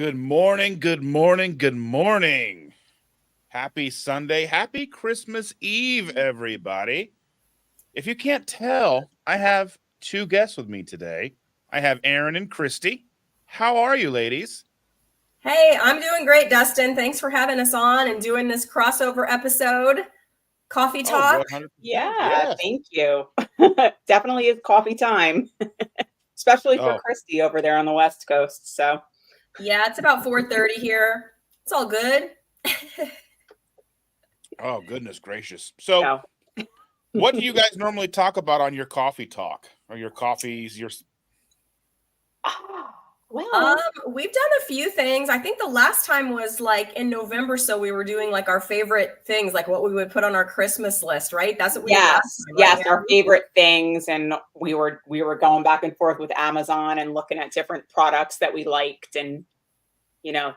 Good morning, good morning, good morning. Happy Sunday. Happy Christmas Eve, everybody. If you can't tell, I have two guests with me today. I have Aaron and Christy. How are you, ladies? Hey, I'm doing great, Dustin. Thanks for having us on and doing this crossover episode. Coffee Oh, talk. 100%. Yeah, Yes. thank you. Definitely is coffee time, especially for Oh, Christy over there on the West Coast. So, Yeah, it's about 4:30 here. It's all good. oh, goodness gracious. So, yeah. what do you guys normally talk about on your coffee talk or your coffees? Well, We've done a few things. I think the last time was like in November, so we were doing like our favorite things, like what we would put on our Christmas list, right? That's what we did last time, right, yes, our Aaron? favorite things, and we were going back and forth with Amazon and looking at different products that we liked, and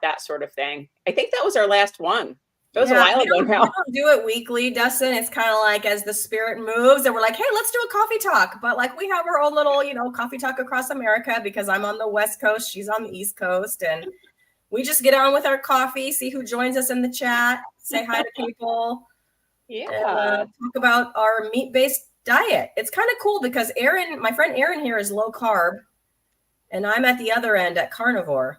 that sort of thing. I think that was our last one. That was a while we ago don't, now. we don't do it weekly, Dustin. It's kind of like as the spirit moves, and we're like, hey, let's do a coffee talk. But like we have our own little, coffee talk across America because I'm on the West Coast, she's on the East Coast, and we just get on with our coffee, see who joins us in the chat, say hi to people, and Yeah. talk about our meat-based diet. It's kind of cool because Aaron, my friend Aaron here is low carb, and I'm at the other end at carnivore.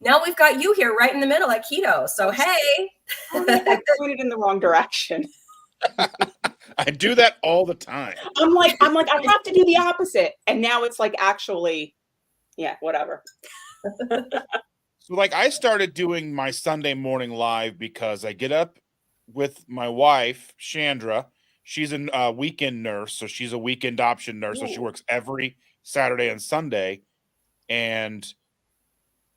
Now we've got you here right in the middle at keto. So, hey. I pointed in the wrong direction. I do that all the time. I'm like, I have to do the opposite. And now it's like actually, yeah, whatever. So, like, I started doing my Sunday morning live because I get up with my wife, Chandra. She's a weekend nurse, so she's a weekend option nurse. So she Ooh. works every Saturday and Sunday. And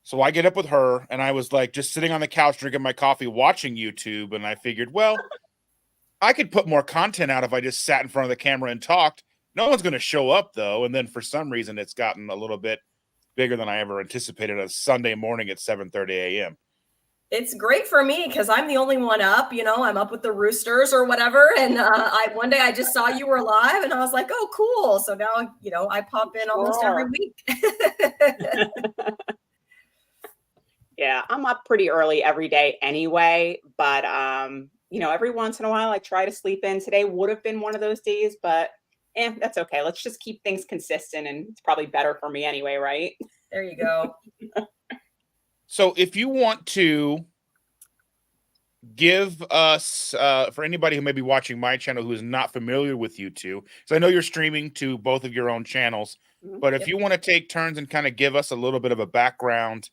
so I get up with her, and I was like just sitting on the couch drinking my coffee, watching YouTube. And I figured, well, I could put more content out if I just sat in front of the camera and talked. No one's going to show up, though. And then for some reason, it's gotten a little bit bigger than I ever anticipated. A Sunday morning at 7:30 a.m. It's great for me because I'm the only one up. I'm up with the roosters or whatever. And one day I just saw you were live, and I was like, oh, cool. So now, I pop in almost every Sure. week. Yeah, I'm up pretty early every day anyway, but every once in a while I try to sleep in. Today would have been one of those days, but that's okay. Let's just keep things consistent, and it's probably better for me anyway, right? There you go. So if you want to give us, for anybody who may be watching my channel who is not familiar with you two, so I know you're streaming to both of your own channels, but if Yep. you want to take turns and kind of give us a little bit of a background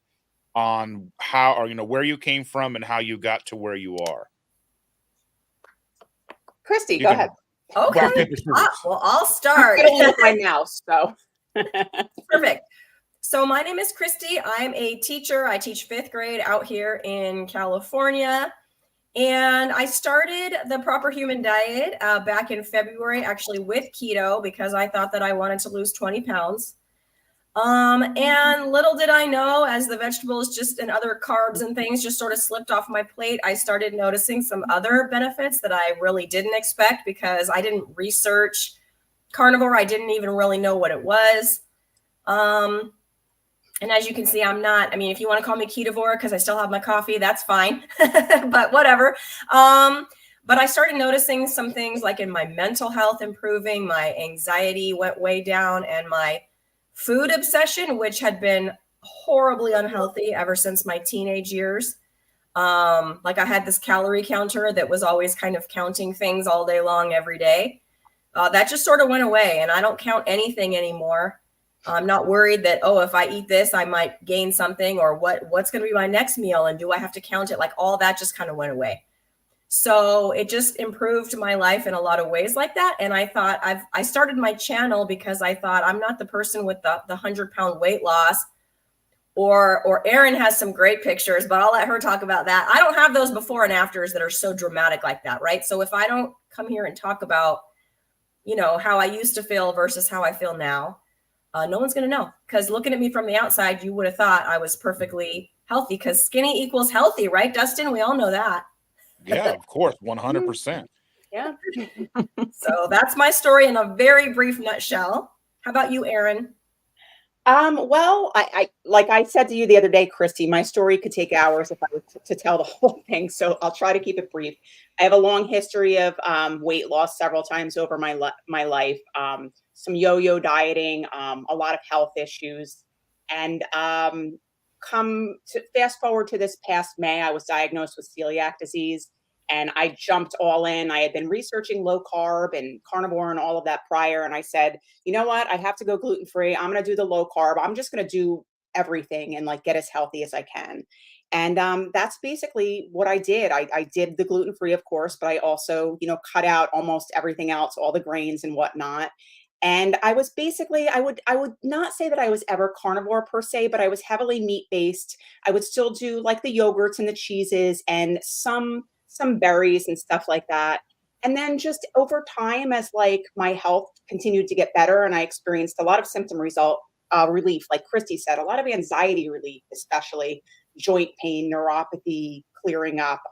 on how, or where you came from and how you got to where you are. Christy, You go can- ahead. Okay. Rock, paper, scissors. Well, I'll start. I don't look my mouse, so Perfect. So my name is Christy. I'm a teacher. I teach fifth grade out here in California. And I started the Proper Human Diet back in February, actually with keto, because I thought that I wanted to lose 20 pounds. And little did I know, as the vegetables and other carbs and things just sort of slipped off my plate, I started noticing some other benefits that I really didn't expect because I didn't research carnivore. I didn't even really know what it was. And as you can see, I'm not, if you want to call me ketovore because I still have my coffee, that's fine, but whatever. But I started noticing some things like in my mental health improving, my anxiety went way down, and my food obsession, which had been horribly unhealthy ever since my teenage years. Like I had this calorie counter that was always kind of counting things all day long, every day. That just sort of went away, and I don't count anything anymore. I'm not worried that, if I eat this, I might gain something, or what's going to be my next meal, and do I have to count it? Like all that just kind of went away. So it just improved my life in a lot of ways like that. And I thought I started my channel because I thought I'm not the person with the 100-pound weight loss, or Erin has some great pictures, but I'll let her talk about that. I don't have those before and afters that are so dramatic like that, right? So if I don't come here and talk about, how I used to feel versus how I feel now, no one's going to know, because looking at me from the outside, you would have thought I was perfectly healthy, because skinny equals healthy, right, Dustin? We all know that. Yeah, of course, 100%. yeah. So that's my story in a very brief nutshell. How about you, Aaron? Well, I like I said to you the other day, Christy, my story could take hours if I were to tell the whole thing. So I'll try to keep it brief. I have a long history of weight loss several times over my life. Some yo-yo dieting, a lot of health issues, and come to fast forward to this past May, I was diagnosed with celiac disease. And I jumped all in. I had been researching low carb and carnivore and all of that prior. And I said, you know what? I have to go gluten free. I'm going to do the low carb. I'm just going to do everything and like get as healthy as I can. And that's basically what I did. I did the gluten free, of course, but I also, cut out almost everything else, all the grains and whatnot. And I was basically, I would not say that I was ever carnivore per se, but I was heavily meat based. I would still do like the yogurts and the cheeses and some berries and stuff like that. And then just over time, as like my health continued to get better and I experienced a lot of symptom relief, like Christy said, a lot of anxiety relief, especially joint pain, neuropathy clearing up,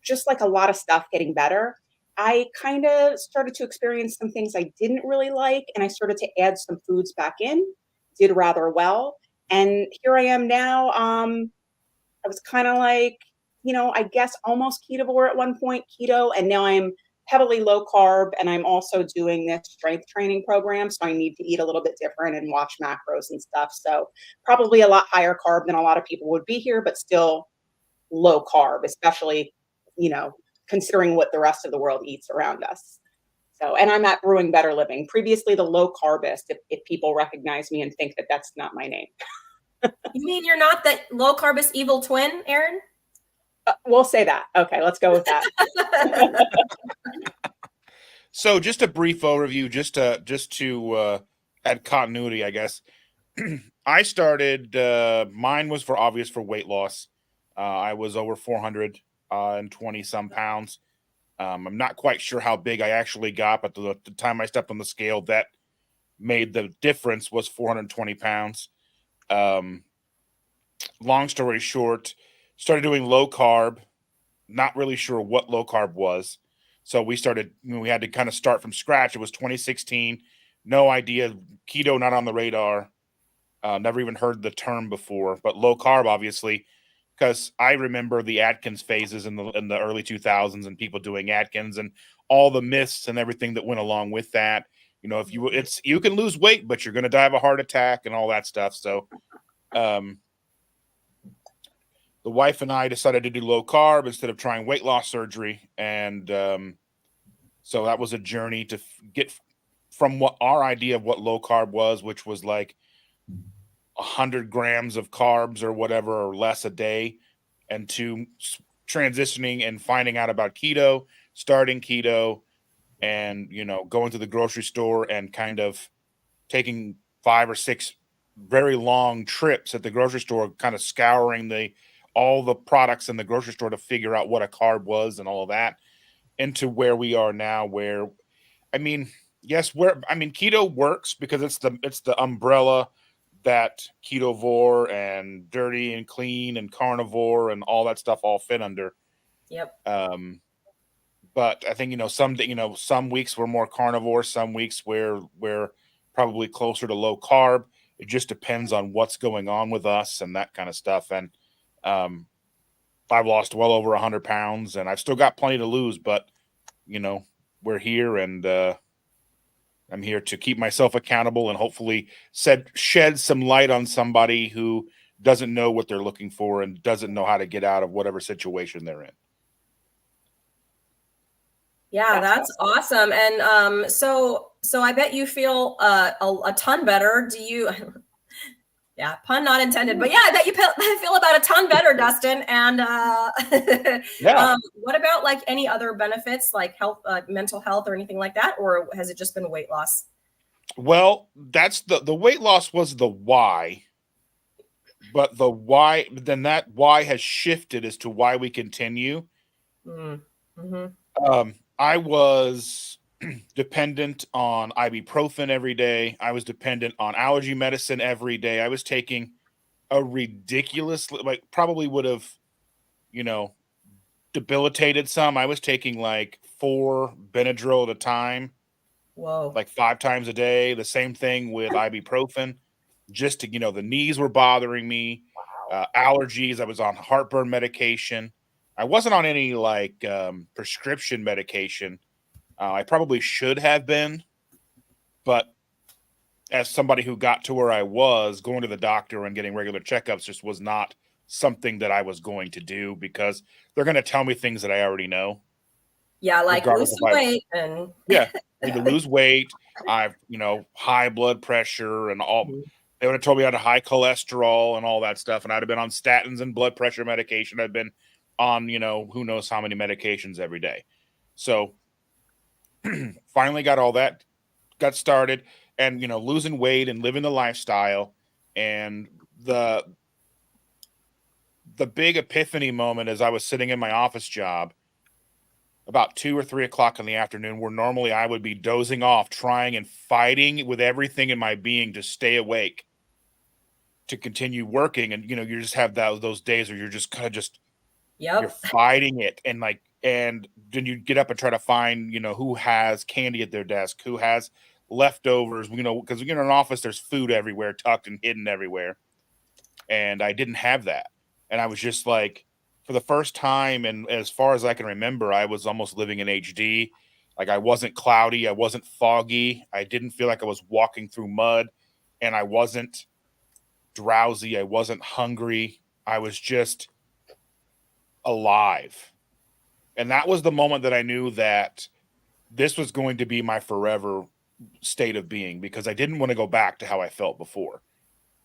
just like a lot of stuff getting better. I kind of started to experience some things I didn't really like, and I started to add some foods back in, did rather well. And here I am now. I was kind of like, I guess almost ketovore at one point, keto, and now I'm heavily low carb, and I'm also doing this strength training program. So I need to eat a little bit different and watch macros and stuff. So probably a lot higher carb than a lot of people would be here, but still low carb, especially, you know, considering what the rest of the world eats around us. So, and I'm at Brewing Better Living, previously the low carbist, if people recognize me and think that that's not my name. You mean you're not the low carbist evil twin, Aaron? We'll say that. Okay, let's go with that. So just a brief overview, just to add continuity, I guess. I started. Mine was for weight loss. I was over 420 some pounds. I'm not quite sure how big I actually got, but the time I stepped on the scale, that made the difference was 420 pounds. Long story short, started doing low carb. Not really sure what low carb was. So we had to kind of start from scratch. It was 2016. No idea. Keto not on the radar. Never even heard the term before, but low carb, obviously, because I remember the Atkins phases in the early 2000s and people doing Atkins and all the myths and everything that went along with that. If you can lose weight, but you're going to die of a heart attack and all that stuff. So, the wife and I decided to do low carb instead of trying weight loss surgery. And so that was a journey to get from what our idea of what low carb was, which was like 100 grams of carbs or whatever or less a day, and to transitioning and finding out about keto, starting keto, and going to the grocery store and kind of taking 5 or 6 very long trips at the grocery store, kind of scouring all the products in the grocery store to figure out what a carb was and all of that, into where we are now, where I mean, yes, keto works because it's the umbrella that ketovore and dirty and clean and carnivore and all that stuff all fit under. Yep. But I think some weeks we're more carnivore, some weeks we're probably closer to low carb. It just depends on what's going on with us and that kind of stuff. And I've lost well over 100 pounds, and I've still got plenty to lose. But we're here, and I'm here to keep myself accountable and hopefully shed some light on somebody who doesn't know what they're looking for and doesn't know how to get out of whatever situation they're in. Yeah, that's awesome. And so I bet you feel a ton better. Do you? Yeah, pun not intended, but yeah, I bet you feel about a ton better, Dustin. And Yeah. What about like any other benefits, like health, mental health, or anything like that, or has it just been weight loss? Well, that's the weight loss was the why, but then that why has shifted as to why we continue. Mm-hmm. I was dependent on ibuprofen every day. I was dependent on allergy medicine every day. I was taking a ridiculous, like probably would have, debilitated some. I was taking like 4 Benadryl at a time. Whoa. Like 5 times a day. The same thing with ibuprofen. just to, the knees were bothering me, allergies. I was on heartburn medication. I wasn't on any like prescription medication. I probably should have been, but as somebody who got to where I was, going to the doctor and getting regular checkups just was not something that I was going to do, because they're going to tell me things that I already know. Yeah, like lose some weight and yeah, I need to lose weight. I've high blood pressure and all. They would have told me I had high cholesterol and all that stuff, and I'd have been on statins and blood pressure medication. I've been on who knows how many medications every day. So finally got all that, got started, and losing weight and living the lifestyle. And the big epiphany moment is I was sitting in my office job about 2 or 3 o'clock in the afternoon, where normally I would be dozing off, trying and fighting with everything in my being to stay awake, to continue working. And you just have those days where you're just kind of just you're fighting it, and then you get up and try to find who has candy at their desk, who has leftovers, because in an office there's food everywhere, tucked and hidden everywhere, and I didn't have that. And I was just like, for the first time, and as far as I can remember, I was almost living in HD. Like, I wasn't cloudy, I wasn't foggy, I didn't feel like I was walking through mud, and I wasn't drowsy, I wasn't hungry, I was just alive. And that was the moment that I knew that this was going to be my forever state of being, because I didn't want to go back to how I felt before.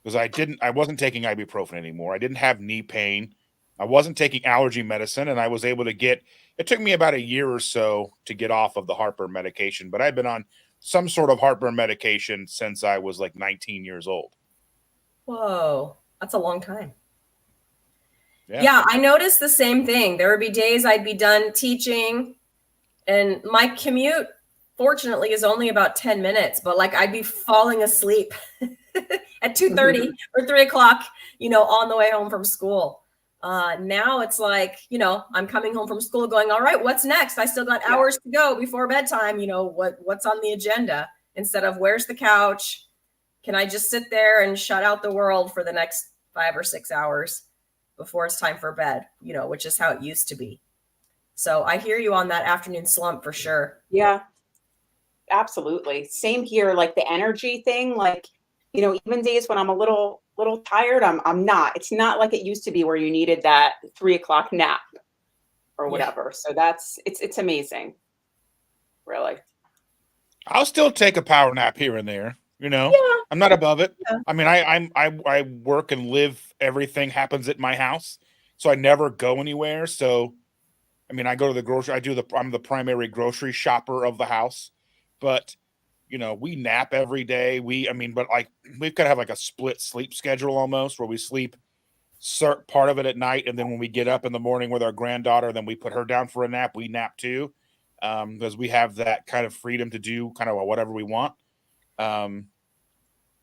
Because I wasn't taking ibuprofen anymore. I didn't have knee pain. I wasn't taking allergy medicine, and I was able to it took me about a year or so to get off of the heartburn medication, but I've been on some sort of heartburn medication since I was like 19 years old. Whoa, that's a long time. Yeah, I noticed the same thing. There would be days I'd be done teaching, and my commute, fortunately, is only about 10 minutes, but like I'd be falling asleep at 2:30 or 3 o'clock, on the way home from school. Now it's like, I'm coming home from school going, all right, what's next? I still got hours to go before bedtime. What's on the agenda, instead of where's the couch? Can I just sit there and shut out the world for the next 5 or 6 hours before it's time for bed, which is how it used to be. So I hear you on that afternoon slump for sure. Yeah, absolutely. Same here. Like the energy thing, like, even days when I'm a little tired, I'm not. It's not like it used to be where you needed that 3 o'clock nap or whatever. So it's amazing. Really. I'll still take a power nap here and there. I'm not above it. Yeah. I mean, I work and live. Everything happens at my house, so I never go anywhere. So, I mean, I go to the grocery. I'm the primary grocery shopper of the house, but we nap every day. But like we've got to have like a split sleep schedule almost, where we sleep part of it at night, and then when we get up in the morning with our granddaughter, then we put her down for a nap. We nap too, because we have that kind of freedom to do kind of whatever we want.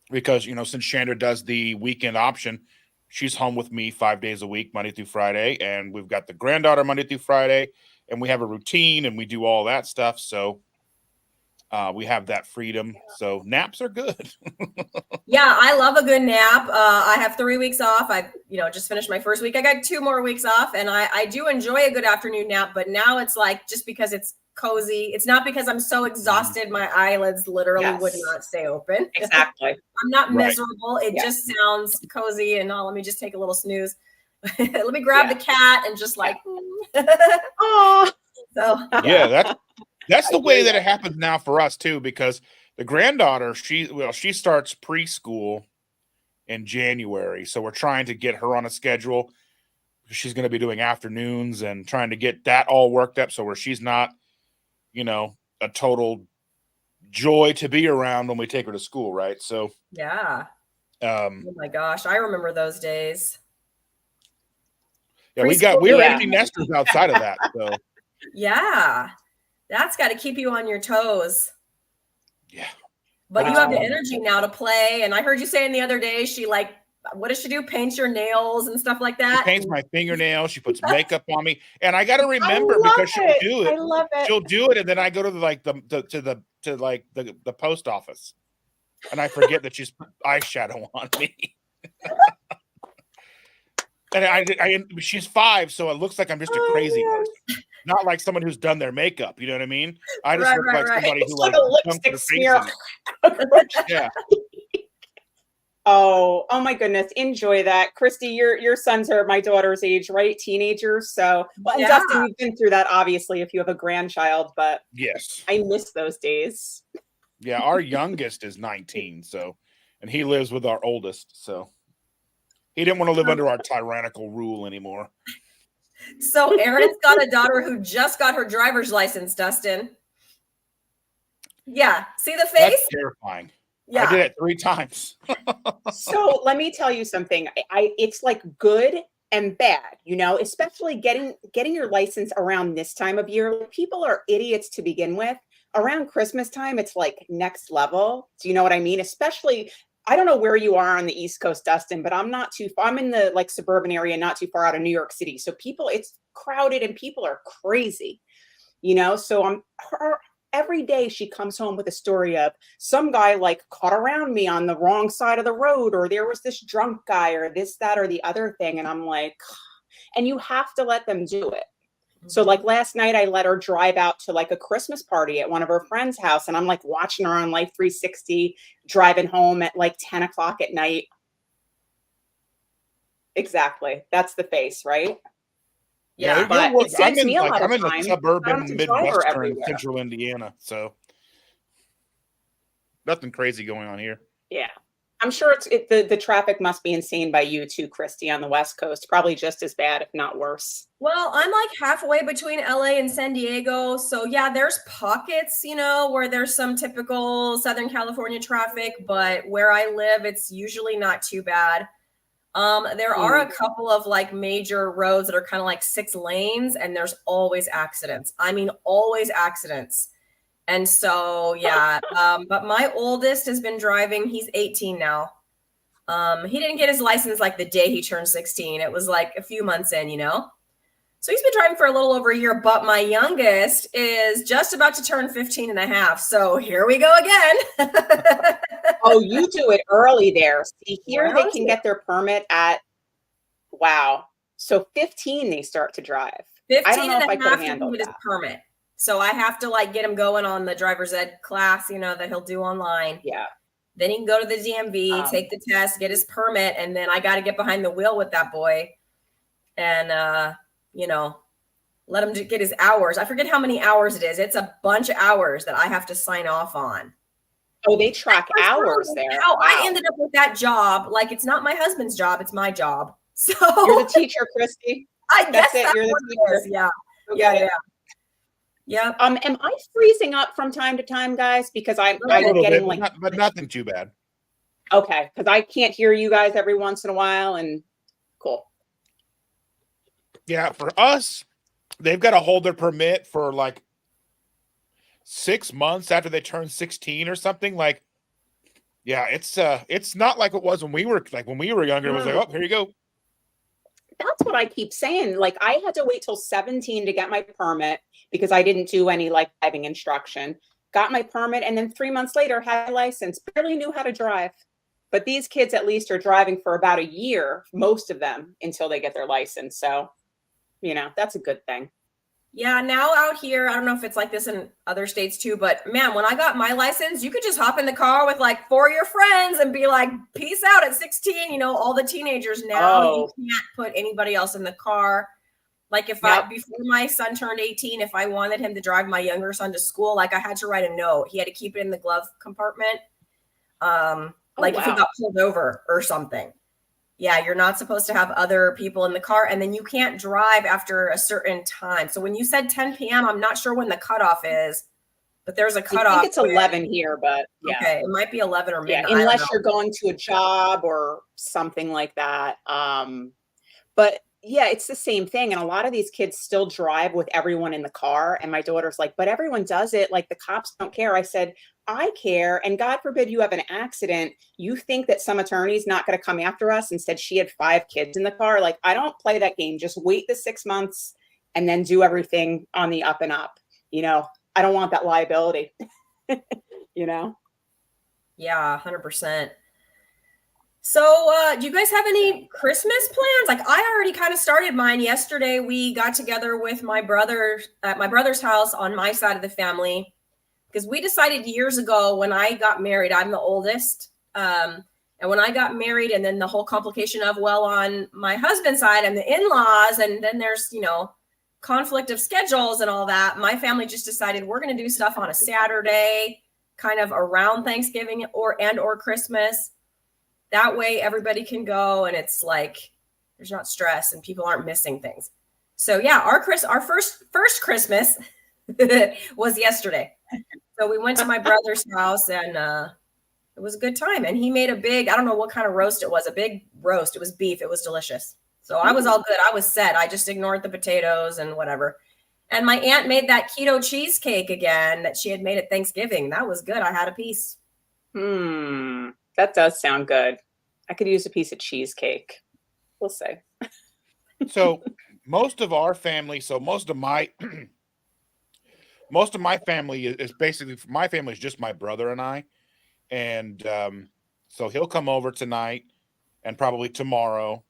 Because since Chandra does the weekend option, she's home with me 5 days a week, Monday through Friday, and we've got the granddaughter Monday through Friday, and we have a routine and we do all that stuff. So we have that freedom. So naps are good. Yeah, I love a good nap. I have 3 weeks off. I just finished my first week. I got 2 more weeks off, and I do enjoy a good afternoon nap. But now it's like, just because it's cozy, it's not because I'm so exhausted my eyelids literally would not stay open. Exactly. I'm not miserable. It just sounds cozy, and let me just take a little snooze. Let me grab the cat and just like oh. So that's the way that it happens now for us too, because the granddaughter, she starts preschool in January, so we're trying to get her on a schedule. She's going to be doing afternoons and trying to get that all worked up, so where she's not a total joy to be around when we take her to school, right? So oh my gosh, I remember those days. Yeah, we were empty nesters outside of that. So yeah, that's got to keep you on your toes. Yeah, but you have the energy now to play. And I heard you saying the other day, what does she do? Paints your nails and stuff like that? She paints my fingernails. She puts makeup on me, and I got to remember, because she'll do it. I love it. She'll do it, and then I go to the post office. and I forget that she's put eyeshadow on me. And she's 5, so it looks like I'm just a crazy person, not like someone who's done their makeup. You know what I mean? I just look like somebody who like a dunked lipstick their face smear. in it. Yeah. Oh my goodness. Enjoy that. Christy, your sons are my daughter's age, right? Teenagers. So, well, and Dustin, you've been through that, obviously, if you have a grandchild, but yes, I miss those days. Yeah, our youngest is 19, and he lives with our oldest, so he didn't want to live under our tyrannical rule anymore. So Erin's got a daughter who just got her driver's license, Dustin. Yeah. See the face? That's terrifying. Yeah. I did it 3 times. So let me tell you something. It's like good and bad, especially getting your license around this time of year. People are idiots to begin with. Around Christmas time, it's like next level. Do you know what I mean? Especially, I don't know where you are on the East Coast, Dustin, but I'm not too far. I'm in the like suburban area, not too far out of New York City. So it's crowded and people are crazy, so every day she comes home with a story of some guy like caught around me on the wrong side of the road, or there was this drunk guy, or this, that, or the other thing. And I'm like, and you have to let them do it. So like last night, I let her drive out to like a Christmas party at one of her friends' house. And I'm like watching her on Life 360, driving home at like 10 o'clock at night. Exactly. That's the face, right? Yeah, but it saves me a lot of I'm in time. the suburban Midwestern central Indiana, so nothing crazy going on here. Yeah. I'm sure the traffic must be insane by you too, Christy, on the West Coast. Probably just as bad, if not worse. Well, I'm like halfway between LA and San Diego. So yeah, there's pockets, where there's some typical Southern California traffic, but where I live, it's usually not too bad. There are a couple of like major roads that are kind of like 6 lanes, and there's always accidents. I mean, always accidents. And so, yeah, but my oldest has been driving. He's 18 now. He didn't get his license like the day he turned 16. It was like a few months in, So he's been driving for a little over a year, but my youngest is just about to turn 15 and a half. So here we go again. Oh, you do it early there. See, here they can get their permit at, wow. So 15, they start to drive. 15 I don't know and if I a could half have handled to get that. his permit. So I have to like get him going on the driver's ed class, that he'll do online. Yeah. Then he can go to the DMV, take the test, get his permit, and then I got to get behind the wheel with that boy and, let him get his hours. I forget how many hours it is. It's a bunch of hours that I have to sign off on. Oh, they track hours there. Wow. I ended up with that job. Like, it's not my husband's job. It's my job. So you're the techter, Christy. I guess that's you're the teacher. Yeah. Okay. Yeah. Yep. Am I freezing up from time to time, guys? Because I'm getting bit, but nothing too bad. Okay, because I can't hear you guys every once in a while, and cool. Yeah, for us, they've got to hold their permit for like 6 months after they turn 16 or something. Like, yeah, it's not like it was when we were younger. It was like, oh, here you go. That's what I keep saying. Like, I had to wait till 17 to get my permit because I didn't do any like driving instruction. Got my permit, and then 3 months later had a license. Barely knew how to drive. But these kids at least are driving for about a year, most of them, until they get their license. So, that's a good thing. Yeah, now out here, I don't know if it's like this in other states too, but man, when I got my license, you could just hop in the car with like 4 of your friends and be like, peace out at 16. All the teenagers now, you can't put anybody else in the car. Like before my son turned 18, if I wanted him to drive my younger son to school, like I had to write a note. He had to keep it in the glove compartment. If he got pulled over or something. Yeah, you're not supposed to have other people in the car, and then you can't drive after a certain time. So when you said 10 p.m., I'm not sure when the cutoff is, but there's a cutoff. I think it's 11 here, but yeah. Okay, it might be 11 or midnight. Yeah, unless you're going to a job or something like that. But yeah, it's the same thing. And a lot of these kids still drive with everyone in the car. And my daughter's like, but everyone does it. Like, the cops don't care. I said, I care. And God forbid you have an accident. You think that some attorney's not going to come after us? Instead, she had 5 kids in the car. Like, I don't play that game. Just wait the 6 months and then do everything on the up and up. I don't want that liability, Yeah, 100%. So, do you guys have any Christmas plans? Like, I already kind of started mine yesterday. We got together with my brother at my brother's house on my side of the family because we decided years ago when I got married, I'm the oldest. And when I got married, and then the whole complication of, well, on my husband's side, and the in-laws, and then there's, conflict of schedules and all that. My family just decided we're going to do stuff on a Saturday, kind of around Thanksgiving or Christmas. That way everybody can go and it's like there's not stress and people aren't missing things. So yeah, our first Christmas was yesterday. So we went to my brother's house and it was a good time. And he made I don't know what kind of roast it was, a big roast. It was beef. It was delicious. So I was all good. I was set. I just ignored the potatoes and whatever. And my aunt made that keto cheesecake again that she had made at Thanksgiving. That was good. I had a piece. That does sound good. I could use a piece of cheesecake. We'll see. So most of our family, most of my family is basically, my family is just my brother and I. And so he'll come over tonight and probably tomorrow.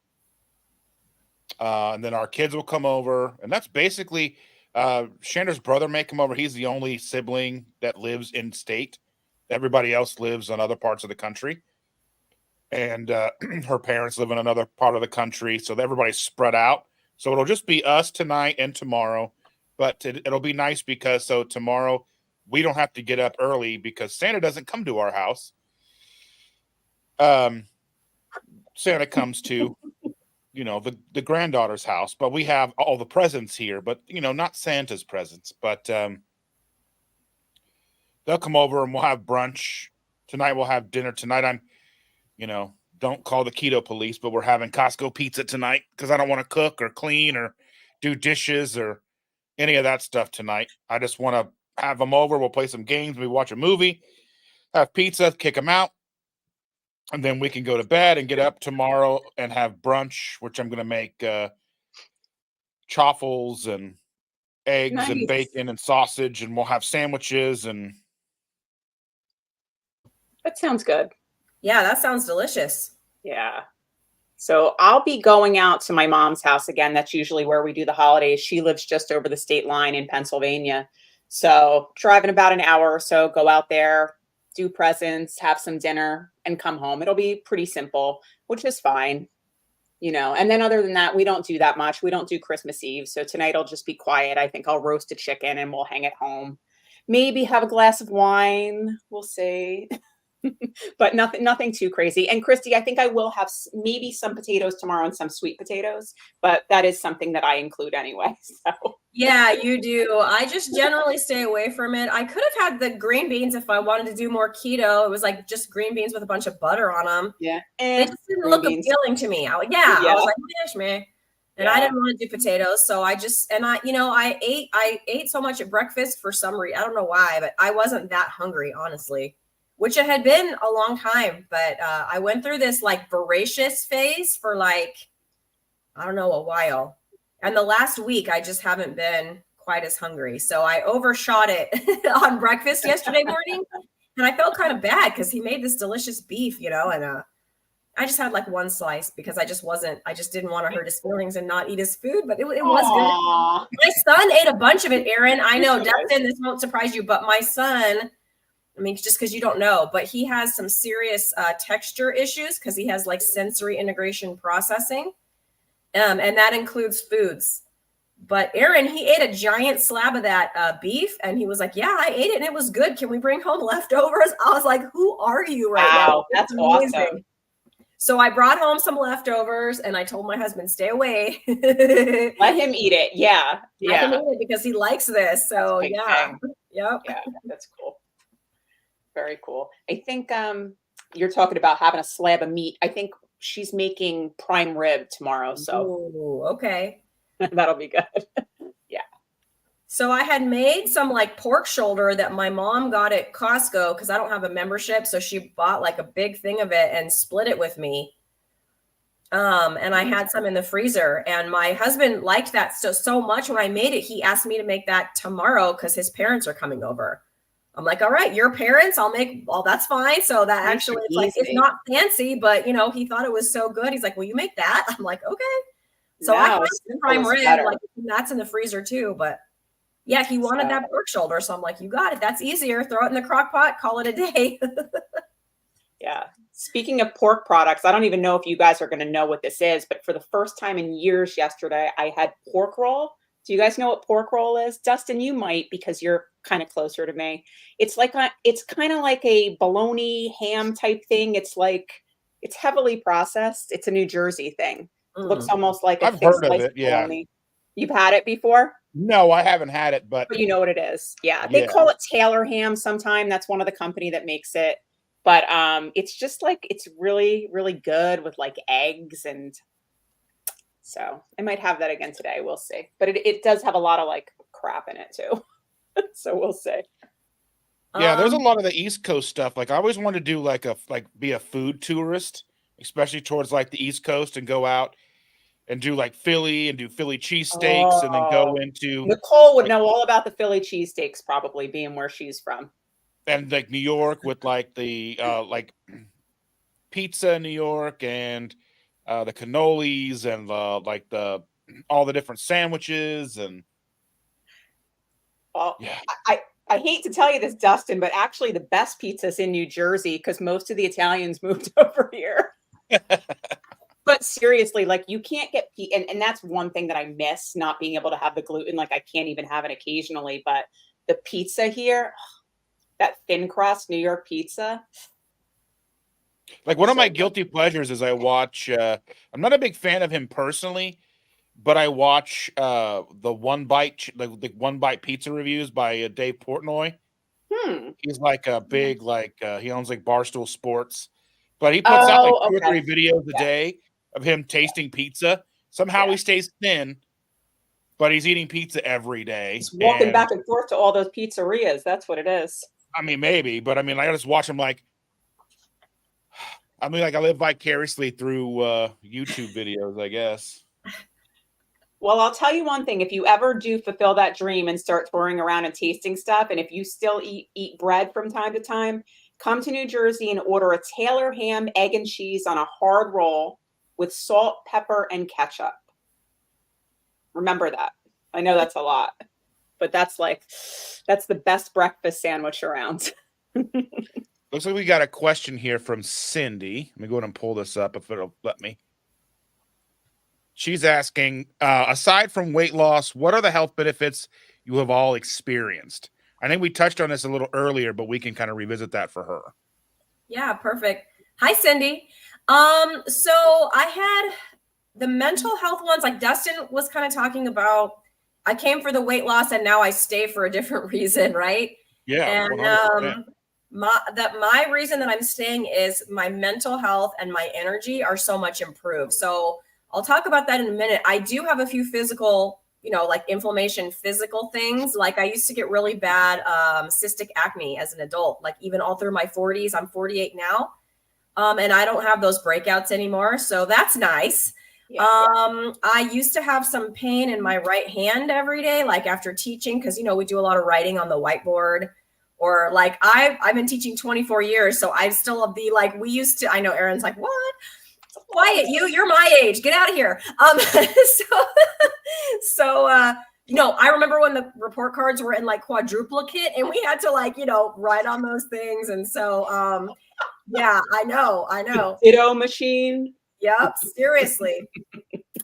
And then our kids will come over. And that's basically, Shanda's brother may come over. He's the only sibling that lives in state. Everybody else lives in other parts of the country. And her parents live in another part of the country. So everybody's spread out. So it'll just be us tonight and tomorrow. But it'll be nice because tomorrow we don't have to get up early because Santa doesn't come to our house. Santa comes to, the granddaughter's house, but we have all the presents here, but not Santa's presents, but they'll come over and we'll have brunch. Tonight we'll have dinner. Tonight don't call the keto police, but we're having Costco pizza tonight because I don't want to cook or clean or do dishes or any of that stuff tonight. I just want to have them over. We'll play some games. We watch a movie, have pizza, kick them out. And then we can go to bed and get up tomorrow and have brunch, which I'm going to make chaffles and eggs and bacon and sausage. And we'll have sandwiches. And that sounds good. Yeah, that sounds delicious. Yeah. So I'll be going out to my mom's house again. That's usually where we do the holidays. She lives just over the state line in Pennsylvania. So driving about an hour or so, go out there, do presents, have some dinner, and come home. It'll be pretty simple, which is fine. And then other than that, we don't do that much. We don't do Christmas Eve. So tonight I'll just be quiet. I think I'll roast a chicken and we'll hang at home. Maybe have a glass of wine. We'll see. But nothing too crazy. And Christy, I think I will have maybe some potatoes tomorrow and some sweet potatoes, but that is something that I include anyway. So yeah, you do. I just generally stay away from it. I could have had the green beans if I wanted to do more keto. It was like just green beans with a bunch of butter on them. Yeah. They just didn't look appealing to me. I was like, gosh, man. And I didn't want to do potatoes. So I ate so much at breakfast for some reason. I don't know why, but I wasn't that hungry, honestly. Which it had been a long time, but I went through this like voracious phase for a while. And the last week, I just haven't been quite as hungry. So I overshot it on breakfast yesterday morning. And I felt kind of bad because he made this delicious beef, and I just had like one slice because I just didn't want to hurt his feelings and not eat his food, but it was good. My son ate a bunch of it, Aaron. I know, Dustin, this won't surprise you, but my son, just because you don't know, but he has some serious texture issues because he has like sensory integration processing. And that includes foods. But Aaron, he ate a giant slab of that beef and he was like, yeah, I ate it and it was good. Can we bring home leftovers? I was like, who are you right now? That's awesome. So I brought home some leftovers and I told my husband, stay away. Let him eat it. Yeah. Let him eat it because he likes this. So yeah. Yep. Yeah, that's cool. Very cool. I think you're talking about having a slab of meat. I think she's making prime rib tomorrow. So okay. That'll be good. Yeah. So I had made some like pork shoulder that my mom got at Costco because I don't have a membership. So she bought like a big thing of it and split it with me. And I had some in the freezer and my husband liked that so much when I made it, he asked me to make that tomorrow because his parents are coming over. I'm like, all right, your parents, well, that's fine. So that actually, it's like, it's not fancy, but he thought it was so good. He's like, will you make that? I'm like, okay. So I have some prime rib, like that's in the freezer too. But yeah, he wanted that pork shoulder. So I'm like, you got it. That's easier. Throw it in the crock pot, call it a day. Yeah. Speaking of pork products, I don't even know if you guys are going to know what this is, but for the first time in years yesterday, I had pork roll. Do you guys know what pork roll is? Dustin, you might, because you're kind of closer to me. It's kind of like a bologna ham type thing. It's heavily processed. It's a New Jersey thing. It looks almost like a I've heard of it. Yeah. Bologna. You've had it before? No, I haven't had it, but you know what it is. Yeah. They call it Taylor ham sometime. That's one of the company that makes it. But it's just like, it's really, really good with like eggs. And so I might have that again today. We'll see. But it does have a lot of like crap in it too. So we'll see. Yeah, there's a lot of the East Coast stuff. Like I always wanted to do be a food tourist, especially towards like the East Coast, and go out and do like Philly and do Philly cheesesteaks, and then go into Nicole would know all about the Philly cheesesteaks, probably being where she's from. And like New York with like the like pizza in New York, and the cannolis, and like all the different sandwiches, and yeah. I hate to tell you this, Dustin, but actually the best pizza's in New Jersey because most of the Italians moved over here. But seriously, like you can't get and that's one thing that I miss, not being able to have the gluten. Like I can't even have it occasionally, but the pizza here, that thin crust New York pizza. Like one of my guilty pleasures is I watch, I'm not a big fan of him personally, but I watch the One Bite pizza reviews by Dave Portnoy. He's like a big, he owns like Barstool Sports, but he puts out like 2 or 3 videos a day of him tasting pizza. Somehow he stays thin, but he's eating pizza every day. He's walking back and forth to all those pizzerias. That's what it is. I mean, maybe, but I mean, I just watch him like, I live vicariously through YouTube videos, I guess. Well, I'll tell you one thing. If you ever do fulfill that dream and start touring around and tasting stuff, and if you still eat bread from time to time, come to New Jersey and order a Taylor ham, egg, and cheese on a hard roll with salt, pepper, and ketchup. Remember that. I know that's a lot, but that's the best breakfast sandwich around. Looks like we got a question here from Cindy. Let me go ahead and pull this up if it'll let me. She's asking, aside from weight loss, what are the health benefits you have all experienced? I think we touched on this a little earlier, but we can kind of revisit that for her. Yeah, perfect. Hi, Cindy. So I had the mental health ones, like Dustin was kind of talking about. I came for the weight loss and now I stay for a different reason, right? Yeah. And my reason that I'm staying is my mental health and my energy are so much improved. So I'll talk about that in a minute. I do have a few physical, like inflammation, physical things. Like I used to get really bad cystic acne as an adult, like even all through my 40s. I'm 48 now. And I don't have those breakouts anymore. So that's nice. Yeah. I used to have some pain in my right hand every day, like after teaching, because, we do a lot of writing on the whiteboard, or like I've been teaching 24 years. So I still be like, I know Erin's like, what? Quiet, you're my age. Get out of here. I remember when the report cards were in like quadruplicate and we had to write on those things. And so, yeah, I know. Ditto machine. Yep, seriously.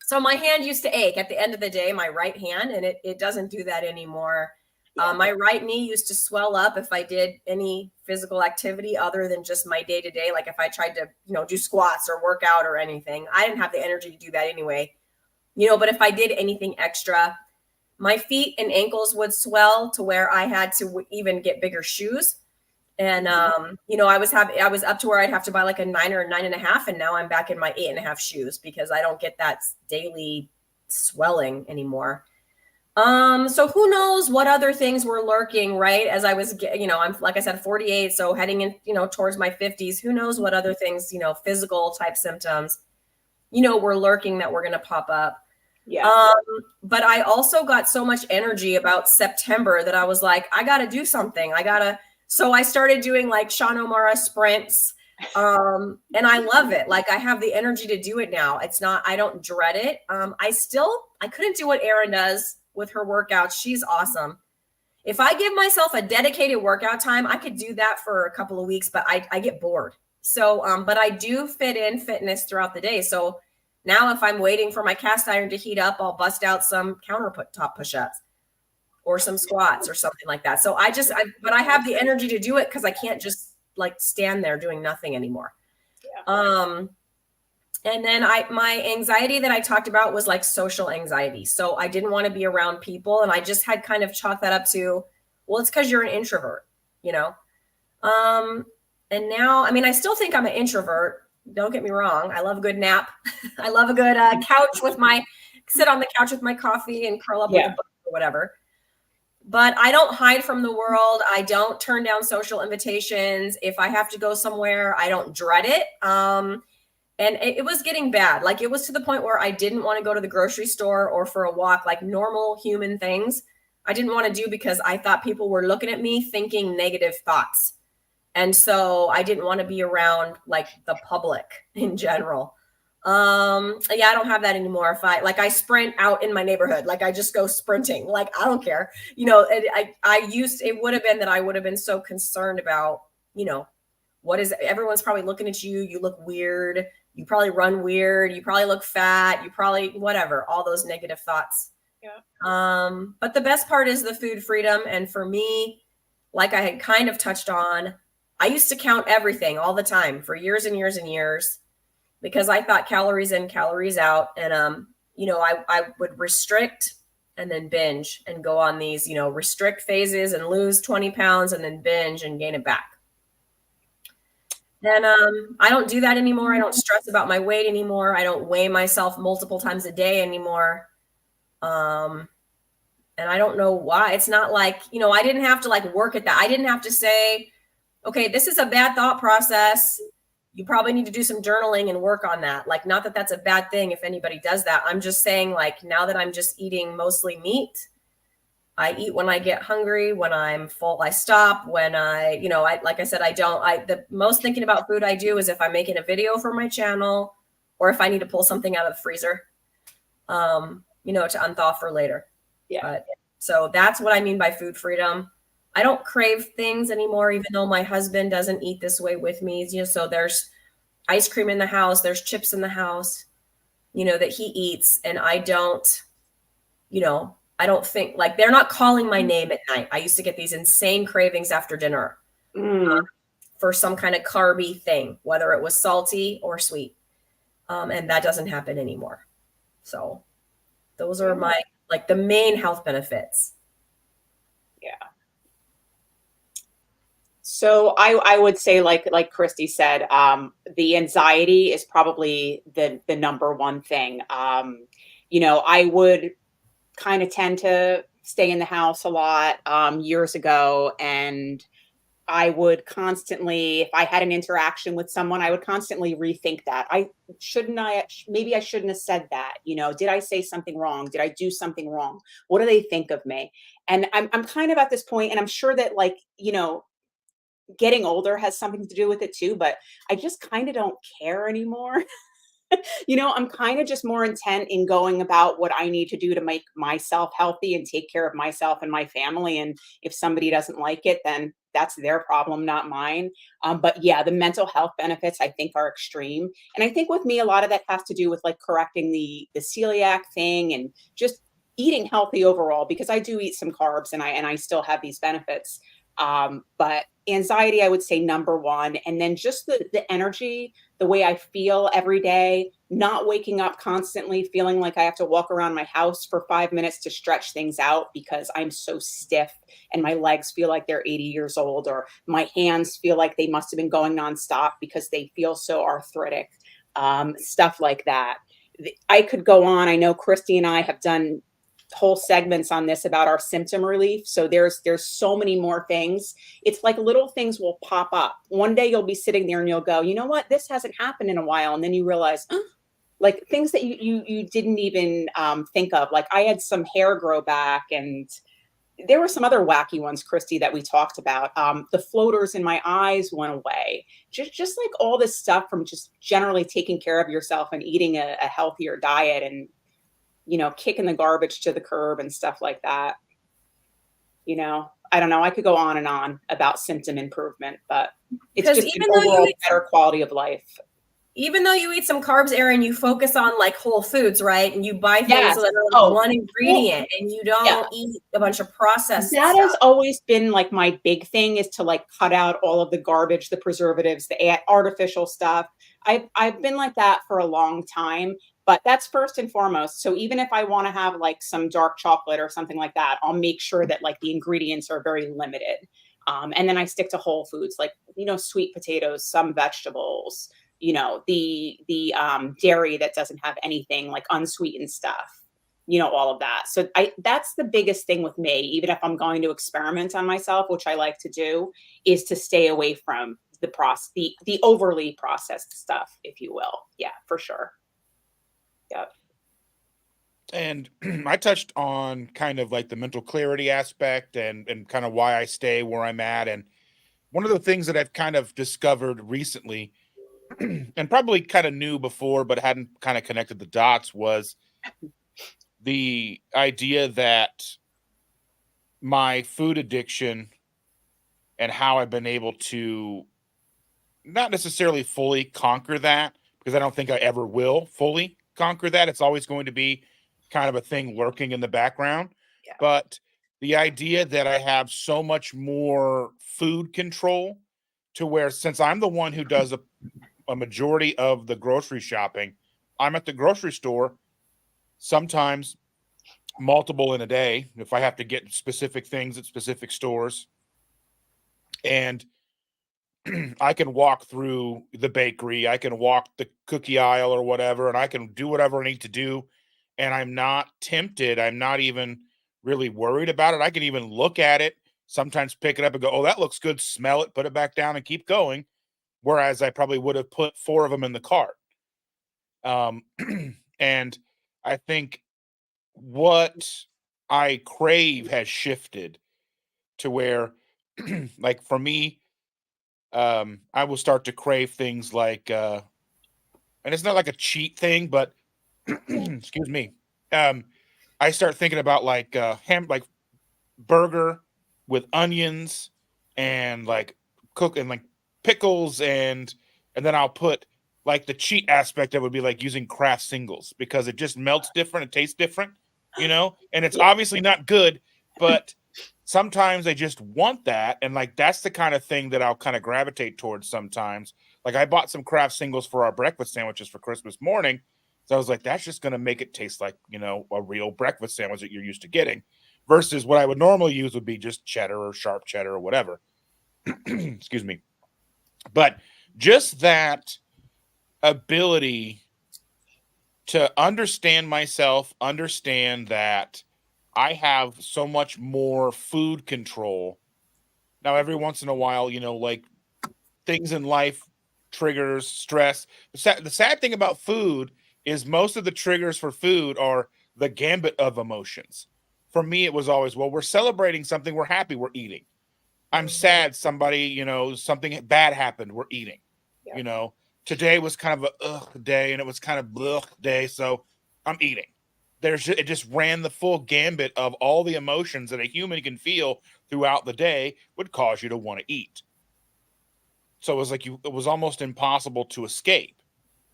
So my hand used to ache at the end of the day, my right hand, and it doesn't do that anymore. Yeah. My right knee used to swell up if I did any physical activity other than just my day-to-day. Like if I tried to, do squats or work out or anything, I didn't have the energy to do that anyway. But if I did anything extra, my feet and ankles would swell to where I had to even get bigger shoes. And, I was up to where I'd have to buy like a 9 or 9.5. And now I'm back in my 8.5 shoes because I don't get that daily swelling anymore. So who knows what other things were lurking, right? As I was, I'm, like I said, 48. So heading in, towards my 50s, who knows what other things, physical type symptoms, were lurking that were going to pop up. Yeah. But I also got so much energy about September that I was like, I got to do something. So I started doing like Sean O'Mara sprints. And I love it. Like I have the energy to do it now. It's not, I don't dread it. I couldn't do what Erin does with her workouts. She's awesome. If I give myself a dedicated workout time, I could do that for a couple of weeks, but I get bored. So, but I do fit in fitness throughout the day. So now if I'm waiting for my cast iron to heat up, I'll bust out some top push-ups or some squats or something like that. So but I have the energy to do it because I can't just like stand there doing nothing anymore. Yeah. And then my anxiety that I talked about was like social anxiety. So I didn't want to be around people. And I just had kind of chalked that up to, well, it's because you're an introvert, you know? And now, I mean, I still think I'm an introvert. Don't get me wrong. I love a good nap. I love a good sit on the couch with my coffee and curl up with a book or whatever. But I don't hide from the world. I don't turn down social invitations. If I have to go somewhere, I don't dread it. And it was getting bad. Like it was to the point where I didn't want to go to the grocery store or for a walk, like normal human things I didn't want to do because I thought people were looking at me thinking negative thoughts. And so I didn't want to be around like the public in general. I don't have that anymore. If I sprint out in my neighborhood, like I just go sprinting, like I don't care, you know. It would have been that I would have been so concerned about, you know, everyone's probably looking at you. You look weird. You probably run weird. You probably look fat. You probably whatever, all those negative thoughts. Yeah. But the best part is the food freedom. And for me, like I had kind of touched on, I used to count everything all the time for years and years and years because I thought calories in, calories out. And, you know, I would restrict and then binge and go on these, you know, restrict phases and lose 20 pounds and then binge and gain it back. And I don't do that anymore. I don't stress about my weight anymore. I don't weigh myself multiple times a day anymore. And I don't know why. It's not like, you know, I didn't have to like work at that. I didn't have to say, okay, this is a bad thought process. You probably need to do some journaling and work on that. Like, not that that's a bad thing if anybody does that. I'm just saying, like, now that I'm just eating mostly meat, I eat when I get hungry. When I'm full, I stop. When like I said, the most thinking about food I do is if I'm making a video for my channel or if I need to pull something out of the freezer, you know, to unthaw for later. Yeah. So that's what I mean by food freedom. I don't crave things anymore, even though my husband doesn't eat this way with me. You know, so there's ice cream in the house, there's chips in the house, you know, that he eats. And I don't, you know, I don't think like they're not calling my name at night. I used to get these insane cravings after dinner for some kind of carby thing, whether it was salty or sweet. And that doesn't happen anymore. So those are my, like the main health benefits. Yeah. So I would say like Christy said, the anxiety is probably the number one thing. You know, I would kind of tend to stay in the house a lot years ago, and I would constantly, if I had an interaction with someone, I would constantly rethink that. Maybe I shouldn't have said that. You know, did I say something wrong? Did I do something wrong? What do they think of me? And I'm kind of at this point, and I'm sure that like, you know, getting older has something to do with it too, but I just kind of don't care anymore. You know, I'm kind of just more intent in going about what I need to do to make myself healthy and take care of myself and my family. And if somebody doesn't like it, then that's their problem, not mine. But yeah, the mental health benefits I think are extreme. And I think with me, a lot of that has to do with like correcting the celiac thing and just eating healthy overall, because I do eat some carbs and I still have these benefits. But anxiety, I would say number one, and then just the energy, the way I feel every day, not waking up constantly feeling like I have to walk around my house for 5 minutes to stretch things out because I'm so stiff and my legs feel like they're 80 years old, or my hands feel like they must have been going nonstop because they feel so arthritic, stuff like that. I could go on. I know Christy and I have done whole segments on this about our symptom relief. So there's so many more things. It's like little things will pop up. One day you'll be sitting there and you'll go, you know what, this hasn't happened in a while. And then you realize, like things that you didn't even think of. Like I had some hair grow back, and there were some other wacky ones, Christy, that we talked about. The floaters in my eyes went away. Just like all this stuff from just generally taking care of yourself and eating a healthier diet and, kicking the garbage to the curb and stuff like that. I don't know. I could go on and on about symptom improvement, but it's Because just an overall better quality of life. Even though you eat some carbs, Erin, you focus on like whole foods, right? And you buy things Yes. that are like one ingredient, and you don't eat a bunch of processed That stuff. has always been like my big thing, is to like cut out all of the garbage, the preservatives, the artificial stuff. I've been like that for a long time, but that's first and foremost. So even if I want to have like some dark chocolate or something like that, I'll make sure that like the ingredients are very limited. And then I stick to whole foods, like, sweet potatoes, some vegetables, the dairy that doesn't have anything, like unsweetened stuff, all of that. So that's the biggest thing with me, even if I'm going to experiment on myself, which I like to do, is to stay away from the overly processed stuff, if you will. Yeah, for sure. Yep. And I touched on kind of like the mental clarity aspect and kind of why I stay where I'm at. And one of the things that I've kind of discovered recently, and probably kind of knew before, but hadn't kind of connected the dots, was the idea that my food addiction and how I've been able to not necessarily fully conquer that, because I don't think I ever will fully conquer that. It's always going to be kind of a thing lurking in the background. Yeah. But the idea that I have so much more food control, to where, since I'm the one who does a majority of the grocery shopping, I'm at the grocery store sometimes multiple in a day if I have to get specific things at specific stores. And I can walk through the bakery, I can walk the cookie aisle or whatever, and I can do whatever I need to do. And I'm not tempted. I'm not even really worried about it. I can even look at it, sometimes pick it up and go, oh, that looks good, smell it, put it back down and keep going. Whereas I probably would have put 4 of them in the cart. And I think what I crave has shifted to where, like for me, I will start to crave things like, and it's not like a cheat thing, but excuse me. I start thinking about like like burger with onions and like like pickles, and then I'll put like the cheat aspect that would be like using Kraft singles, because it just melts different, it tastes different, and it's obviously not good, but sometimes I just want that. And like, that's the kind of thing that I'll kind of gravitate towards sometimes. Like I bought some Kraft singles for our breakfast sandwiches for Christmas morning. So I was like, that's just going to make it taste like, a real breakfast sandwich that you're used to getting, versus what I would normally use would be just cheddar or sharp cheddar or whatever. Excuse me. But just that ability to understand myself, understand that I have so much more food control. Now, every once in a while, like things in life, triggers, stress. The sad thing about food is most of the triggers for food are the gambit of emotions. For me, it was always, well, we're celebrating something, we're happy, we're eating. I'm sad, somebody, something bad happened, we're eating. Yeah. Today was kind of a ugh day, and it was kind of ugh day, so I'm eating. It just ran the full gambit of all the emotions that a human can feel throughout the day would cause you to want to eat. So it was like it was almost impossible to escape.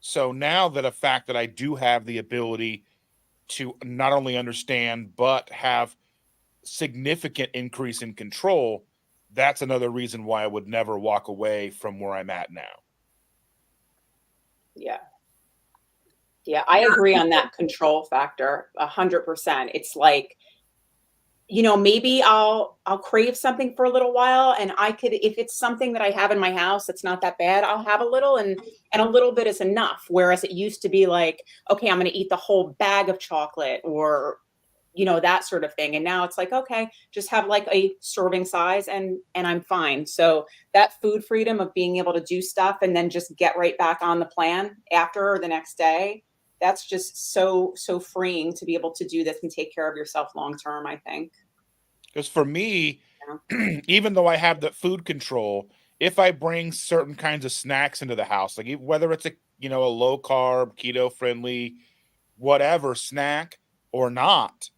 So now that a fact that I do have the ability to not only understand, but have significant increase in control, that's another reason why I would never walk away from where I'm at now. Yeah. Yeah, I agree on that control factor 100%. It's like, maybe I'll crave something for a little while, and I could, if it's something that I have in my house that's not that bad, I'll have a little, and a little bit is enough. Whereas it used to be like, okay, I'm going to eat the whole bag of chocolate, or that sort of thing. And now it's like, okay, just have like a serving size, and I'm fine. So that food freedom of being able to do stuff and then just get right back on the plan after or the next day, that's just so freeing to be able to do this and take care of yourself long term, I think. Because for me, even though I have the food control, if I bring certain kinds of snacks into the house, like whether it's a low carb, keto friendly, whatever snack or not,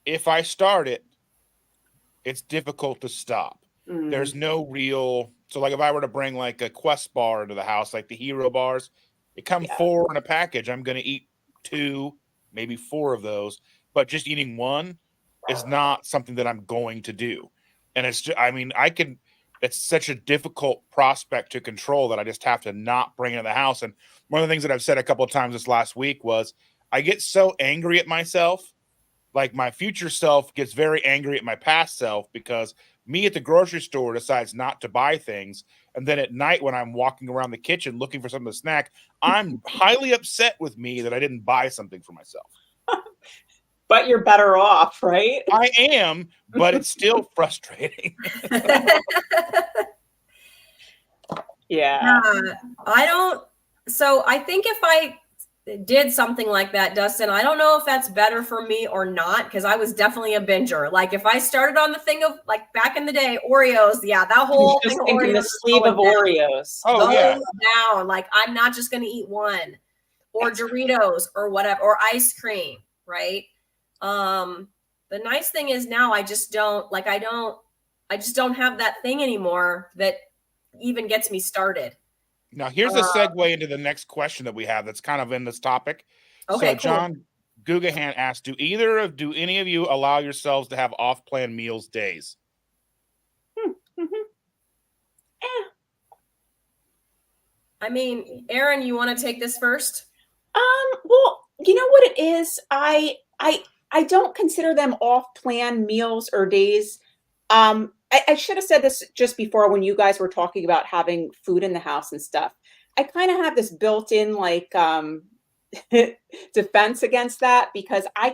if I start it, it's difficult to stop. There's no real, so like if I were to bring like a Quest bar into the house, like the Hero bars, it come 4 in a package. I'm going to eat 2, maybe 4 of those, but just eating one is not something that I'm going to do. And it's just, I mean, it's such a difficult prospect to control that I just have to not bring it in the house. And one of the things that I've said a couple of times this last week was I get so angry at myself. Like my future self gets very angry at my past self because me at the grocery store decides not to buy things. And then at night when I'm walking around the kitchen looking for something to snack, I'm highly upset with me that I didn't buy something for myself. But you're better off, right? I am, but it's still frustrating. Yeah. So I think if I did something like that, Dustin, I don't know if that's better for me or not, because I was definitely a binger. Like if I started on the thing of like back in the day, Oreos, that whole just thing of thinking Oreos, the sleeve of Oreos. Oh yeah, down. Like I'm not just going to eat one, or Doritos, or whatever, or ice cream, right? The nice thing is now I just don't have that thing anymore that even gets me started. Now, here's a segue into the next question that we have that's kind of in this topic. Okay, so John Gugahan asked, do any of you allow yourselves to have off-plan meals days? I mean, Aaron, you want to take this first? Well, you know what it is? I don't consider them off-plan meals or days. I should have said this just before when you guys were talking about having food in the house and stuff. I kind of have this built-in like defense against that because I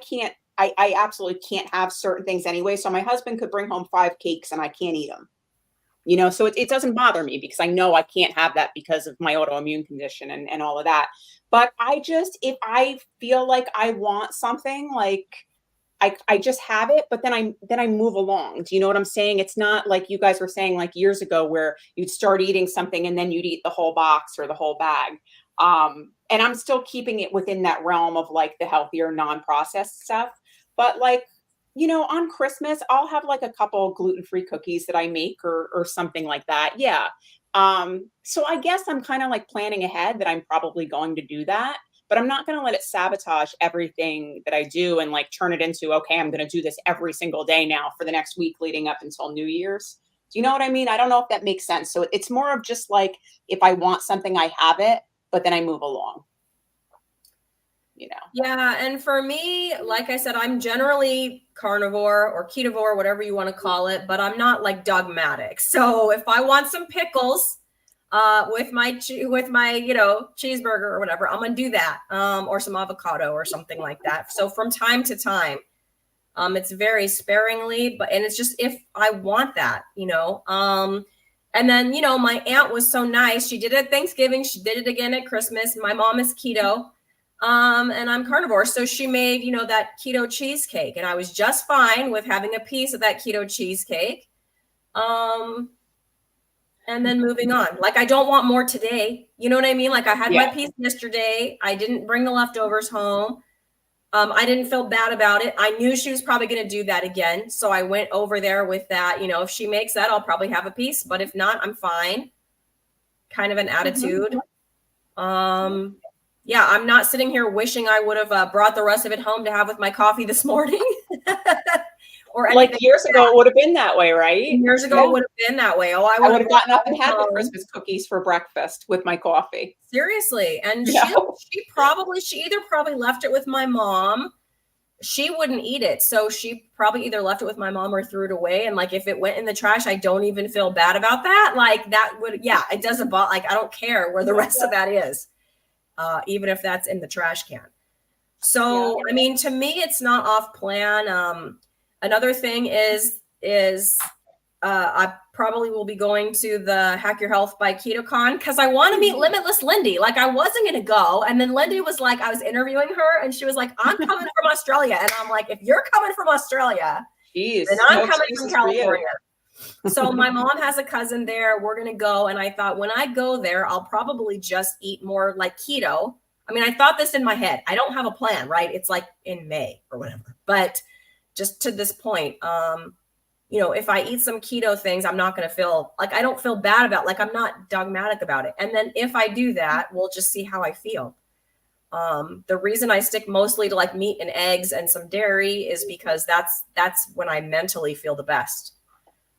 absolutely can't have certain things anyway. So my husband could bring home 5 cakes and I can't eat them. So it doesn't bother me because I know I can't have that because of my autoimmune condition and all of that. But if I feel like I want something, like I just have it, but then I move along. Do you know what I'm saying? It's not like you guys were saying like years ago where you'd start eating something and then you'd eat the whole box or the whole bag. And I'm still keeping it within that realm of like the healthier non-processed stuff. But like, on Christmas, I'll have like a couple gluten-free cookies that I make or something like that. Yeah. So I guess I'm kind of like planning ahead that I'm probably going to do that. But I'm not going to let it sabotage everything that I do and like turn it into, okay, I'm going to do this every single day now for the next week leading up until New Year's. Do you know what I mean? I don't know if that makes sense. So it's more of just like, if I want something, I have it, but then I move along. Yeah. And for me, like I said, I'm generally carnivore or ketovore, whatever you want to call it, but I'm not like dogmatic. So if I want some pickles, with my cheeseburger or whatever, I'm gonna do that, or some avocado or something like that. So from time to time, it's very sparingly, and it's just if I want that, and then my aunt was so nice. She did it at Thanksgiving. She did it again at Christmas. My mom is keto, and I'm carnivore, so she made that keto cheesecake, and I was just fine with having a piece of that keto cheesecake. And then moving on. Like, I don't want more today. You know what I mean? Like, I had my piece yesterday. I didn't bring the leftovers home. I didn't feel bad about it. I knew she was probably going to do that again. So I went over there with that. If she makes that, I'll probably have a piece. But if not, I'm fine. Kind of an attitude. I'm not sitting here wishing I would have brought the rest of it home to have with my coffee this morning. Or like years ago, it would have been that way, right? Years ago, it would have been that way. Oh, I would have gotten up and had the Christmas cookies for breakfast with my coffee. Seriously. And she either probably left it with my mom. She wouldn't eat it. So she probably either left it with my mom or threw it away. And like, if it went in the trash, I don't even feel bad about that. Like that would, it doesn't bother. Like, I don't care where the rest of that is, even if that's in the trash can. So, I mean, to me, it's not off plan. Another thing is I probably will be going to the Hack Your Health by KetoCon because I want to meet Limitless Lindy. Like, I wasn't going to go. And then Lindy was like, I was interviewing her and she was like, I'm coming from Australia. And I'm like, if you're coming from Australia, Jeez, And I'm no coming from excuses for you. California. So my mom has a cousin there. We're going to go. And I thought when I go there, I'll probably just eat more like keto. I mean, I thought this in my head. I don't have a plan, right? It's like in May or whatever. But just to this point, you know, if I eat some keto things, I'm not going to feel like, I don't feel bad about, like, I'm not dogmatic about it. And then if I do that, we'll just see how I feel. The reason I stick mostly to like meat and eggs and some dairy is because that's when I mentally feel the best.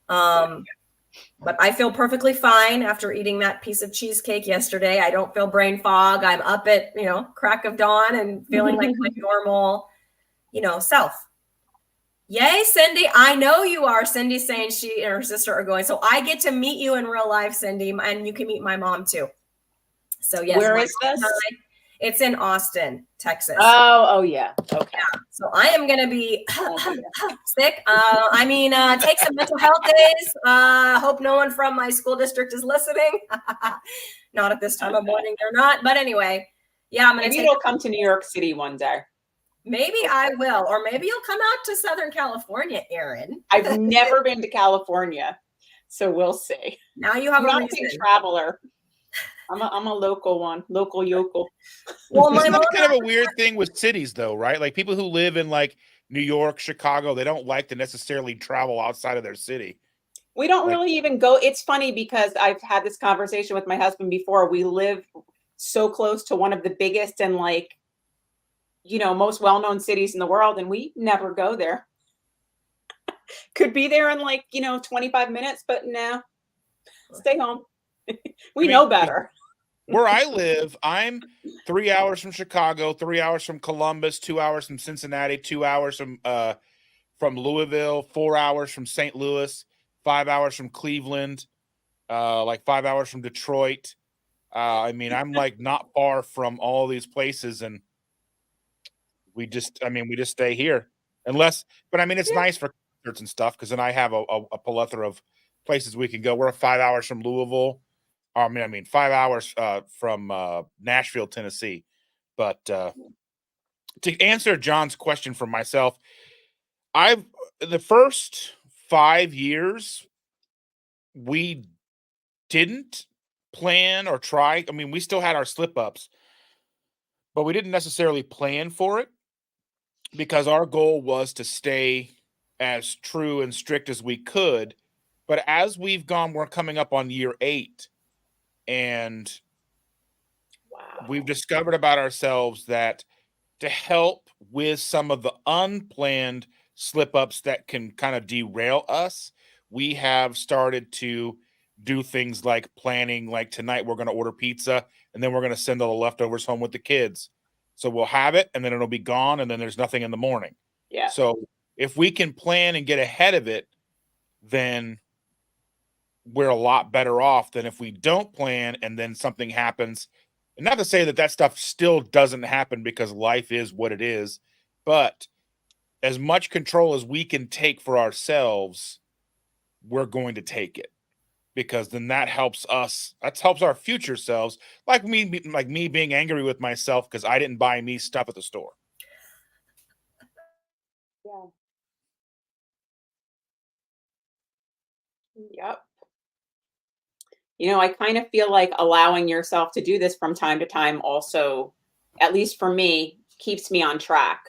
But I feel perfectly fine after eating that piece of cheesecake yesterday. I don't feel brain fog. I'm up at, you know, crack of dawn and feeling like my normal, you know, self. Yay, Cindy. I know you are. Cindy's saying she and her sister are going. So I get to meet you in real life, Cindy, and you can meet my mom too. So yes. Where is this? It's in Austin, Texas. Oh yeah. Okay. Yeah. So I am going to be sick. Take some mental health days. Hope no one from my school district is listening. Not at this time of morning, they're not. But anyway, yeah, I'm going to Maybe you'll come to New York City one day. Maybe I will, or maybe you'll come out to Southern California, Erin. I've never been to California, so we'll see. Now you have I'm a not a reason. big traveler. I'm a local one, local yokel. Well, Isn't that kind of a weird thing with cities, though, right? Like people who live in like New York, Chicago, they don't like to necessarily travel outside of their city. We don't really even go. It's funny because I've had this conversation with my husband before. We live so close to one of the biggest and like, you know, most well-known cities in the world, and we never go there. Could be there in like, you know, 25 minutes, but no, stay home. We know better. Where I live, I'm 3 hours from Chicago, 3 hours from Columbus, 2 hours from Cincinnati, 2 hours from Louisville, 4 hours from St. Louis, 5 hours from Cleveland, like 5 hours from Detroit. I'm like not far from all these places, and we just stay here. It's nice for concerts and stuff because then I have a plethora of places we can go. We're 5 hours from Louisville. 5 hours from Nashville, Tennessee. But to answer John's question for myself, the first 5 years, we didn't plan or try. I mean, we still had our slip ups, but we didn't necessarily plan for it because our goal was to stay as true and strict as we could. But as we've gone, we're coming up on year 8. And we've discovered about ourselves that to help with some of the unplanned slip-ups that can kind of derail us, we have started to do things like planning, like tonight we're going to order pizza and then we're going to send all the leftovers home with the kids. So we'll have it and then it'll be gone and then there's nothing in the morning. Yeah. So if we can plan and get ahead of it, then we're a lot better off than if we don't plan and then something happens. And not to say that stuff still doesn't happen because life is what it is, but as much control as we can take for ourselves, we're going to take it because then that helps us. That helps our future selves. Like me being angry with myself because I didn't buy me stuff at the store. Yeah. Yep. You know, I kind of feel like allowing yourself to do this from time to time also, at least for me, keeps me on track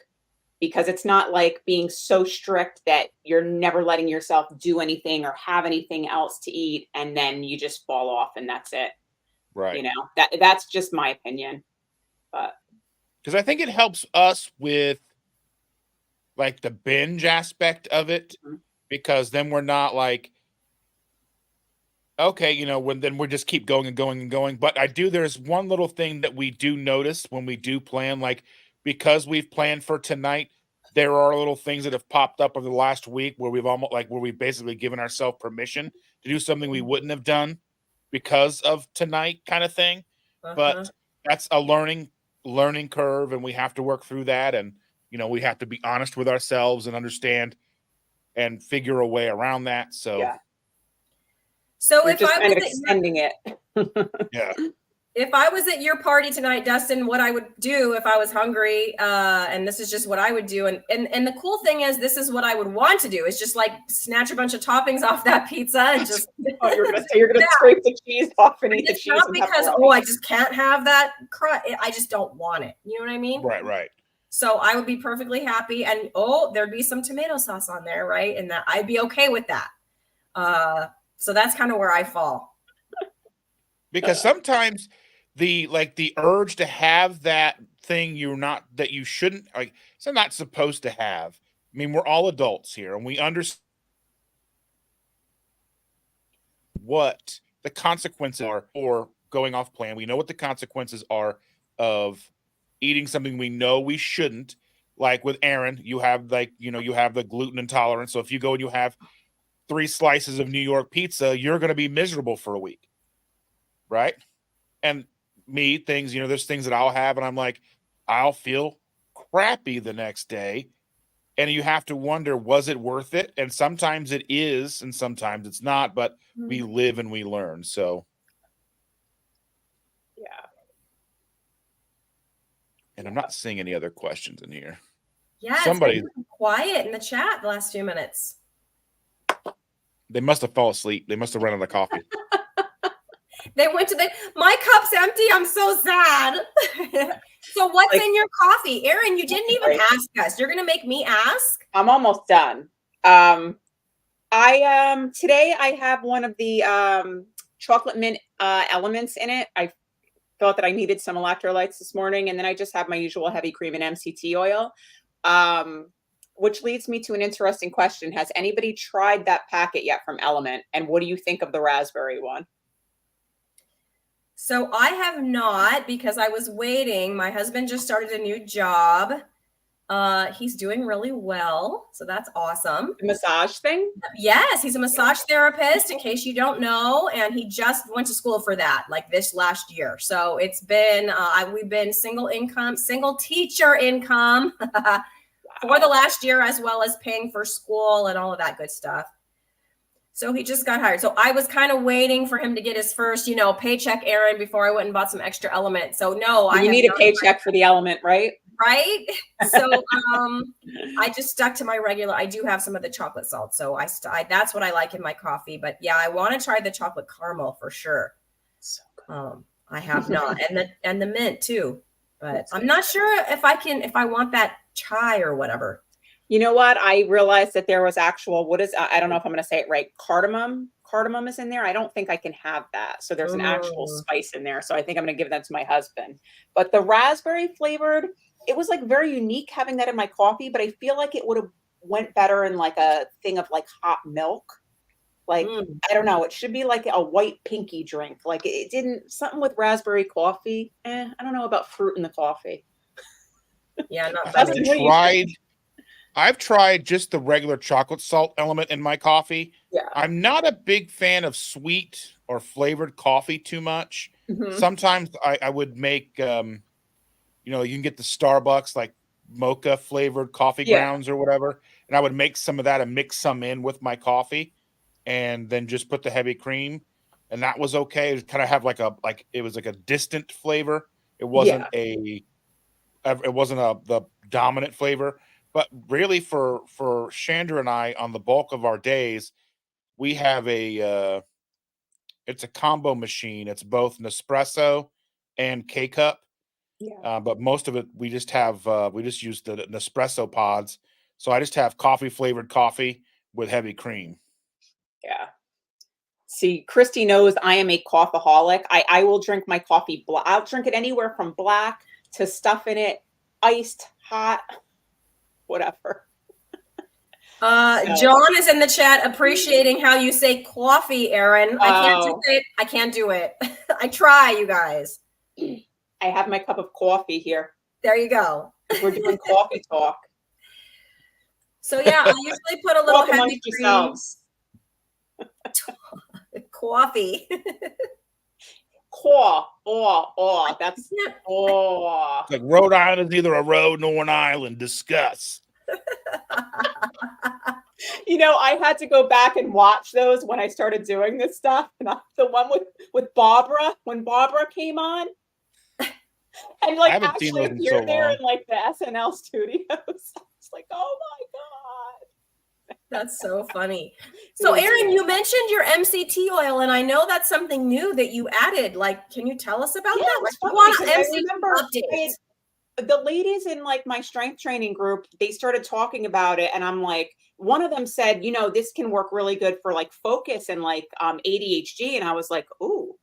because it's not like being so strict that you're never letting yourself do anything or have anything else to eat and then you just fall off and that's it. Right. You know, that's just my opinion. But because I think it helps us with like the binge aspect of it, because then we're not like, okay, you know, then we just keep going and going and going. But there's one little thing that we do notice when we do plan, like because we've planned for tonight, there are little things that have popped up over the last week where we've basically given ourselves permission to do something we wouldn't have done because of tonight kind of thing. But that's a learning curve and we have to work through that. And, you know, we have to be honest with ourselves and understand and figure a way around that. So, yeah. So You're if just I kind of was extending it. yeah. If I was at your party tonight, Dustin, what I would do if I was hungry, and this is just what I would do, and the cool thing is, this is what I would want to do, is just like snatch a bunch of toppings off that pizza and just. Oh, you're gonna say you're gonna scrape the cheese off and eat the cheese. Not because I just can't have that crust. I just don't want it. You know what I mean? Right. So I would be perfectly happy, and there'd be some tomato sauce on there, right? And that I'd be okay with that. So that's kind of where I fall. Because sometimes the urge to have that thing that you shouldn't, like, so not supposed to have. I mean, we're all adults here and we understand what the consequences are for going off plan. We know what the consequences are of eating something we know we shouldn't. Like with Aaron, you have the gluten intolerance. So if you go and you have 3 slices of New York pizza, you're going to be miserable for a week. Right? And me, there's things that I'll have and I'm like, I'll feel crappy the next day. And you have to wonder, was it worth it? And sometimes it is, and sometimes it's not, but we live and we learn. So. Yeah. And I'm not seeing any other questions in here. Yeah. Somebody it's been quiet in the chat the last few minutes. They must have fallen asleep. They must have run out of coffee. They went to my cup's empty. I'm so sad. So what's in your coffee? Aaron, you didn't even ask us. You're going to make me ask? I'm almost done. Today I have one of the chocolate mint elements in it. I thought that I needed some electrolytes this morning, and then I just have my usual heavy cream and MCT oil. Which leads me to an interesting question. Has anybody tried that packet yet from Element? And what do you think of the raspberry one? So I have not, because I was waiting. My husband just started a new job. He's doing really well. So that's awesome. The massage thing? Yes. He's a massage therapist, in case you don't know. And he just went to school for that, like this last year. So it's been, we've been single teacher income for the last year, as well as paying for school and all of that good stuff. So he just got hired. So I was kind of waiting for him to get his first, paycheck, Aaron, before I went and bought some extra Element. So no, you need a paycheck for the Element, right? Right. So I just stuck to my regular. I do have some of the chocolate salt. So that's what I like in my coffee. But yeah, I want to try the chocolate caramel for sure. So good. I have not. And the mint too. But I'm not sure if I want that chai or whatever. You know what? I realized that there was actual, I don't know if I'm going to say it right. Cardamom is in there. I don't think I can have that. So there's an actual spice in there. So I think I'm going to give that to my husband. But the raspberry flavored, it was like very unique having that in my coffee, but I feel like it would have went better in like a thing of like hot milk. Like, I don't know. It should be like a white pinky drink. Like it didn't, something with raspberry coffee. I don't know about fruit in the coffee. Yeah. I've tried just the regular chocolate salt element in my coffee. Yeah. I'm not a big fan of sweet or flavored coffee too much. Mm-hmm. Sometimes I would make, you can get the Starbucks like mocha flavored coffee grounds or whatever. And I would make some of that and mix some in with my coffee and then just put the heavy cream. And that was okay. It kind of have it was like a distant flavor. It wasn't the dominant flavor. But really, for Chandra and I, on the bulk of our days, we have it's a combo machine. It's both Nespresso and K-Cup. Yeah. But most of it, we just use the Nespresso pods. So I just have flavored coffee with heavy cream. Yeah. See, Christy knows I am a coffeeholic. I will drink my coffee black. I'll drink it anywhere from black to stuff in it, iced, hot. Whatever. John is in the chat appreciating how you say coffee, Aaron. I can't do it. I try, you guys. I have my cup of coffee here. There you go. We're doing coffee talk. So yeah, I usually put a little heavy cream. Coffee. That's like Rhode Island is either a road nor an island. Discuss. I had to go back and watch those when I started doing this stuff. And the one with Barbara, when Barbara came on and I like haven't seen actually those in so appeared there in long. like the SNL studios. It's like, oh my God. That's so funny. It So was Erin, great. you mentioned your MCT oil, and I know that's something new that you added. Like, can you tell us about Yeah, that? it was I funny want because an I MCT remember update. the ladies in like my strength training group, they started talking about it, and I'm like, one of them said, this can work really good for like focus and like ADHD, and I was like, ooh,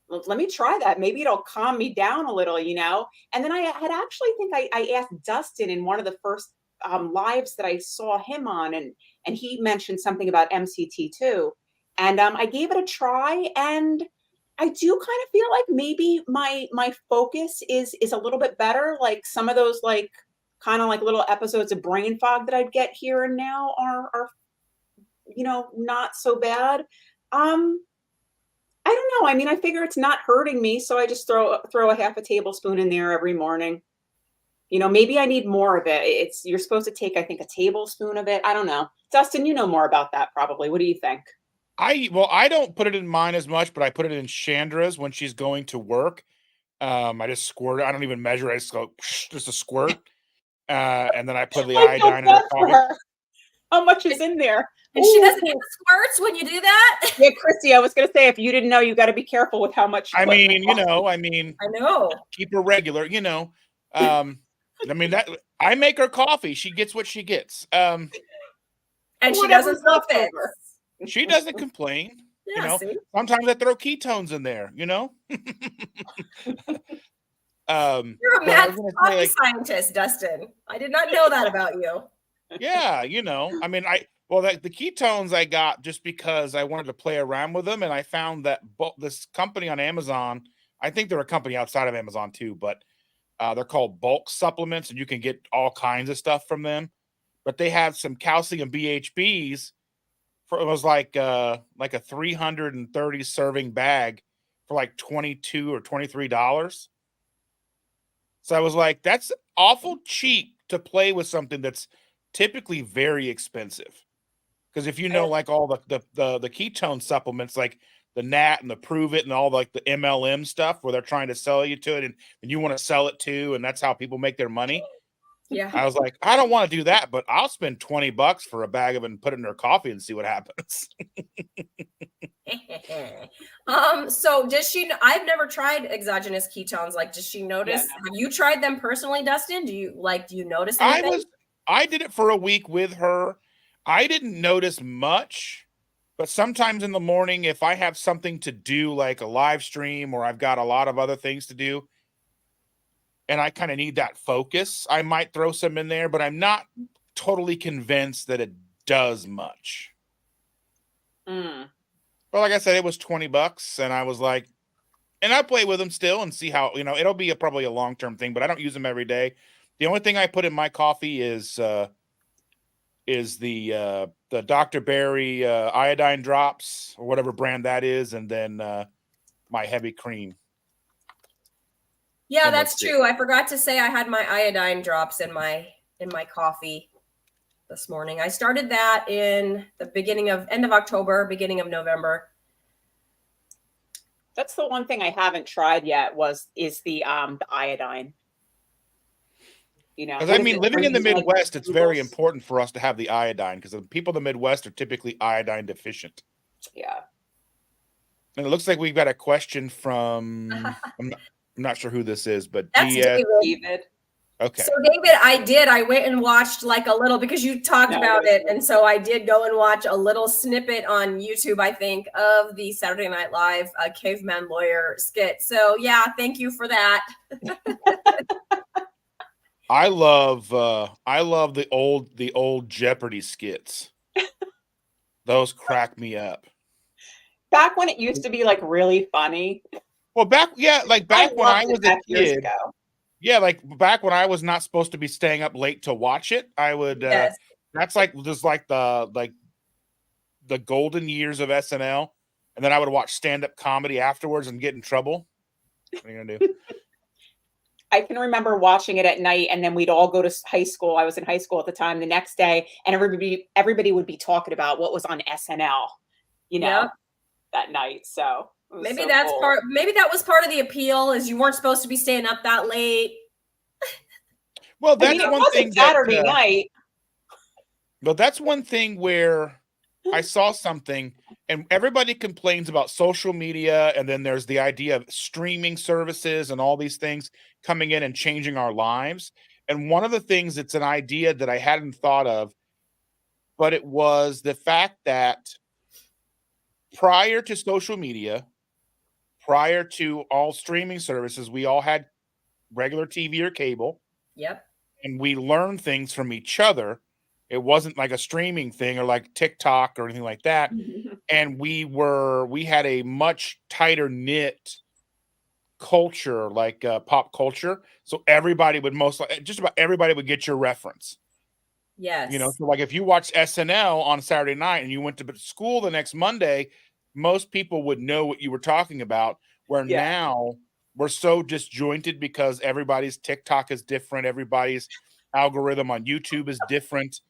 let me try that. Maybe it'll calm me down a little. And then I had actually think I asked Dustin in one of the first lives that I saw him on, and he mentioned something about MCT too, and I gave it a try, and I do kind of feel like maybe my focus is a little bit better. Like some of those like kind of like little episodes of brain fog that I'd get here and now are not so bad. I don't know. I mean, I figure it's not hurting me, so I just throw a half a tablespoon in there every morning. Maybe I need more of it. You're supposed to take, I think, a tablespoon of it. I don't know. Dustin, you know more about that probably. What do you think? I don't put it in mine as much, but I put it in Chandra's when she's going to work. I just squirt it. I don't even measure it. I just go just a squirt. And then I put the I feel iodine in her bad for coffee. her. How much is in there? And she doesn't get Ooh. the squirts when you do that? Yeah, Christy, I was going to say, if you didn't know, you got to be careful with how much you I put in the mean, coffee. I know. keep her regular. I mean that I make her coffee. She gets what she gets. And she Whatever's doesn't left profit. over. She doesn't complain. Yeah, see? Sometimes I throw ketones in there. You're a But I mad was gonna say, coffee like, scientist, Dustin. I did not know that about you. yeah, I mean, the ketones I got just because I wanted to play around with them, and I found that this company on Amazon, I think they're a company outside of Amazon too, but they're called bulk supplements, and you can get all kinds of stuff from them. But they had some calcium BHBs it was like a 330 serving bag for like $22 or $23. So I was like, that's awful cheap to play with something that's typically very expensive. Because if like all the ketone supplements, like the NAT and the Prove It and all like the MLM stuff where they're trying to sell you to it and you want to sell it too, and that's how people make their money. Yeah. I was like, I don't want to do that, but I'll spend $20 for a bag of it and put it in their coffee and see what happens. So does she I've never tried exogenous ketones. Like, does she notice? Yeah, no. Have you tried them personally, Dustin? Do you notice anything? I did it for a week with her. I didn't notice much, but sometimes in the morning, if I have something to do, like a live stream, or I've got a lot of other things to do, and I kind of need that focus, I might throw some in there, but I'm not totally convinced that it does much. Mm. But like I said, it was $20, and I was like, and I play with them still and see how, it'll be probably a long-term thing, but I don't use them every day. The only thing I put in my coffee is the Dr. Berry iodine drops, or whatever brand that is, and then my heavy cream. Yeah, that's true. I forgot to say I had my iodine drops in my coffee this morning. I started that in the end of October, beginning of November. That's the one thing I haven't tried yet is the iodine. Because I mean, living in the Midwest, it's very important for us to have the iodine, because the people in the Midwest are typically iodine deficient. Yeah. And it looks like we've got a question from I'm not sure who this is, but That's David. Okay. So David, I went and watched like a little, because you talked about it, and so I did go and watch a little snippet on YouTube, I think, of the Saturday Night Live Caveman Lawyer skit. So yeah, thank you for that. I love the old Jeopardy skits. Those crack me up. Back when it used to be like really funny. Well, back when I was a kid. Yeah, like back when I was not supposed to be staying up late to watch it, I would. Yes. That's like just like the golden years of SNL, and then I would watch stand-up comedy afterwards and get in trouble. What are you gonna do? I can remember watching it at night, and then we'd all go to high school. I was in high school at the time. The next day, and everybody would be talking about what was on SNL, Yep. that night. So it was Maybe so that's cool. maybe that was part of the appeal, is you weren't supposed to be staying up that late. Well, I mean, that's it one was thing a Saturday that. night. Well, that's one thing where I saw something, and everybody complains about social media, and then there's the idea of streaming services and all these things coming in and changing our lives. And one of the things, it's an idea that I hadn't thought of, but it was the fact that prior to social media, prior to all streaming services, we all had regular TV or cable, Yep. and we learned things from each other. It wasn't like a streaming thing or like TikTok or anything like that. And we had a much tighter knit culture, like pop culture. So everybody would just about everybody would get your reference. Yes. So like if you watched SNL on Saturday night and you went to school the next Monday, most people would know what you were talking about. Where Yeah. now we're so disjointed because everybody's TikTok is different, everybody's algorithm on YouTube is different.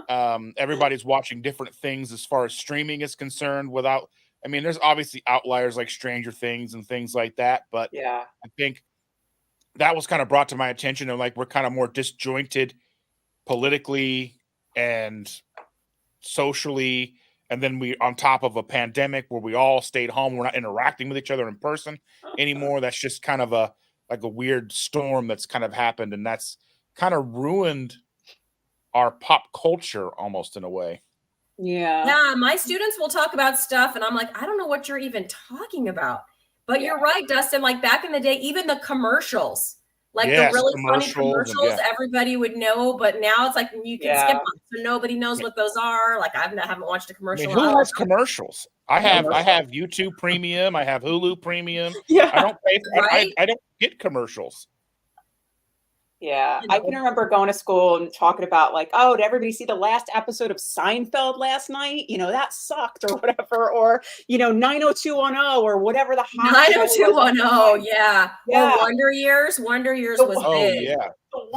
Everybody's watching different things as far as streaming is concerned. There's obviously outliers like Stranger Things and things like that, but Yeah. I think that was kind of brought to my attention, and like we're kind of more disjointed politically and socially, and then we on top of a pandemic where we all stayed home, we're not interacting with each other in person anymore. That's just kind of a weird storm that's kind of happened, and that's kind of ruined our pop culture almost in a way. Yeah. Yeah, my students will talk about stuff and I'm like, I don't know what you're even talking about. But Yeah. you're right, Dustin. Like back in the day, even the commercials, like the Yes, really funny commercials and commercials, everybody would know. But now it's like you can skip Yeah. them, so nobody knows what those are. Like I haven't watched a I commercial. mean, who has commercials? I have know. YouTube Premium. I have Hulu Premium. Yeah. I don't pay. Right? I don't get commercials. Yeah. I can remember going to school and talking about like, oh, did everybody see the last episode of Seinfeld last night? That sucked or whatever, or 90210 or whatever the hot show was. 90210, yeah. Yeah. Or Wonder Years. Wonder Years was big. Yeah.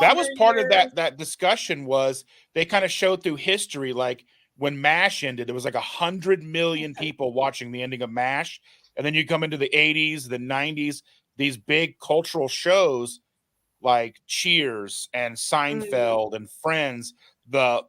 That was part of that discussion. Was they kind of showed through history, like when MASH ended, there was like 100 million people watching the ending of MASH, and then you come into the 80s, the 90s, these big cultural shows like Cheers and Seinfeld and Friends. The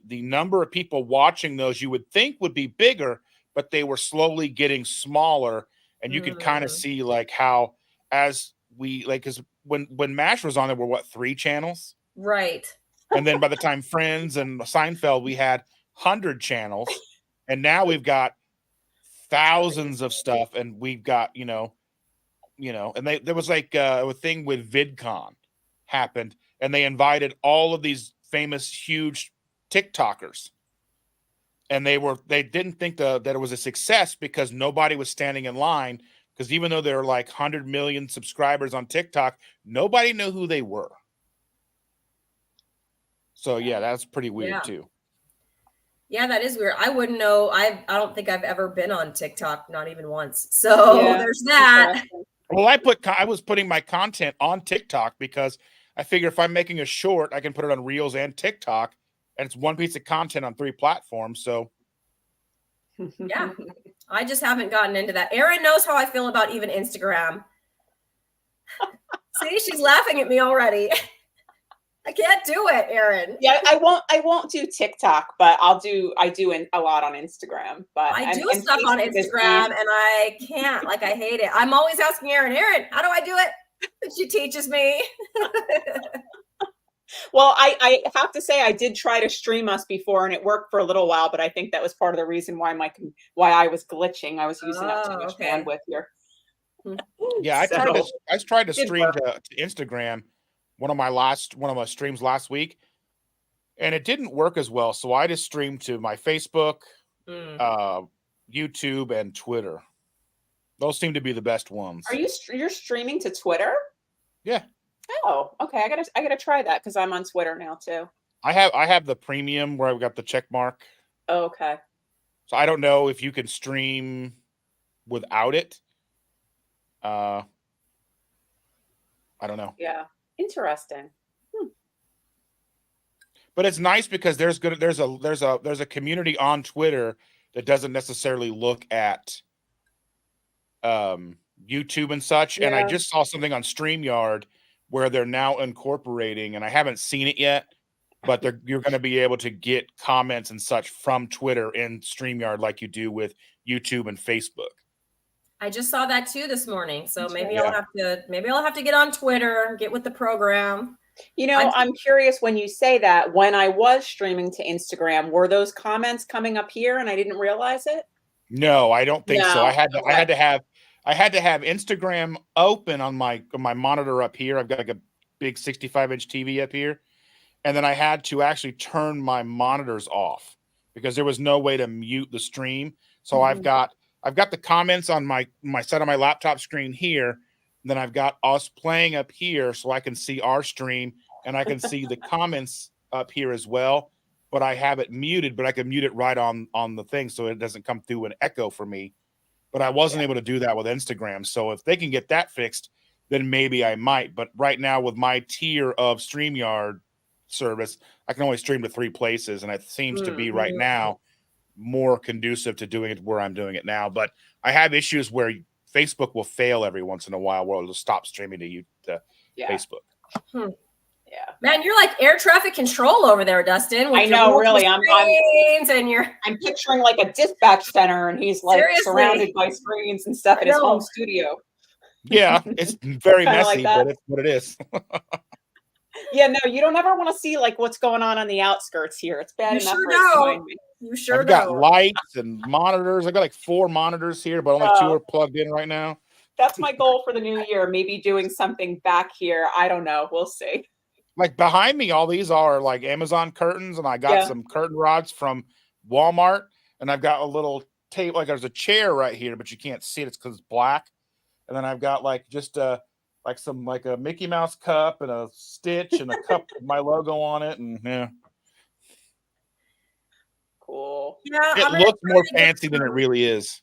number of people watching those you would think would be bigger, but they were slowly getting smaller, and you could kind of see like how as we like because when MASH was on, there were 3 channels, right? And then by the time Friends and Seinfeld, we had 100 channels, and now we've got thousands of stuff, and we've got and there was like a thing with VidCon happened, and they invited all of these famous huge TikTokers, and they didn't think that it was a success because nobody was standing in line, because even though there are like 100 million subscribers on TikTok, nobody knew who they were. So yeah, that's pretty weird too. Yeah, that is weird. I wouldn't know. I don't think I've ever been on TikTok, not even once. So there's that. Well, I was putting my content on TikTok because I figure if I'm making a short, I can put it on Reels and TikTok, and it's one piece of content on 3 platforms. So yeah, I just haven't gotten into that. Erin knows how I feel about even Instagram. See, she's laughing at me already. I can't do it, Erin. Yeah, I won't do TikTok, but I do a lot on Instagram. But I do stuff on Instagram and I can't. Like I hate it. I'm always asking Erin, how do I do it? And she teaches me. Well, I have to say I did try to stream us before and it worked for a little while, but I think that was part of the reason why I was glitching. I was using up too much bandwidth here. Yeah, I tried to stream to Instagram one of my streams last week, and it didn't work as well. So I just streamed to my Facebook, YouTube, and Twitter. Those seem to be the best ones. You're streaming to Twitter? Yeah. Oh, okay. I gotta try that because I'm on Twitter now too. I have the premium where I've got the check mark. Oh, okay. So I don't know if you can stream without it. I don't know. Yeah. Interesting. But it's nice because there's a community on Twitter that doesn't necessarily look at YouTube and such. And I Yeah. just saw something on StreamYard where they're now incorporating, and I haven't seen it yet, but you're going to be able to get comments and such from Twitter in StreamYard like you do with YouTube and Facebook. I just saw that too this morning. So maybe Yeah. I'll have to get on Twitter, get with the program. You know, I'm curious when you say that, when I was streaming to Instagram, were those comments coming up here and I didn't realize it? No, I don't think so. No. I had to have Instagram open on my monitor up here. I've got like a big 65-inch TV up here. And then I had to actually turn my monitors off because there was no way to mute the stream. So I've got the comments on my side of my laptop screen here. And then I've got us playing up here so I can see our stream and I can see the comments up here as well. But I have it muted, but I can mute it right on the thing so it doesn't come through an echo for me. But I wasn't able to do that with Instagram. So if they can get that fixed, then maybe I might. But right now with my tier of StreamYard service, I can only stream to 3 places. And it seems to be right now more conducive to doing it where I'm doing it now. But I have issues where Facebook will fail every once in a while where it'll stop streaming to Facebook. Yeah, man, you're like air traffic control over there, Dustin. I know, really. I'm picturing like a dispatch center, and he's like surrounded by screens and stuff in his home studio. Yeah, it's very messy, but it's what it is. Yeah, no, you don't ever want to see like what's going on the outskirts here. It's bad enough. You sure I've got lights and monitors. I've got like 4 monitors here, but only 2 are plugged in right now. That's my goal for the new year. Maybe doing something back here. I don't know. We'll see. Like behind me, all these are like Amazon curtains, and I got some curtain rods from Walmart, and I've got a little tape, like there's a chair right here, but you can't see it. It's because it's black. And then I've got like just a Mickey Mouse cup and a Stitch and a cup with my logo on it, and cool. Yeah, it looks more fancy than it really is.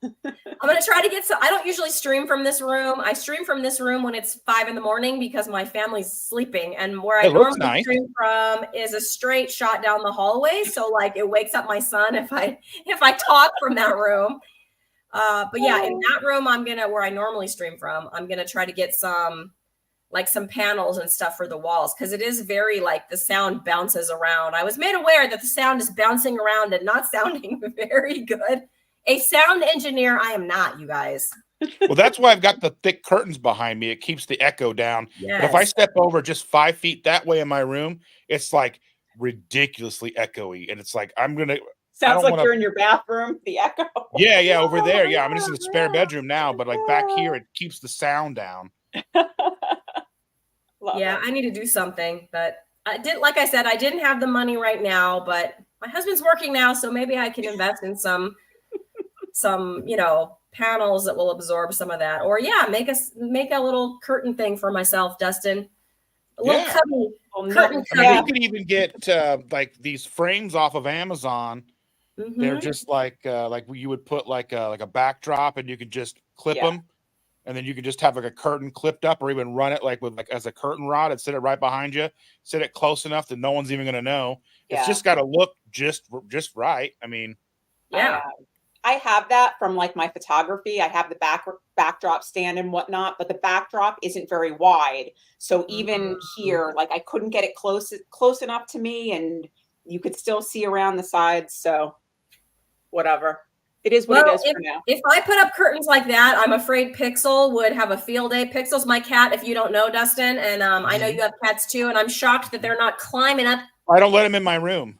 I'm gonna try to get some. I don't usually stream from this room. I stream from this room when it's 5 a.m. because my family's sleeping, and where I normally stream from is a straight shot down the hallway. So like it wakes up my son if I talk from that room. But yeah, in that room where I normally stream from, I'm gonna try to get some panels and stuff for the walls, because it is very like the sound bounces around. I was made aware that the sound is bouncing around and not sounding very good. A sound engineer, I am not, you guys. Well, that's why I've got the thick curtains behind me. It keeps the echo down. Yes. But if I step over just 5 feet that way in my room, it's like ridiculously echoey. And it's like, sounds like you're in your bathroom, the echo. Yeah, over there. Yeah, I'm just in the spare bedroom now, but like back here, it keeps the sound down. I need to do something, but I didn't have the money right now, but my husband's working now, so maybe I can invest in some panels that will absorb some of that, or make a little curtain thing for myself, Dustin. A little curtain. You could even get like these frames off of Amazon. Mm-hmm. They're just like you would put like a backdrop, and you could just clip them, and then you could just have like a curtain clipped up, or even run it as a curtain rod and sit it right behind you. Sit it close enough that no one's even going to know. Yeah. It's just got to look just right. I mean, I have that from like my photography. I have the backdrop stand and whatnot, but the backdrop isn't very wide. So even here, like I couldn't get it close enough to me, and you could still see around the sides. So whatever. It is what it is for now. If I put up curtains like that, I'm afraid Pixel would have a field day. Pixel's my cat, if you don't know, Dustin. And I know you have cats too, and I'm shocked that they're not climbing up. I don't let them in my room.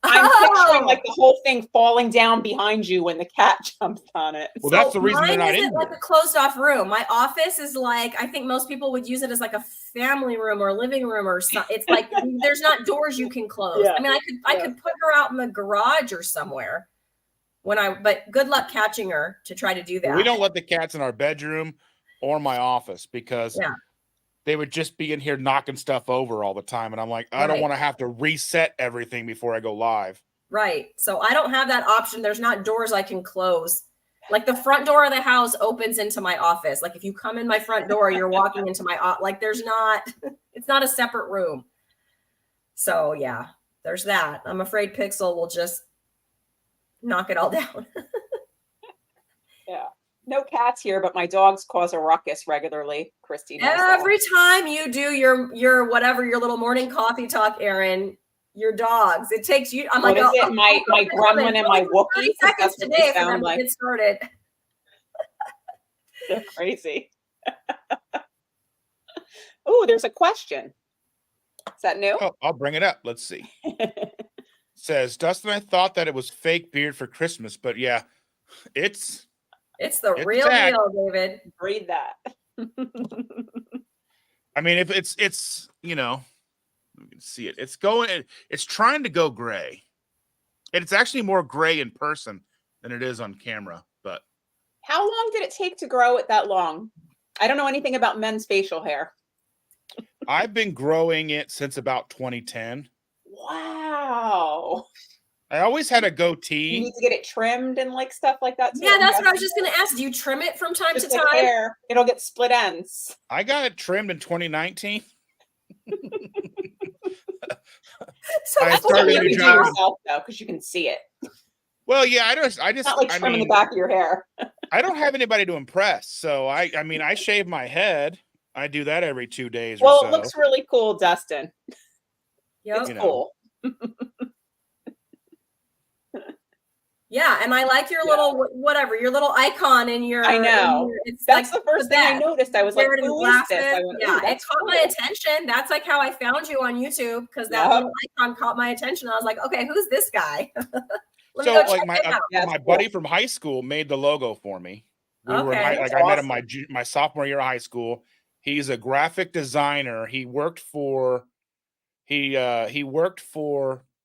I'm picturing like the whole thing falling down behind you when the cat jumps on it. Well, that's the reason they're not in like a closed off room. My office is like, I think most people would use it as like a family room or living room or something. It's like there's not doors you can close. Yeah. I mean, I could put her out in the garage or somewhere but good luck catching her to try to do that. We don't let the cats in our bedroom or my office because they would just be in here knocking stuff over all the time. And I'm like, I don't want to have to reset everything before I go live. Right. So I don't have that option. There's not doors I can close. Like the front door of the house opens into my office. Like if you come in my front door, you're walking into my like there's not, it's not a separate room. So yeah, there's that. I'm afraid Pixel will just knock it all down. Yeah. No cats here, but my dogs cause a ruckus regularly. Christy knows Every that. time you do your whatever, your little morning coffee talk, Erin, your dogs, it takes you. I'm What like, is it? My gremlin and my Wookiee? 30 seconds That's what today they for them sound to like. get started. They're crazy. Oh, there's a question. Is that new? Oh, I'll bring it up. Let's see. Says, Dustin, I thought that it was fake beard for Christmas, but yeah, it's the real deal, David. Read that. I mean, if it's you know, you can see it. It's trying to go gray. And it's actually more gray in person than it is on camera. But how long did it take to grow it that long? I don't know anything about men's facial hair. I've been growing it since about 2010. Wow. I always had a goatee. You need to get it trimmed and like stuff like that too. Yeah, that's what I was just going to ask. Do you trim it from time to time? Hair, it'll get split ends. I got it trimmed in 2019. So I started a new job yourself though, because you can see it. Well, yeah, I just not like trimming the back of your hair. I don't have anybody to impress, so I mean, I shave my head. I do that every 2 days. Well, or so. It looks really cool, Dustin. Yep. It's cool. Yeah, and I like your little whatever, your little icon in your. I know. That's like the first thing I noticed. I was like, "Who is this?" I went, yeah, it caught my attention. That's like how I found you on YouTube because that little icon caught my attention. I was like, "Okay, who's this guy?" So, like my buddy from high school made the logo for me. We were in I met him my sophomore year of high school. He's a graphic designer. He worked for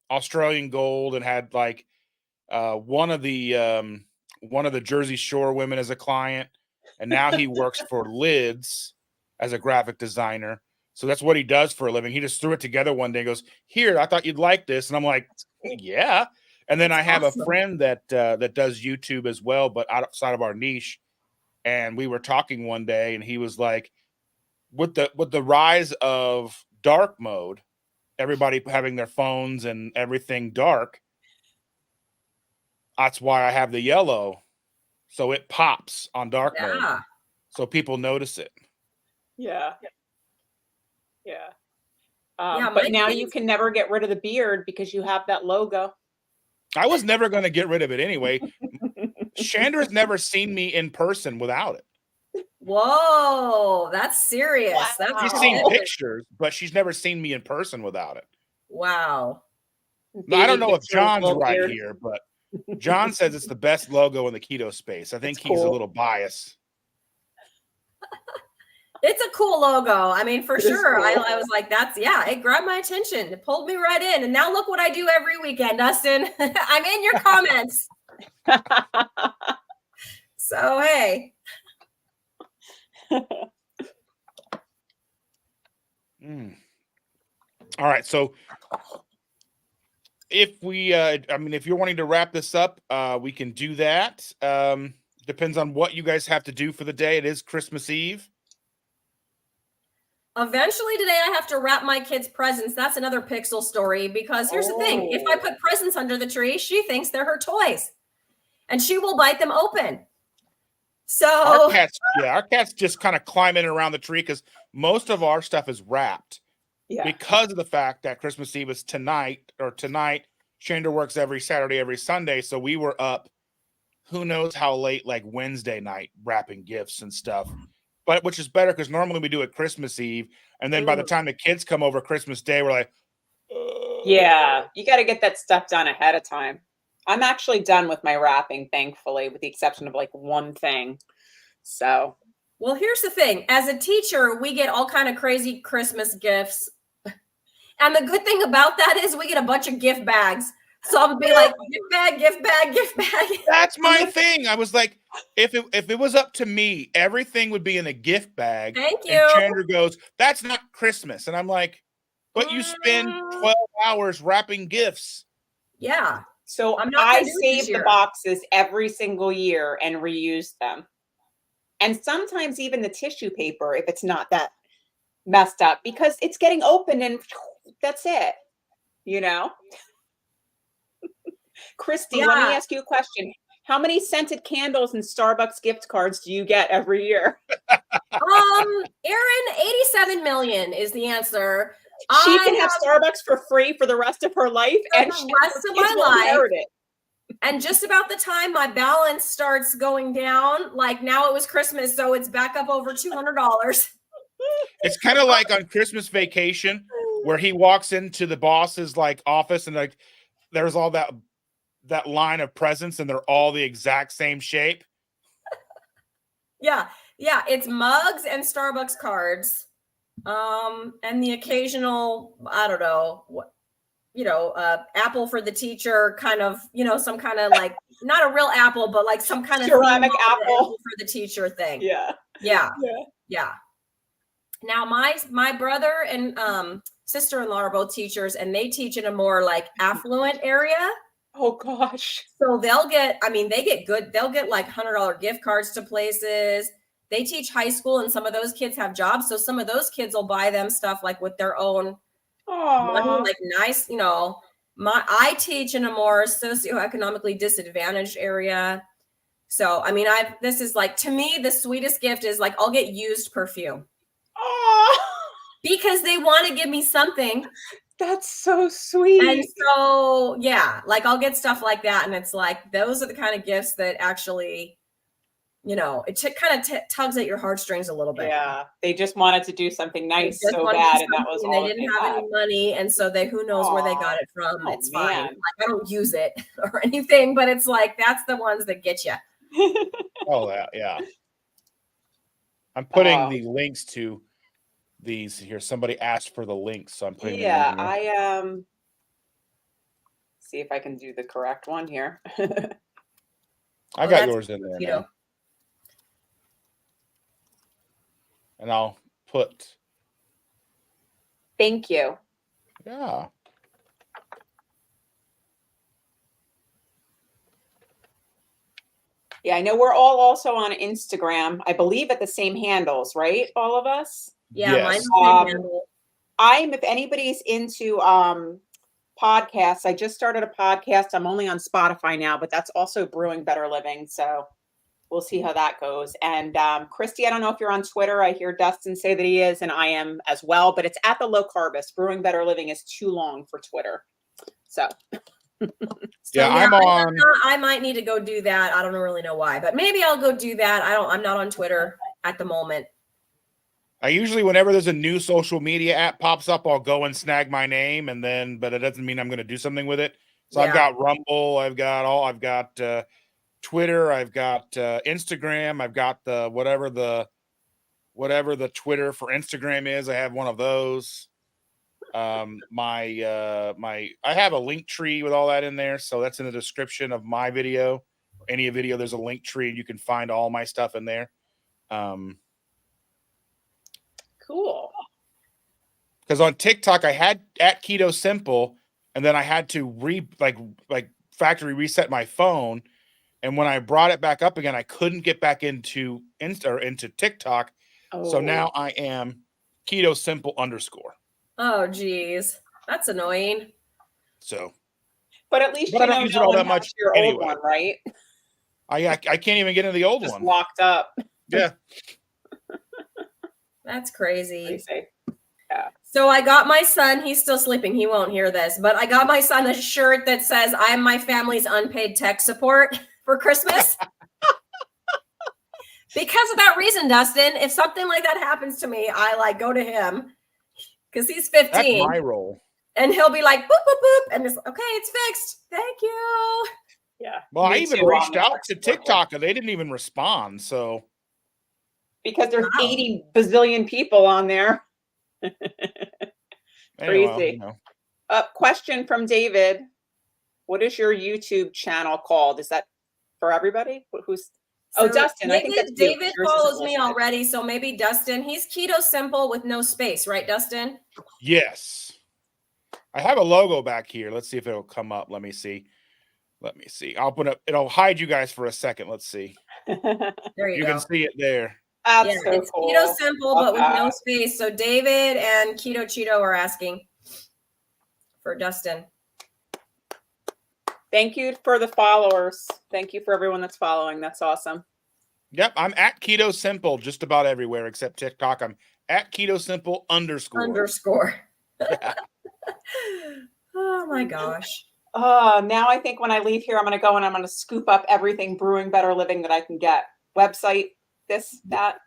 Australian Gold and had like one of the Jersey Shore women as a client, and now he works for Lids as a graphic designer. So that's what he does for a living. He just threw it together one day and goes, "Here, I thought you'd like this." And I'm like, "Yeah." And then I have a friend that does YouTube as well, but outside of our niche. And we were talking one day, and he was like, with the rise of dark mode, everybody having their phones and everything dark, that's why I have the yellow, so it pops on dark mode, so people notice it. Yeah. But now you can never get rid of the beard because you have that logo. I was never going to get rid of it anyway. Chandra's never seen me in person without it. Whoa, that's serious. Wow. She's seen pictures, but she's never seen me in person without it. Wow. Now, I don't know if John's right here, but John says it's the best logo in the keto space. I think he's a little biased. It's a cool logo. I mean, for sure. Cool. I was like, it grabbed my attention. It pulled me right in. And now look what I do every weekend, Dustin. I'm in your comments. So, hey. All right. So if we, if you're wanting to wrap this up, we can do that. Depends on what you guys have to do for the day. It is Christmas Eve. Eventually today I have to wrap my kids' presents. That's another Pixel story because here's the thing. If I put presents under the tree, she thinks they're her toys and she will bite them open. So our cats just kind of climb in around the tree because most of our stuff is wrapped because of the fact that Christmas Eve is tonight. Chandra works every Saturday, every Sunday. So we were up who knows how late, like Wednesday night, wrapping gifts and stuff. But which is better because normally we do it Christmas Eve, and then by the time the kids come over Christmas Day, we're like, yeah, you got to get that stuff done ahead of time. I'm actually done with my wrapping, thankfully, with the exception of like one thing. So, well, here's the thing: as a teacher, we get all kind of crazy Christmas gifts, and the good thing about that is we get a bunch of gift bags. So I'll be like, gift bag. That's my thing. I was like, if it was up to me, everything would be in a gift bag. Thank you. And Chandra goes, that's not Christmas. And I'm like, but you spend 12 hours wrapping gifts. Yeah. So I'm not I gonna do it this save the year. boxes every single year and reuse them. And sometimes even the tissue paper, if it's not that messed up, because it's getting open and that's it, you know? Christy, let me Yeah. ask you a question. How many scented candles and Starbucks gift cards do you get every year? Erin, 87 million is the answer. She I can have Starbucks for free for the rest of her life, for and the her rest of kids my will life. inherit it. And just about the time my balance starts going down, like now it was Christmas, so it's back up over $200. It's kind of like on Christmas Vacation, where he walks into the boss's like office and like there's all that line of presents and they're all the exact same shape. Yeah, it's mugs and Starbucks cards, and the occasional, I don't know what, apple for the teacher, kind of, some kind of like not a real apple, but like some kind of ceramic apple for the teacher thing. Yeah. Now my brother and sister-in-law are both teachers, and they teach in a more like affluent area. Oh gosh. So they'll get like $100 gift cards to places. They teach high school, and some of those kids have jobs. So some of those kids will buy them stuff like with their own money, like nice, I teach in a more socioeconomically disadvantaged area. So, I mean, this is like, to me, the sweetest gift is like, I'll get used perfume. Because they want to give me something. That's so sweet. And so, yeah, like I'll get stuff like that. And it's like, those are the kind of gifts that actually, it kind of tugs at your heartstrings a little bit. Yeah. They just wanted to do something nice so bad. And that was all they didn't have any money. And so who knows where they got it from. It's fine. Like, I don't use it or anything, but it's like, that's the ones that get you. Yeah. I'm putting the links to these here. Somebody asked for the links, so I'm putting them in here. I see if I can do the correct one here. I got yours in there now. And I'll put. Thank you. Yeah. Yeah, I know we're all also on Instagram. I believe at the same handles, right? All of us? Yeah, yes. mine's the same handle. If anybody's into podcasts, I just started a podcast. I'm only on Spotify now, but that's also Brewing Better Living. So we'll see how that goes. And Christy, I don't know if you're on Twitter. I hear Dustin say that he is, and I am as well, but it's at the Low Carbist. Brewing Better Living is too long for Twitter. So I'm on. I might need to go do that. I don't really know why, but maybe I'll go do that. I'm not on Twitter at the moment. I usually, whenever there's a new social media app pops up, I'll go and snag my name, but it doesn't mean I'm going to do something with it. So I've got Rumble, I've got Twitter, I've got Instagram, I've got the whatever the Twitter for Instagram is. I have one of those. I have a link tree with all that in there, so that's in the description of my video. Any video, there's a link tree, and you can find all my stuff in there. Cool. Because on TikTok, I had at Keto Simple, and then I had to factory reset my phone. And when I brought it back up again, I couldn't get back into into TikTok. So now I am Keto Simple _. Oh, geez, that's annoying. So, but at least I don't use it all that much. Your anyway. Old one, right? I can't even get into the old one. Locked up. Yeah. That's crazy. Yeah. So I got my son, he's still sleeping, he won't hear this, but I got my son a shirt that says, "I'm my family's unpaid tech support" for Christmas. Because of that reason, Dustin, if something like that happens to me, I go to him because he's 15. That's my role. And he'll be like, boop, boop, boop. And it's okay, it's fixed. Thank you. Yeah. Well, I even reached out to TikTok and they didn't even respond. So because there's 80 bazillion people on there. Crazy. Question from David. What is your YouTube channel called? Is that for everybody? Dustin. I think that's David follows me already. So maybe Dustin. He's Keto Simple with no space, right, Dustin? Yes. I have a logo back here. Let's see if it'll come up. Let me see. Let me see. I'll put up. It'll hide you guys for a second. Let's see. There you You go. can see it there. That's Yeah, so it's cool. Keto Simple, Love but with no that. space. So David and Keto Cheeto are asking for Dustin. Thank you for the followers. Thank you for everyone that's following. That's awesome. Yep, I'm at Keto Simple just about everywhere except TikTok. I'm at Keto Simple _. Yeah. Oh my gosh. Now I think when I leave here, I'm going to go and I'm going to scoop up everything Brewing Better Living that I can get. Website, this, that.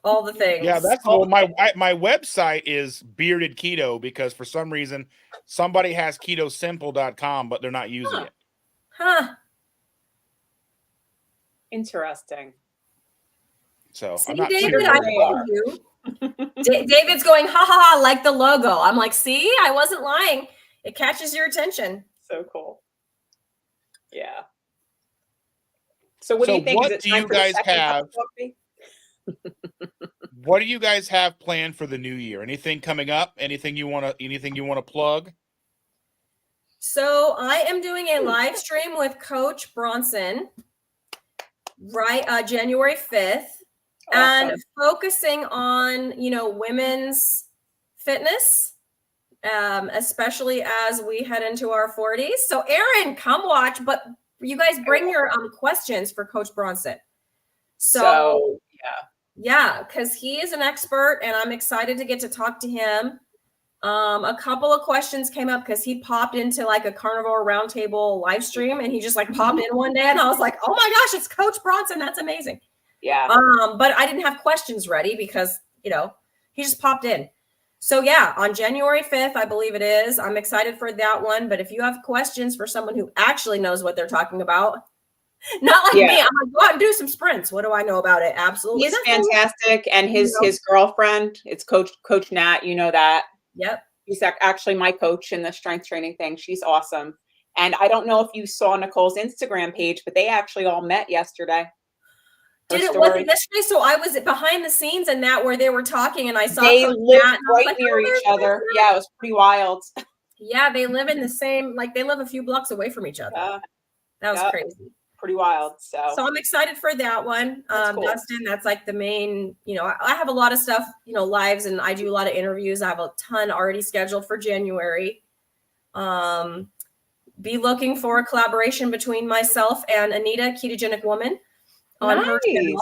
All the things. Yeah, that's well. My website is Bearded Keto because for some reason somebody has ketosimple.com, but they're not using it. Huh. Interesting. So See, I'm not David, sure. I told you. David's going, ha ha ha, like the logo. I'm like, see, I wasn't lying. It catches your attention. So cool. Yeah. So what do you think? What Is it do time you for the guys second cup have? of coffee? What do you guys have planned for the new year? Anything coming up? Anything you want to plug? So I am doing a live stream with Coach Bronson, right, January 5th, Awesome. and focusing on, women's fitness, especially as we head into our 40s. So Aaron, come watch, but you guys bring your questions for Coach Bronson. So yeah, because he is an expert and I'm excited to get to talk to him. A couple of questions came up because he popped into like a carnivore roundtable live stream and he just like popped in one day and I was like, oh my gosh, it's Coach Bronson. That's amazing. Yeah. But I didn't have questions ready because, he just popped in. So yeah, on January 5th, I believe it is. I'm excited for that one. But if you have questions for someone who actually knows what they're talking about, not like me, I'm like, go out and do some sprints. What do I know about it? Absolutely. He's fantastic. And his girlfriend, it's Coach Nat, you know that. Yep. She's actually my coach in the strength training thing. She's awesome. And I don't know if you saw Nicole's Instagram page, but they actually all met yesterday. Wasn't yesterday? So I was behind the scenes in that where they were talking and I saw they Coach live Nat, right near each other. Yeah, it was pretty wild. Yeah, they live in the same, like they live a few blocks away from each other. That was crazy. Pretty wild. So I'm excited for that one. Cool. Dustin, that's like the main, I have a lot of stuff, lives and I do a lot of interviews. I have a ton already scheduled for January. Be looking for a collaboration between myself and Anita, Ketogenic Woman, on her channel.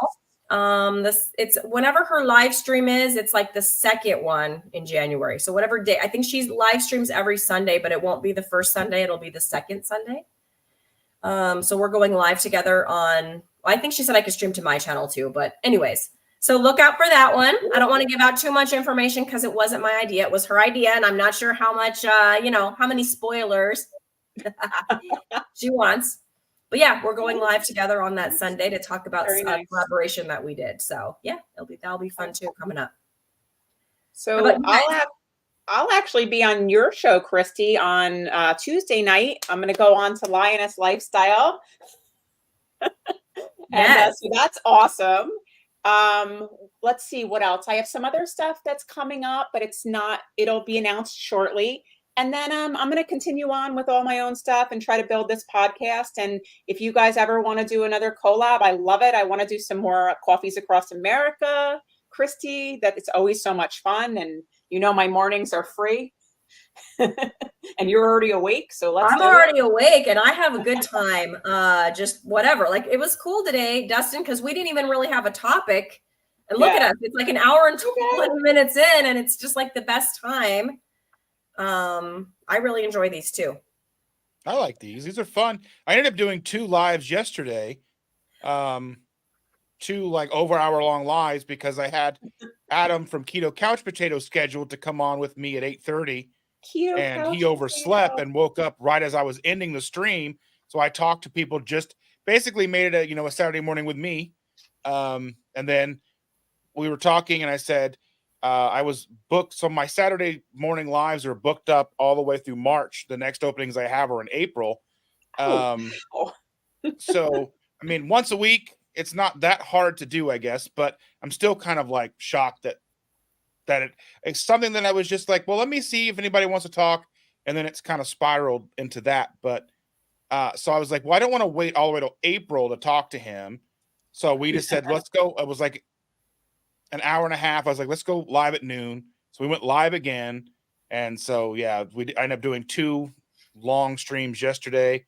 It's whenever her live stream is, it's like the second one in January. So whatever day, I think she live streams every Sunday, but it won't be the first Sunday. It'll be the second Sunday. So we're going live together on, I think she said I could stream to my channel too, but anyways, so look out for that one. I don't want to give out too much information because it wasn't my idea. It was her idea. And I'm not sure how much, how many spoilers she wants. But yeah, we're going live together on that Sunday to talk about a collaboration that we did. So yeah, that'll be fun too coming up. So I'll actually be on your show, Christy, on Tuesday night. I'm going to go on to Lioness Lifestyle. And so that's awesome. Let's see what else. I have some other stuff that's coming up, but it'll be announced shortly. And then I'm going to continue on with all my own stuff and try to build this podcast. And if you guys ever want to do another collab, I love it. I want to do some more Coffees Across America, Christy. That it's always so much fun. And my mornings are free. And you're already awake, so I'm already awake and I have a good time. Just whatever. Like it was cool today, Dustin, because we didn't even really have a topic. And look at us. It's like an hour and 20 minutes in, and it's just like the best time. I really enjoy these too. I like these. These are fun. I ended up doing 2 lives yesterday. 2 like over hour long lives because I had Adam from Keto Couch Potato scheduled to come on with me at 8:30. And he overslept and woke up right as I was ending the stream. So I talked to people, just basically made it a Saturday morning with me. And then we were talking and I said, I was booked. So my Saturday morning lives are booked up all the way through March. The next openings I have are in April. So, I mean, once a week, it's not that hard to do, I guess, but I'm still kind of like shocked that it's something that I was just like, well, let me see if anybody wants to talk. And then it's kind of spiraled into that. But So I was like, well, I don't want to wait all the way till April to talk to him. So we just said, let's go. It was like an hour and a half. I was like, let's go live at noon. So we went live again. And so, yeah, we ended up doing 2 long streams yesterday.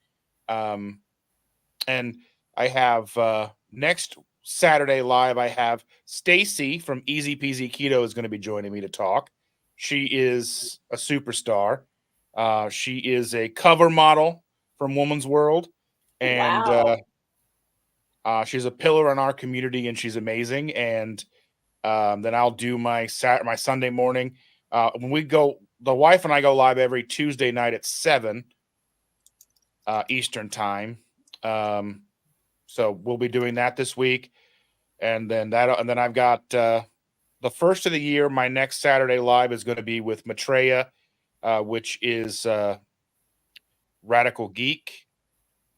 And I have next Saturday live, I have Stacy from Easy Peasy Keto is going to be joining me to talk. She is a superstar. She is a cover model from Woman's World. And she's a pillar in our community, and she's amazing. And then I'll do my Sunday morning. When we go, the wife and I go live every Tuesday night at 7 Eastern time. So we'll be doing that this week, and then I've got the first of the year. My next Saturday live is going to be with Maitreya, which is Radical Geek.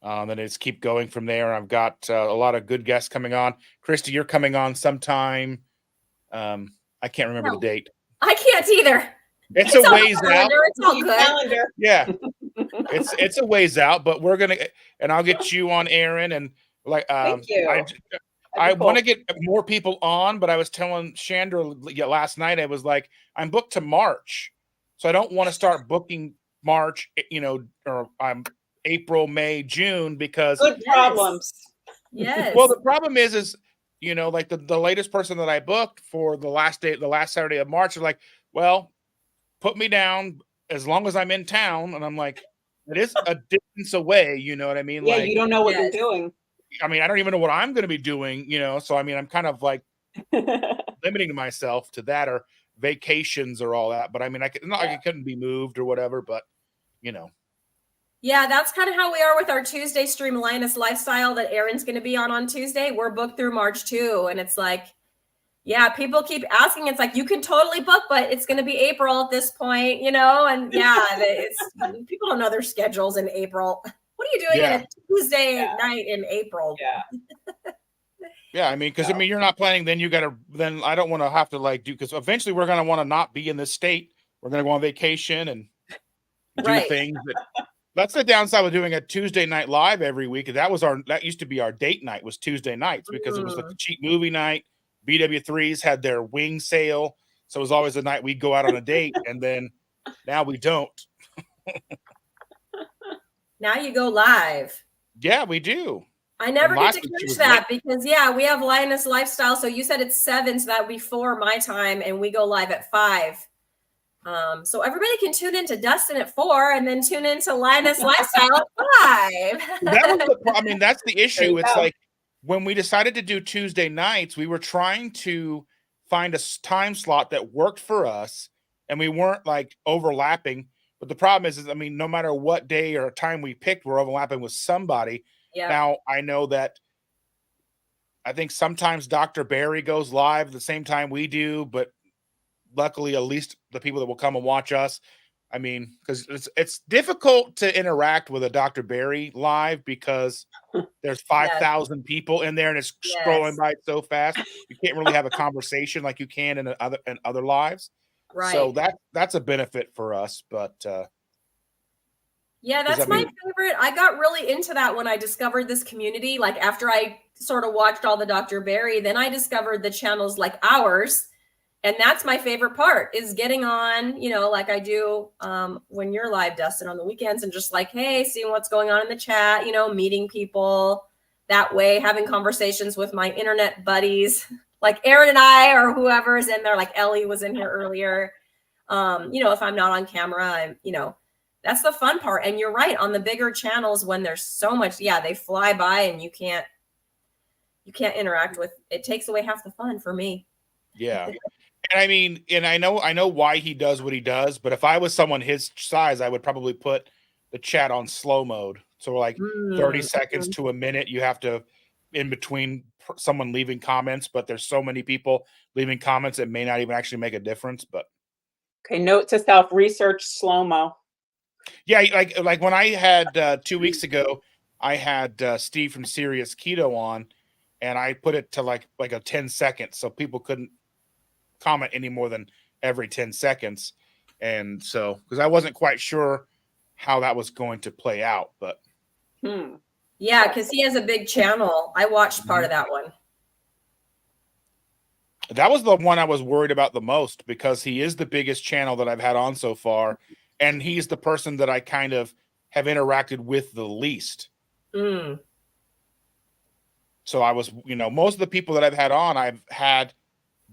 And it's keep going from there. I've got a lot of good guests coming on. Christy, you're coming on sometime. I can't remember the date. I can't either. It's a ways out. It's all good. Calendar. Yeah, it's a ways out, but we're gonna, and I'll get you on, Aaron, and like Thank you. I want to get more people on, but I was telling Chandra last night, I was like, I'm booked to March, so I don't want to start booking March, or I'm April, May, June, because Good problems. Yes. Well, the problem is like the latest person that I booked for the last Saturday of March are like, well, put me down as long as I'm in town, and I'm like, it is a distance away, you know what I mean? Yeah, like, you don't know what you're doing. I mean, I don't even know what I'm going to be doing, so I mean, I'm kind of like limiting myself to that, or vacations or all that. But I mean, not like it couldn't be moved or whatever, but Yeah, that's kind of how we are with our Tuesday stream, Linus Lifestyle, that Aaron's going to be on Tuesday. We're booked through March too. And it's like, yeah, people keep asking. It's like, you can totally book, but it's going to be April at this point, and yeah, people don't know their schedules in April. What are you doing on a Tuesday night in April? Yeah. Yeah, I mean, because you're not planning. Then I don't want to have to because eventually we're going to want to not be in this state. We're going to go on vacation and do things. That's the downside with doing a Tuesday night live every week. That used to be our date night, was Tuesday nights, because it was like the cheap movie night. BW3s had their wing sale, so it was always the night we'd go out on a date, and then now we don't. Now you go live. Yeah, we do. I never get to catch that because, we have Linus Lifestyle. So you said it's 7, so that would be 4 my time, and we go live at 5. So everybody can tune into Dustin at 4 and then tune into Linus Lifestyle at 5. That's the issue. It's like when we decided to do Tuesday nights, we were trying to find a time slot that worked for us, and we weren't like overlapping. But the problem is no matter what day or time we picked, we're overlapping with somebody. Yeah. Now, I know that I think sometimes Dr. Barry goes live at the same time we do, but luckily, at least the people that will come and watch us, because it's difficult to interact with a Dr. Barry live because there's 5,000 people in there and it's scrolling by so fast. You can't really have a conversation like you can in other lives. Right. So that's a benefit for us, but yeah, that's my favorite. I got really into that when I discovered this community. Like after I sort of watched all the Dr. Barry, then I discovered the channels like ours. And that's my favorite part, is getting on, like I do when you're live, Dustin, on the weekends, and just like, hey, seeing what's going on in the chat, meeting people that way, having conversations with my internet buddies, like Aaron and I, or whoever is in there, like Ellie was in here earlier. If I'm not on camera, that's the fun part. And you're right, on the bigger channels, when there's so much, they fly by and you can't interact with, it takes away half the fun for me. Yeah. And I know why he does what he does, but if I was someone his size, I would probably put the chat on slow mode. So like 30 seconds to a minute, you have to, in between someone leaving comments, but there's so many people leaving comments, it may not even actually make a difference. But okay, note to self: research slow-mo. Yeah, like when I had 2 weeks ago, I had Steve from Serious Keto on, and I put it to like a 10 seconds, so people couldn't comment any more than every 10 seconds. And so, because I wasn't quite sure how that was going to play out, but Yeah, because he has a big channel. I watched part of that one. That was the one I was worried about the most because he is the biggest channel that I've had on so far. And he's the person that I kind of have interacted with the least. Mm. So I was, most of the people that I've had on, I've had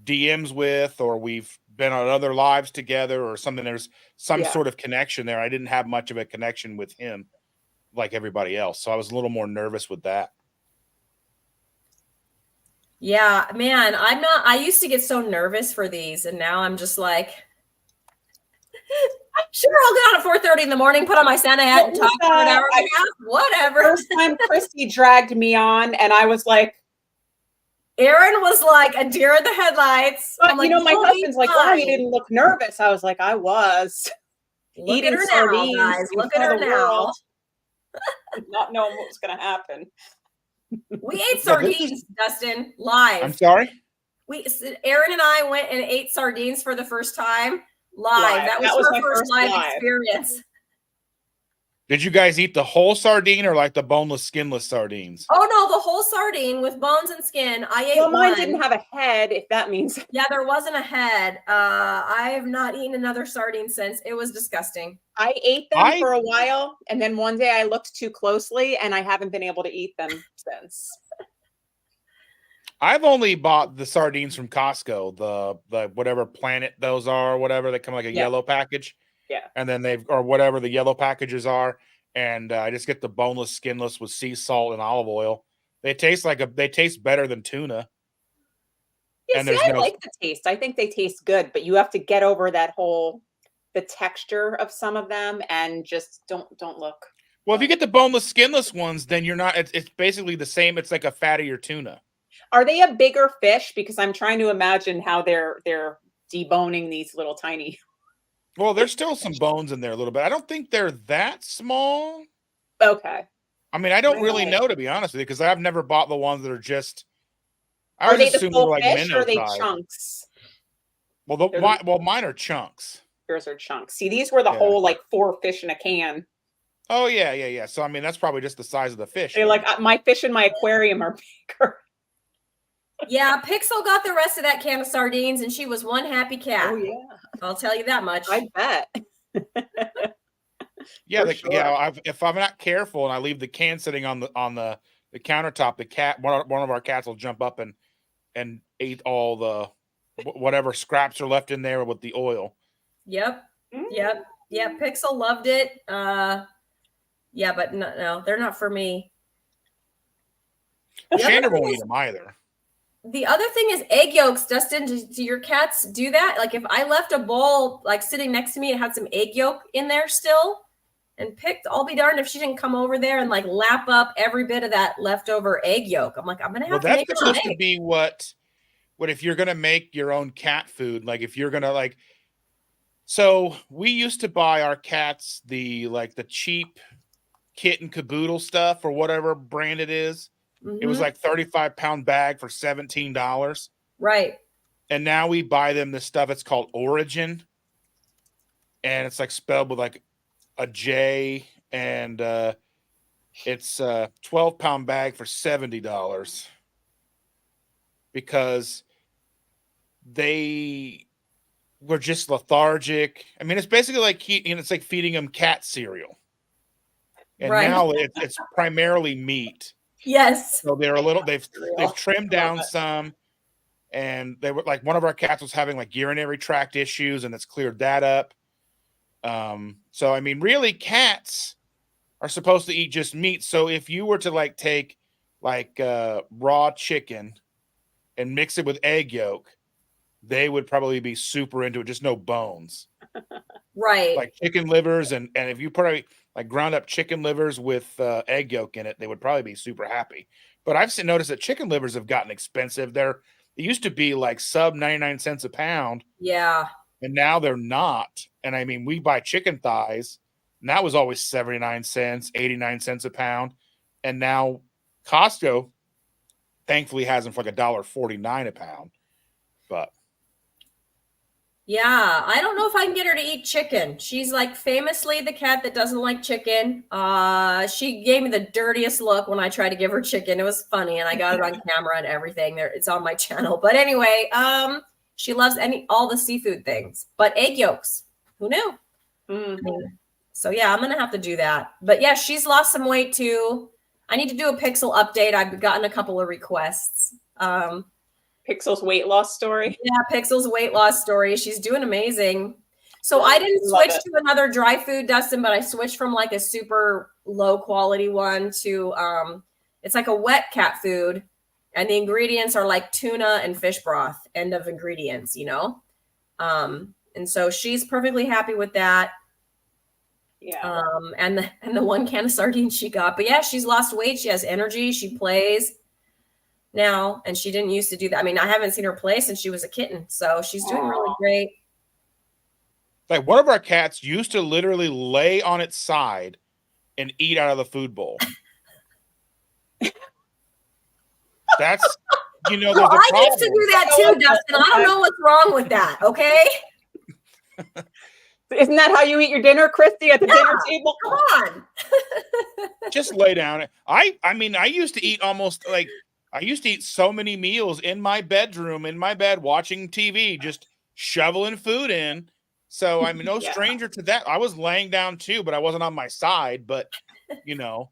DMs with, or we've been on other lives together or something. There's some sort of connection there. I didn't have much of a connection with him like everybody else. So I was a little more nervous with that. Yeah, man, I used to get so nervous for these, and now I'm just like, sure, I'll get on at 4:30 in the morning, put on my Santa hat, and talk for an hour and a half, whatever. First time Christy dragged me on, and I was like, Aaron was like a deer in the headlights. But, I'm like, my husband's like, wow, you didn't look nervous. I was like, I was. Look at her now, guys. Look at her now. Not knowing what was going to happen. We ate sardines, Dustin, live. I'm sorry? Aaron and I went and ate sardines for the first time live. That was her first live experience. Did you guys eat the whole sardine or like the boneless, skinless sardines? Oh, no, the whole sardine with bones and skin. I ate one. Mine didn't have a head, if that means. Yeah, there wasn't a head. I have not eaten another sardine since. It was disgusting. I ate them for a while, and then one day I looked too closely, and I haven't been able to eat them since. I've only bought the sardines from Costco, the whatever Planet those are, or whatever. They come like a yellow package. Yeah. And then or whatever the yellow packages are. And I just get the boneless, skinless with sea salt and olive oil. They taste they taste better than tuna. Yeah, and I like the taste. I think they taste good, but you have to get over the texture of some of them and just don't look. Well, if you get the boneless, skinless ones, then you're not, it's basically the same. It's like a fattier tuna. Are they a bigger fish? Because I'm trying to imagine how they're deboning these little tiny. Well, there's still some bones in there a little bit. I don't think they're that small. Okay. I mean, I don't really know, to be honest with you, because I've never bought the ones that are just. Are they the full fish or are they chunks? Well, mine are chunks. Yours are chunks. See, these were the whole 4 fish in a can. Oh yeah. So I mean, that's probably just the size of the fish. They're like my fish in my aquarium are bigger. Yeah, Pixel got the rest of that can of sardines, and she was one happy cat. Oh yeah, I'll tell you that much. I bet. If I'm not careful and I leave the can sitting on the countertop, the cat, one of our cats will jump up and eat all the whatever scraps are left in there with the oil. Yep. Pixel loved it. Yeah, but no, they're not for me. Chandra won't eat them either. The other thing is egg yolks. Dustin, do your cats do that? Like if I left a bowl sitting next to me and had some egg yolk in there still and picked, I'll be darned if she didn't come over there and lap up every bit of that leftover egg yolk. I'm like, I'm going to have to make that's supposed to be what if you're going to make your own cat food, like if you're going to so we used to buy our cats the cheap kit and caboodle stuff or whatever brand it is. It was 35-pound bag for $17. Right. And now we buy them this stuff. It's called Origin. And it's spelled with a J. And it's a 12-pound bag for $70. Because they were just lethargic. I mean, it's basically it's like feeding them cat cereal. And now it's primarily meat. Yes. So they're they've trimmed down some, and they were one of our cats was having urinary tract issues, and it's cleared that up. So I mean, really, cats are supposed to eat just meat. So if you were to take raw chicken and mix it with egg yolk, they would probably be super into it. Just no bones. Right. Like chicken livers, and if you put ground up chicken livers with egg yolk in it, they would probably be super happy. But I've noticed that chicken livers have gotten expensive. It used to be sub 99 cents a pound. Yeah. And now they're not. And I mean, we buy chicken thighs, and that was always 79 cents, 89 cents a pound. And now Costco thankfully has them for $1.49 a pound. But Yeah, I don't know if I can get her to eat chicken. She's like famously the cat that doesn't like chicken. She gave me the dirtiest look when I tried to give her chicken. It was funny, and I got it on camera and everything. There, it's on my channel. But anyway, she loves all the seafood things, but egg yolks. Who knew? So yeah, I'm gonna have to do that. But yeah, she's lost some weight too. I need to do a Pixel update. I've gotten a couple of requests. Pixel's weight loss story. Yeah, Pixel's weight loss story. She's doing amazing. So I didn't switch to another dry food, Dustin, but I switched from like a super low quality one to it's like a wet cat food, and the ingredients are like tuna and fish broth. End of ingredients, you know. And so she's perfectly happy with that. Yeah. And the one can of sardines she got. But yeah, she's lost weight. She has energy. She plays now, and she didn't used to do that. I mean, I haven't seen her play since she was a kitten, so she's doing really great. Like one of our cats used to literally lay on its side and eat out of the food bowl. That's, you know, well, I used to do that too, Dustin. I don't know what's wrong with that. Okay. Isn't that how you eat your dinner, Christy, at the dinner table? Come on. Just lay down. I mean, I used to eat I used to eat so many meals in my bedroom, in my bed, watching TV, just shoveling food in. So I'm no stranger to that. I was laying down too, but I wasn't on my side. But, you know.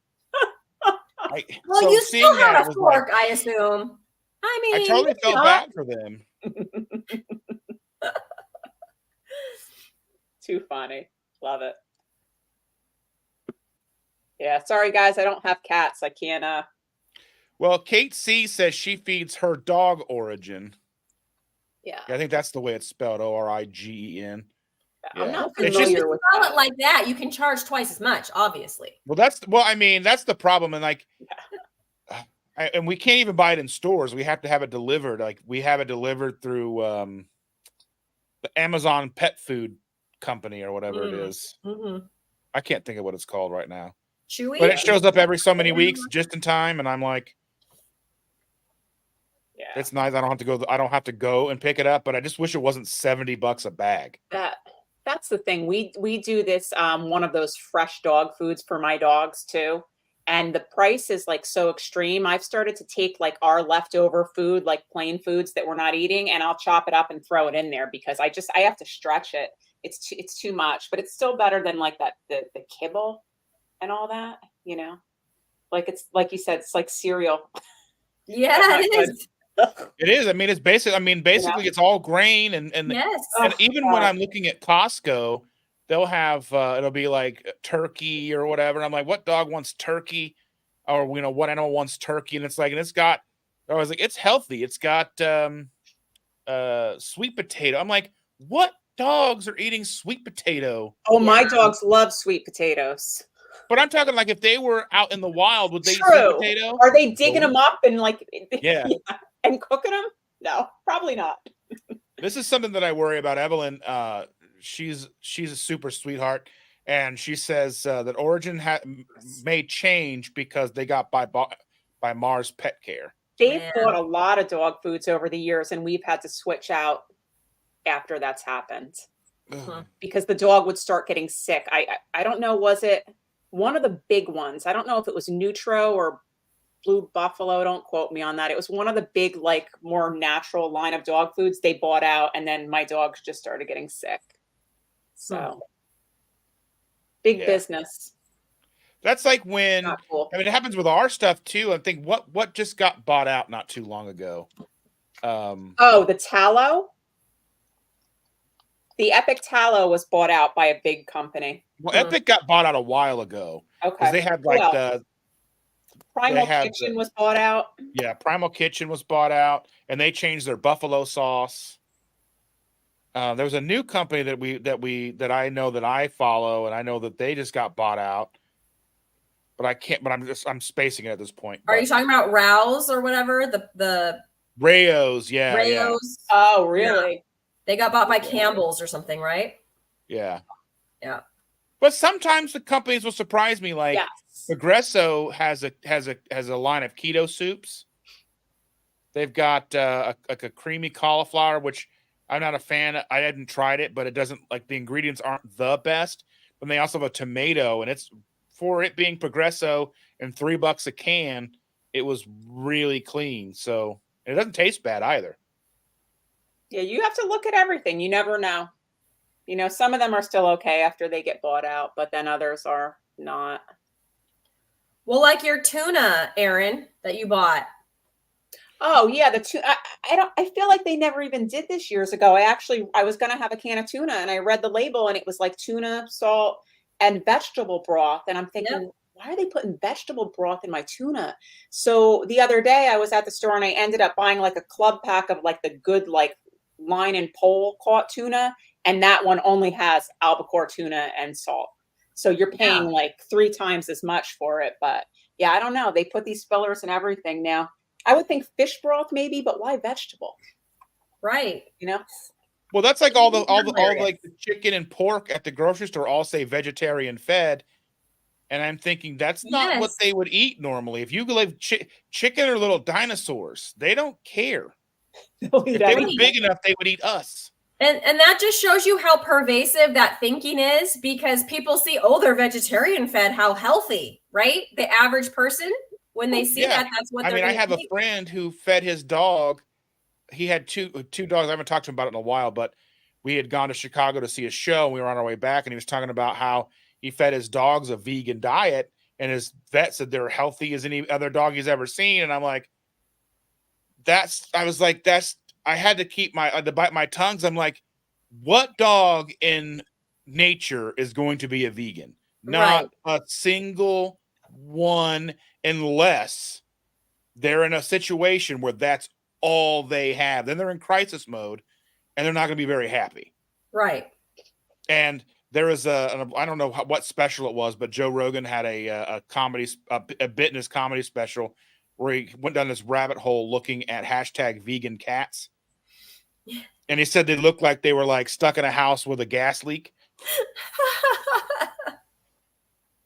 Well, so you still had a fork, I assume. I mean. I totally felt bad for them. Too funny. Love it. Yeah, sorry, guys. I don't have cats. I can't. Well, Kate C says she feeds her dog Origin. Yeah. I think that's the way it's spelled, Origen. Yeah. I'm not familiar with spell it like that. You can charge twice as much, obviously. Well, I mean, that's the problem. And like, and we can't even buy it in stores. We have to have it delivered. Like we have it delivered through the Amazon pet food company or whatever it is. I can't think of what it's called right now. Chewy? But it shows up every so many weeks just in time. And I'm like, yeah, it's nice. I don't have to go and pick it up, but I just wish it wasn't $70 a bag. That's the thing. We do this one of those fresh dog foods for my dogs too. And the price is like so extreme. I've started to take like our leftover food, like plain foods that we're not eating, and I'll chop it up and throw it in there because I have to stretch it. It's too much, but it's still better than like the kibble and all that, you know. Like it's like you said, it's like cereal. Yeah, it is. It is. I mean, it's basically it's all grain and yes. And even when I'm looking at Costco, they'll have it'll be like turkey or whatever. And I'm like, what dog wants turkey? Or you know, what animal wants turkey? And it's like, and it's got, I was like, it's healthy. It's got sweet potato. I'm like, what dogs are eating sweet potato? Oh, my dogs love sweet potatoes. But I'm talking like if they were out in the wild, would they eat sweet potato? Are they digging them up and like yeah and cooking them? No, probably not. This is something that I worry about. Evelyn, she's a super sweetheart, and she says that Origin may change because they got by Mars Pet Care. They've bought a lot of dog foods over the years, and we've had to switch out after that's happened because the dog would start getting sick. I don't know, was it one of the big ones? I don't know if it was Nutro or Blue Buffalo. Don't quote me on that. It was one of the big, like more natural line of dog foods they bought out, and then my dogs just started getting sick. So big business. That's like when cool. I mean, it happens with our stuff too. I think what just got bought out not too long ago. The tallow. The Epic tallow was bought out by a big company. Well, Epic got bought out a while ago. Okay. They had like Primal Kitchen was bought out. Yeah, Primal Kitchen was bought out, and they changed their buffalo sauce. There was a new company that I know that I follow, and I know that they just got bought out. But I can't. But I'm spacing it at this point. Are you talking about Rouse or whatever? The Rayo's, yeah. Rayo's. Yeah. Oh, really? Yeah. They got bought by Campbell's or something, right? Yeah. Yeah. But sometimes the companies will surprise me. Like Progresso has a line of keto soups. They've got a creamy cauliflower, which I'm not a fan. I hadn't tried it, but it doesn't like the ingredients aren't the best. But they also have a tomato, and it's for it being Progresso and $3 a can. It was really clean, so it doesn't taste bad either. Yeah, you have to look at everything. You never know. You know, some of them are still okay after they get bought out, but then others are not. Well, like your tuna, Aaron, that you bought. Oh yeah, the tuna. I feel like they never even did this years ago. I was gonna have a can of tuna and I read the label and it was like tuna, salt, and vegetable broth. And I'm thinking, Yep. why are they putting vegetable broth in my tuna? So the other day I was at the store and I ended up buying like a club pack of like the good like line and pole caught tuna, and that one only has albacore tuna and salt. So you're paying Yeah. like 3 times as much for it. But yeah, I don't know. They put these fillers and everything now. I would think fish broth maybe, but why vegetable? Right. You know? Well, that's like all Hilarious. like the chicken and pork at the grocery store all say vegetarian fed, and I'm thinking that's not what Yes. they would eat normally. If you like chicken are little dinosaurs, they don't care. They'll eat If they were anything. big enough, they would eat us. And that just shows you how pervasive that thinking is, because people see, oh, they're vegetarian fed, how healthy, right? The average person, when they see Yeah. that, that's what I they're mean, I going have to a eat. friend who fed his dog. He had two dogs. I haven't talked to him about it in a while, but we had gone to Chicago to see a show, and we were on our way back, and he was talking about how he fed his dogs a vegan diet, and his vet said they're healthy as any other dog he's ever seen. And I'm like, I had to keep to bite my tongues. I'm like, what dog in nature is going to be a vegan? Right. Not a single one, unless they're in a situation where that's all they have. Then they're in crisis mode and they're not going to be very happy. Right. And there is I don't know what special it was, but Joe Rogan had a comedy, a bit in his comedy special where he went down this rabbit hole looking at hashtag vegan cats. And he said they looked like they were like stuck in a house with a gas leak.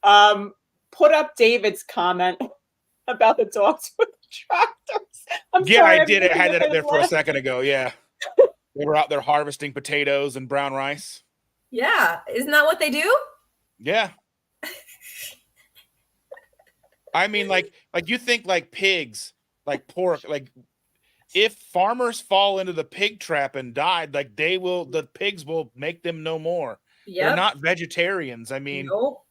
Put up David's comment about the dogs with the tractors. I'm Yeah, sorry, I I'm did. I had making that up there for a laugh. second ago. Yeah. They were out there harvesting potatoes and brown rice. Yeah. Isn't that what they do? Yeah. I mean, like you think like pigs, like pork, like if farmers fall into the pig trap and died, like the pigs will make them no more. They're Yep. not vegetarians. Nope.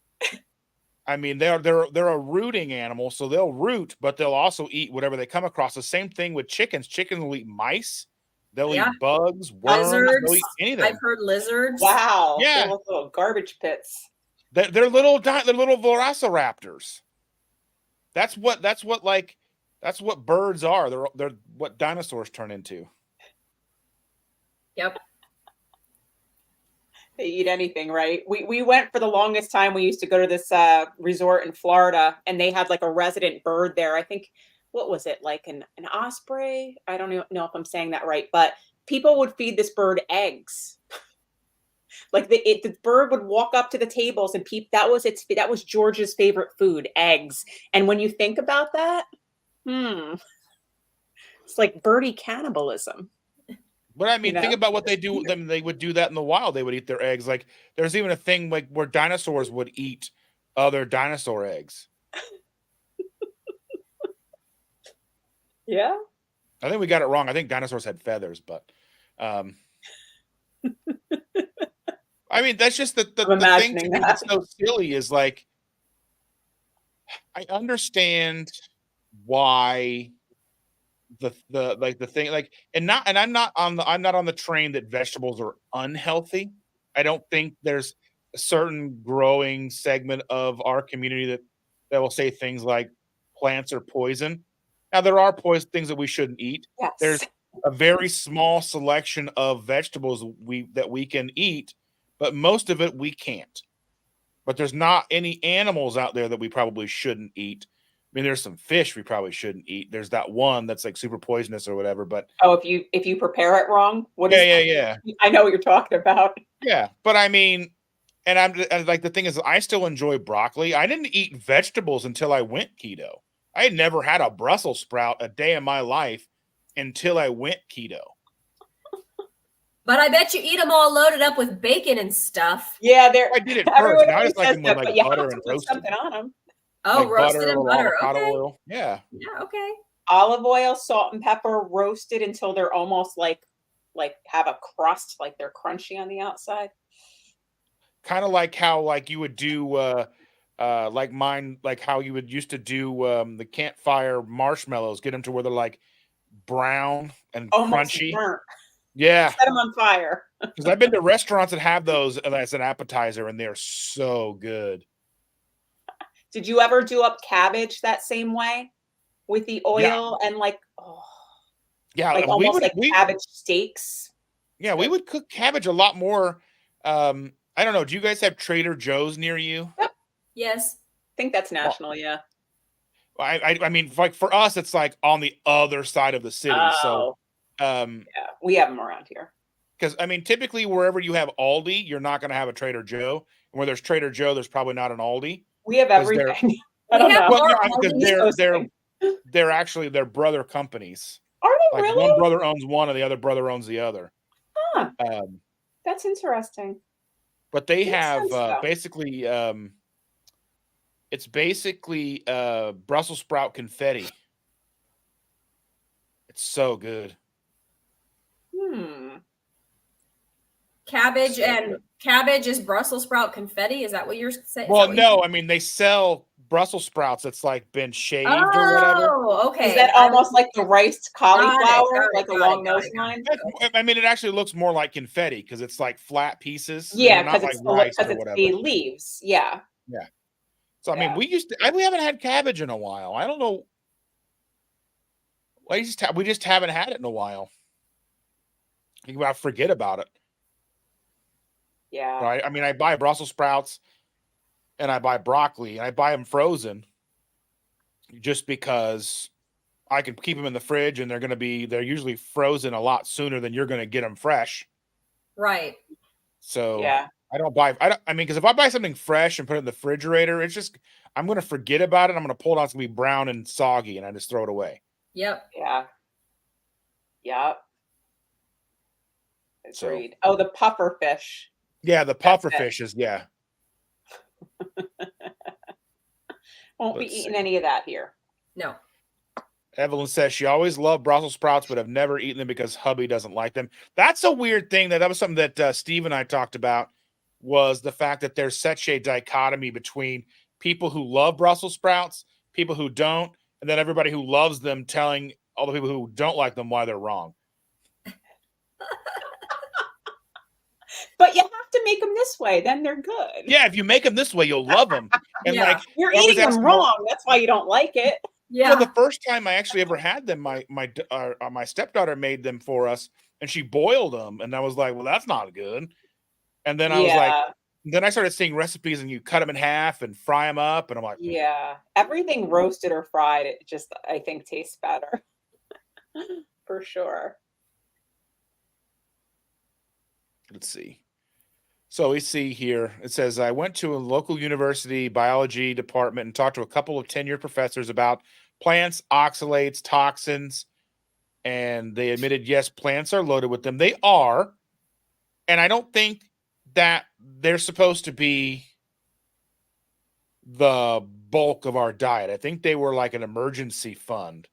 They're a rooting animal, so they'll root, but they'll also eat whatever they come across. The same thing with chickens. Chickens will eat mice. They'll Yeah. eat bugs, worms. They'll Lizards. eat anything. I've heard lizards. Wow. Yeah. They're little garbage pits. They're little velociraptors. That's what birds are. They're what dinosaurs turn into. Yep. They eat anything, right? We went for the longest time. We used to go to this resort in Florida, and they had like a resident bird there. I think, what was it, like an osprey? I don't know if I'm saying that right, but people would feed this bird eggs. Like the bird would walk up to the tables and that was George's favorite food, eggs. And when you think about that, it's like birdie cannibalism. But I mean, think about what they do. They would do that in the wild. They would eat their eggs. Like there's even a thing like where dinosaurs would eat other dinosaur eggs. Yeah. I think we got it wrong. I think dinosaurs had feathers, but I mean, that's just the thing to me that's so silly is like, I understand why the thing like, and I'm not on the train that vegetables are unhealthy. I don't think there's a certain growing segment of our community that will say things like plants are poison. Now there are poison things that we shouldn't eat. Yes. There's a very small selection of vegetables that we can eat, but most of it we can't. But there's not any animals out there that we probably shouldn't eat. I mean, there's some fish we probably shouldn't eat. There's that one that's like super poisonous or whatever. But if you prepare it wrong, yeah. I know what you're talking about. Yeah, but I mean, and like the thing is, I still enjoy broccoli. I didn't eat vegetables until I went keto. I had never had a Brussels sprout a day in my life until I went keto. But I bet you eat them all loaded up with bacon and stuff. Yeah, they're I did it first. everyone Now I always just like says them with that, like but you have butter to and put roasted. something on them. Oh, Like roasted butter, a in little butter. avocado Okay. oil. Yeah. Yeah, okay. Olive oil, salt and pepper, roasted until they're almost like have a crust, like they're crunchy on the outside. Kind of like how like you would do like mine, like how you would used to do the campfire marshmallows, get them to where they're like brown and Almost crunchy. burnt. Yeah. Set them on fire. Because I've been to restaurants that have those as an appetizer, and they're so good. Did you ever do up cabbage that same way with the Yeah, oil and like yeah. like We almost would like cabbage steaks? yeah, It's we good. would cook cabbage a lot more. I don't know. Do you guys have Trader Joe's near you? Yep. Yes. I think that's Well, national, yeah. I mean, like for us, it's like on the other side of the city. So, Oh, yeah. We have them around here. because I mean, typically wherever you have Aldi, you're not going to have a Trader Joe. And where there's Trader Joe, there's probably not an Aldi We have because they're everything. I We don't have know. well, more no, because Aldi's. East Coast thing. they're actually they're brother companies. Are they Like one really? brother owns one, and the other brother owns the other. Huh. Um, That's interesting. but they Makes have sense though. basically it's basically Brussels sprout confetti. It's so good. Cabbage So and good. cabbage is Brussels sprout confetti. Is that what you're saying? Well, no, I mean they sell Brussels sprouts that's like been shaved or whatever. Oh, okay. Is that almost like the riced cauliflower, like along those it. lines? I mean, it actually looks more like confetti because it's like flat pieces. And Yeah, they're not because like it's rice because or it's whatever. the leaves. Yeah. Yeah. So I mean, Yeah. we haven't had cabbage in a while. I don't know. We just haven't had it in a while. You about forget about it. Yeah. Right? I mean, I buy Brussels sprouts and I buy broccoli and I buy them frozen just because I can keep them in the fridge and they're usually frozen a lot sooner than you're going to get them fresh. Right. So Yeah. I mean, because if I buy something fresh and put it in the refrigerator, it's just, I'm going to forget about it. I'm going to pull it out. It's going to be brown and soggy and I just throw it away. Yep. Yeah. Yep. So, agreed. Oh, the puffer fish. yeah, the puffer fishes. Yeah. Won't be Let's eating see. any of that here. No. Evelyn says she always loved Brussels sprouts, but have never eaten them because hubby doesn't like them. That's a weird thing. That was something that Steve and I talked about, was the fact that there's such a dichotomy between people who love Brussels sprouts, people who don't, and then everybody who loves them telling all the people who don't like them why they're wrong. But you have to make them this way, then they're good. Yeah, if you make them this way, you'll love them. And Yeah. like You're I always eating ask them them, wrong. That's why you don't like it. Yeah. well, the first time I actually ever had them, my stepdaughter made them for us, and she boiled them, and I was like, well, that's not good. And then I was like, then I started seeing recipes, and you cut them in half and fry them up, and I'm like, yeah. Everything roasted or fried, it just, I think, tastes better. For sure. let's see. So we see here, it says, I went to a local university biology department and talked to a couple of tenured professors about plants, oxalates, toxins, and they admitted, yes, plants are loaded with them. They are. And I don't think that they're supposed to be the bulk of our diet. I think they were like an emergency fund.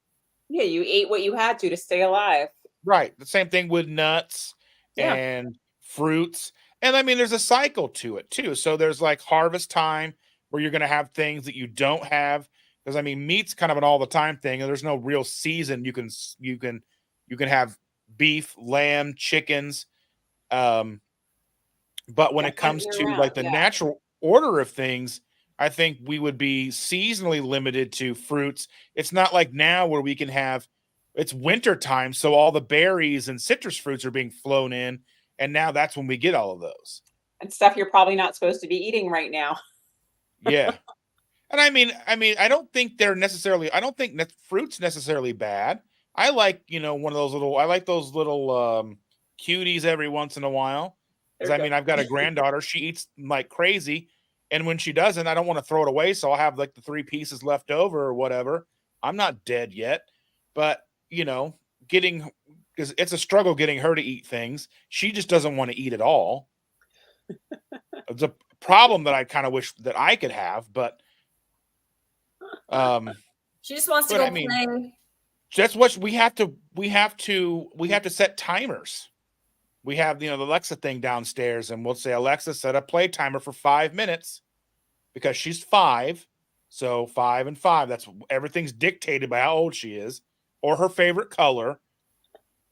Yeah, you ate what you had to stay alive. Right. The same thing with nuts Yeah. and fruits. And I mean, there's a cycle to it too. So there's like harvest time where you're going to have things that you don't have. Because I mean, meat's kind of an all the time thing, and there's no real season. You can have beef, lamb, chickens. But when Yeah, it comes year to round, like the yeah. natural order of things, I think we would be seasonally limited to fruits. It's not like now where we can have, it's winter time, so all the berries and citrus fruits are being flown in, and now that's when we get all of those. And stuff you're probably not supposed to be eating right now. Yeah. And I mean, I don't think I don't think fruit's necessarily bad. I like, I like those little cuties every once in a while. Because I mean, I've got a granddaughter, she eats like crazy. And when she doesn't, I don't want to throw it away. So I'll have like the 3 pieces left over or whatever. I'm not dead yet. But, getting because it's a struggle getting her to eat things. She just doesn't want to eat at all. It's a problem that I kind of wish that I could have, but she just wants to but go I mean, play. that's what we have to set timers. We have, the Alexa thing downstairs, and we'll say, Alexa, set a play timer for 5 minutes, because she's 5. So 5 and 5, that's everything's dictated by how old she is or her favorite color.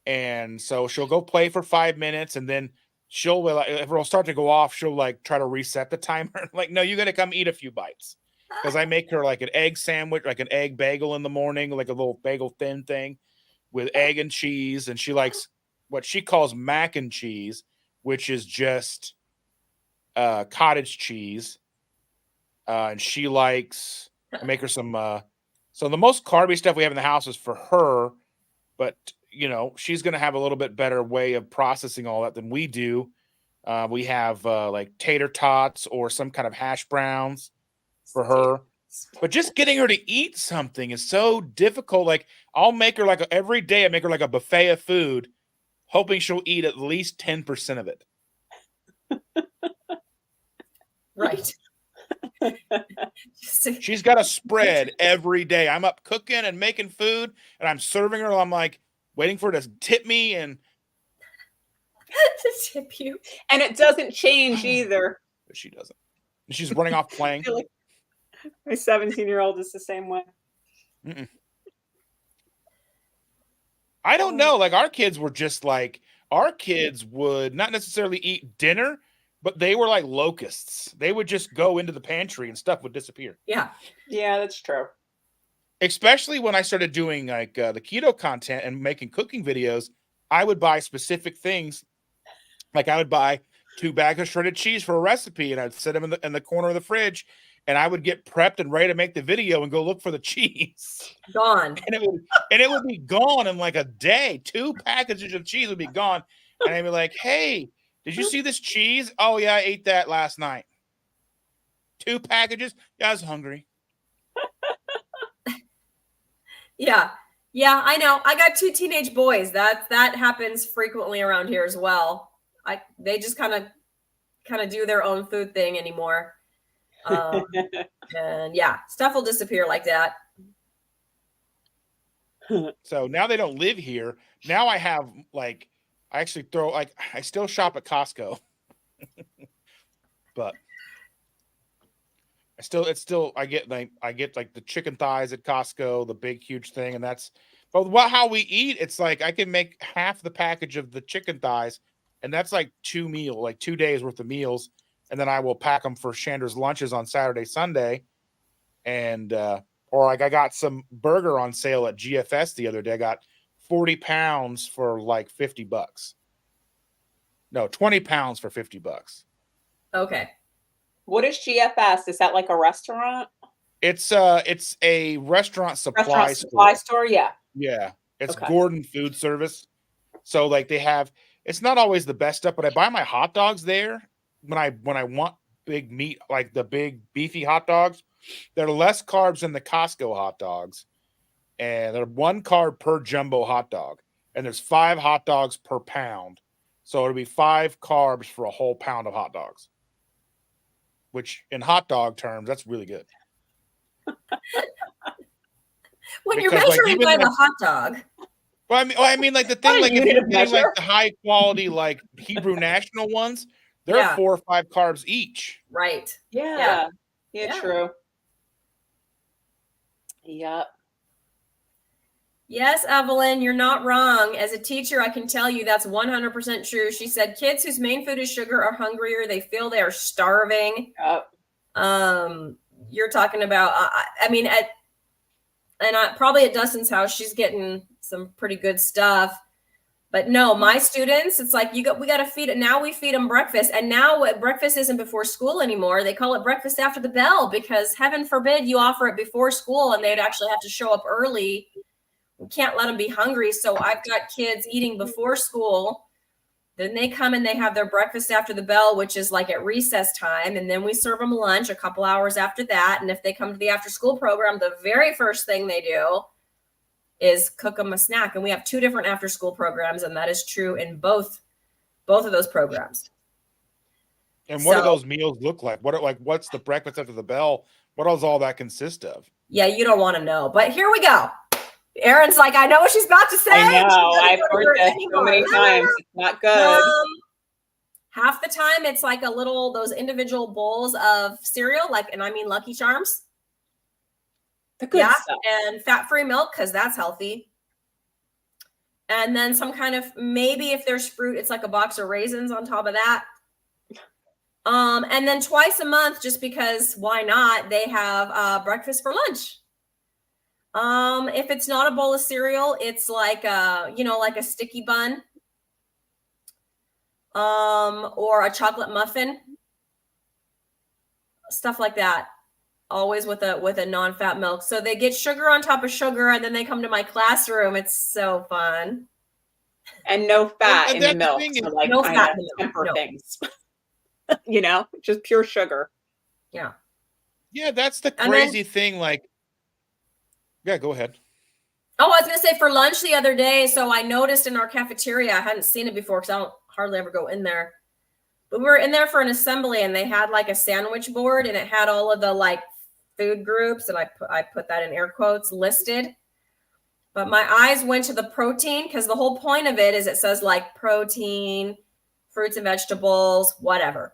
And so she'll go play for 5 minutes, and then she'll, if it'll start to go off, she'll like try to reset the timer. Like, no, you got to come eat a few bites. Because I make her like an egg sandwich, like an egg bagel in the morning, like a little bagel thin thing with egg and cheese. And she likes what she calls mac and cheese, which is just cottage cheese. And she likes, I make her some, so the most carby stuff we have in the house is for her, but she's going to have a little bit better way of processing all that than we do. We have like tater tots or some kind of hash browns for her, but just getting her to eat something is so difficult. Like, I'll make her every day I make her like a buffet of food, hoping she'll eat at least 10% of it. Right. She's got a spread every day. I'm up cooking and making food, and I'm serving her. I'm like waiting for her to tip me and to tip you. And it doesn't change either. But she doesn't. She's running off playing. My 17-year-old is the same way. Mm-mm. I don't know. Like, our kids were just like, our kids would not necessarily eat dinner, but they were like locusts. They would just go into the pantry and stuff would disappear. Yeah. Yeah, that's true. Especially when I started doing like the keto content and making cooking videos, I would buy specific things. Like, I would buy 2 bags of shredded cheese for a recipe, and I'd set them in the corner of the fridge, and I would get prepped and ready to make the video and go look for the cheese. Gone. And it would be gone in like a day. 2 packages of cheese would be gone. And I'd be like, hey, did you see this cheese? Oh, yeah, I ate that last night. 2 packages? Yeah, I was hungry. Yeah. Yeah, I know. I got 2 teenage boys. That happens frequently around here as well. They just kind of do their own food thing anymore. And yeah, stuff will disappear like that. So now they don't live here. Now I have like, I actually throw, like, I still shop at Costco, but I get like the chicken thighs at Costco, the big, huge thing. And but how we eat, it's like, I can make half the package of the chicken thighs, and that's like 2 days worth of meals. And then I will pack them for Chandra's lunches on Saturday, Sunday. And, or like, I got some burger on sale at GFS the other day. I got 40 pounds for like $50. No, 20 pounds for $50. Okay. What is GFS? Is that like a restaurant? It's a restaurant supply store. Yeah. Yeah. It's Okay. Gordon Food Service. So like, it's not always the best stuff, but I buy my hot dogs there when I want big meat, like the big beefy hot dogs. They're less carbs than the Costco hot dogs, and they're 1 carb per jumbo hot dog, and there's 5 hot dogs per pound. So it'll be 5 carbs for a whole pound of hot dogs, which in hot dog terms, that's really good. When you're Because, like, measuring even by like- the hot dog. Well, I mean, like the thing, What a like if unit you're of getting like measure. the high quality, like Hebrew National ones, they're Yeah. 4 or 5 carbs each. Right. Yeah. Yeah. True. Yep. Yes, Evelyn, you're not wrong. As a teacher, I can tell you that's 100% true. She said kids whose main food is sugar are hungrier. They feel they are starving. Yep. You're talking about, I mean, probably at Dustin's house, she's getting some pretty good stuff. But no, my students, it's like we got to feed it. Now we feed them breakfast. And now breakfast isn't before school anymore. They call it breakfast after the bell, because heaven forbid you offer it before school and they'd actually have to show up early. We can't let them be hungry. So I've got kids eating before school. Then they come and they have their breakfast after the bell, which is like at recess time. And then we serve them lunch a couple hours after that. And if they come to the after school program, the very first thing they do is cook them a snack. And we have 2 different after school programs, and that is true in both of those programs. And what do those meals look like? What's the breakfast after the bell? What does all that consist of? Yeah, you don't want to know. But here we go. Erin's like, I know what she's about to say. I know. I've heard this so many times. It's not good. Half the time, it's like those individual bowls of cereal, and I mean Lucky Charms. The good stuff. And fat-free milk, because that's healthy. And then some kind of, maybe if there's fruit, it's like a box of raisins on top of that. And then twice a month, just because why not, they have breakfast for lunch. If it's not a bowl of cereal, it's like a sticky bun, or a chocolate muffin, stuff like that. Always with a non-fat milk. So they get sugar on top of sugar, and then they come to my classroom. It's so fun. And no fat in the milk. So no fat in the milk. Temper things. Just pure sugar. Yeah. Yeah, that's the crazy thing. Yeah, go ahead. Oh, I was going to say for lunch the other day. So I noticed in our cafeteria, I hadn't seen it before because I don't hardly ever go in there. But we were in there for an assembly, and they had a sandwich board, and it had all of the food groups, and I put that in air quotes, listed. But my eyes went to the protein, because the whole point of it is it says protein, fruits and vegetables, whatever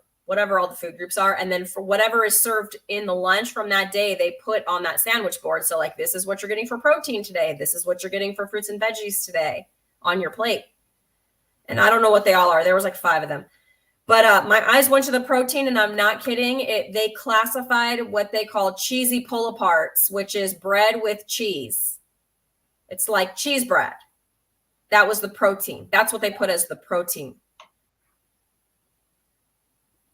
all the food groups are. And then for whatever is served in the lunch from that day, they put on that sandwich board. So this is what you're getting for protein today. This is what you're getting for fruits and veggies today on your plate. And I don't know what they all are. There was 5 of them. But my eyes went to the protein, and I'm not kidding. They classified what they call cheesy pull-aparts, which is bread with cheese. It's like cheese bread. That was the protein. That's what they put as the protein.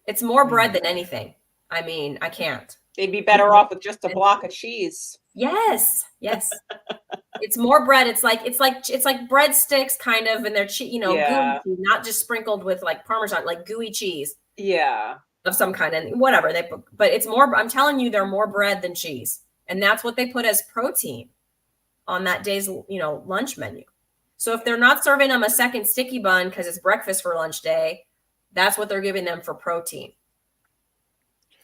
It's more bread than anything. I mean, I can't. They'd be better off with just a block of cheese. Yes. It's more bread. It's like breadsticks kind of, and they're gooey, not just sprinkled with Parmesan, gooey cheese. Yeah. Of some kind, and whatever but it's more. I'm telling you, they're more bread than cheese, and that's what they put as protein on that day's lunch menu. So if they're not serving them a second sticky bun because it's breakfast for lunch day, that's what they're giving them for protein.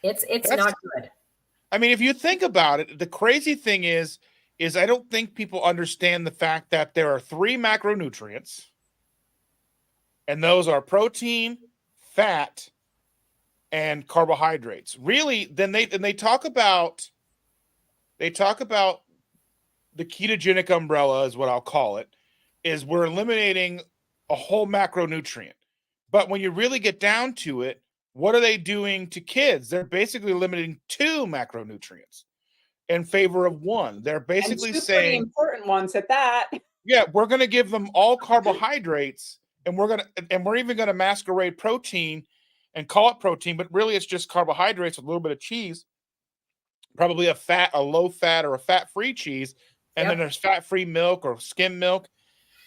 It's not good. I mean, if you think about it, the crazy thing is I don't think people understand the fact that there are 3 macronutrients, and those are protein, fat, and carbohydrates. Really, then they talk about the ketogenic umbrella is what I'll call it, is we're eliminating a whole macronutrient. But when you really get down to it, what are they doing to kids? They're basically limiting 2 macronutrients in favor of 1. They're basically and 2 saying pretty important ones at that. Yeah, we're going to give them all carbohydrates, and we're even going to masquerade protein and call it protein, but really it's just carbohydrates with a little bit of cheese, probably a low fat or a fat-free cheese, and then there's fat-free milk or skim milk.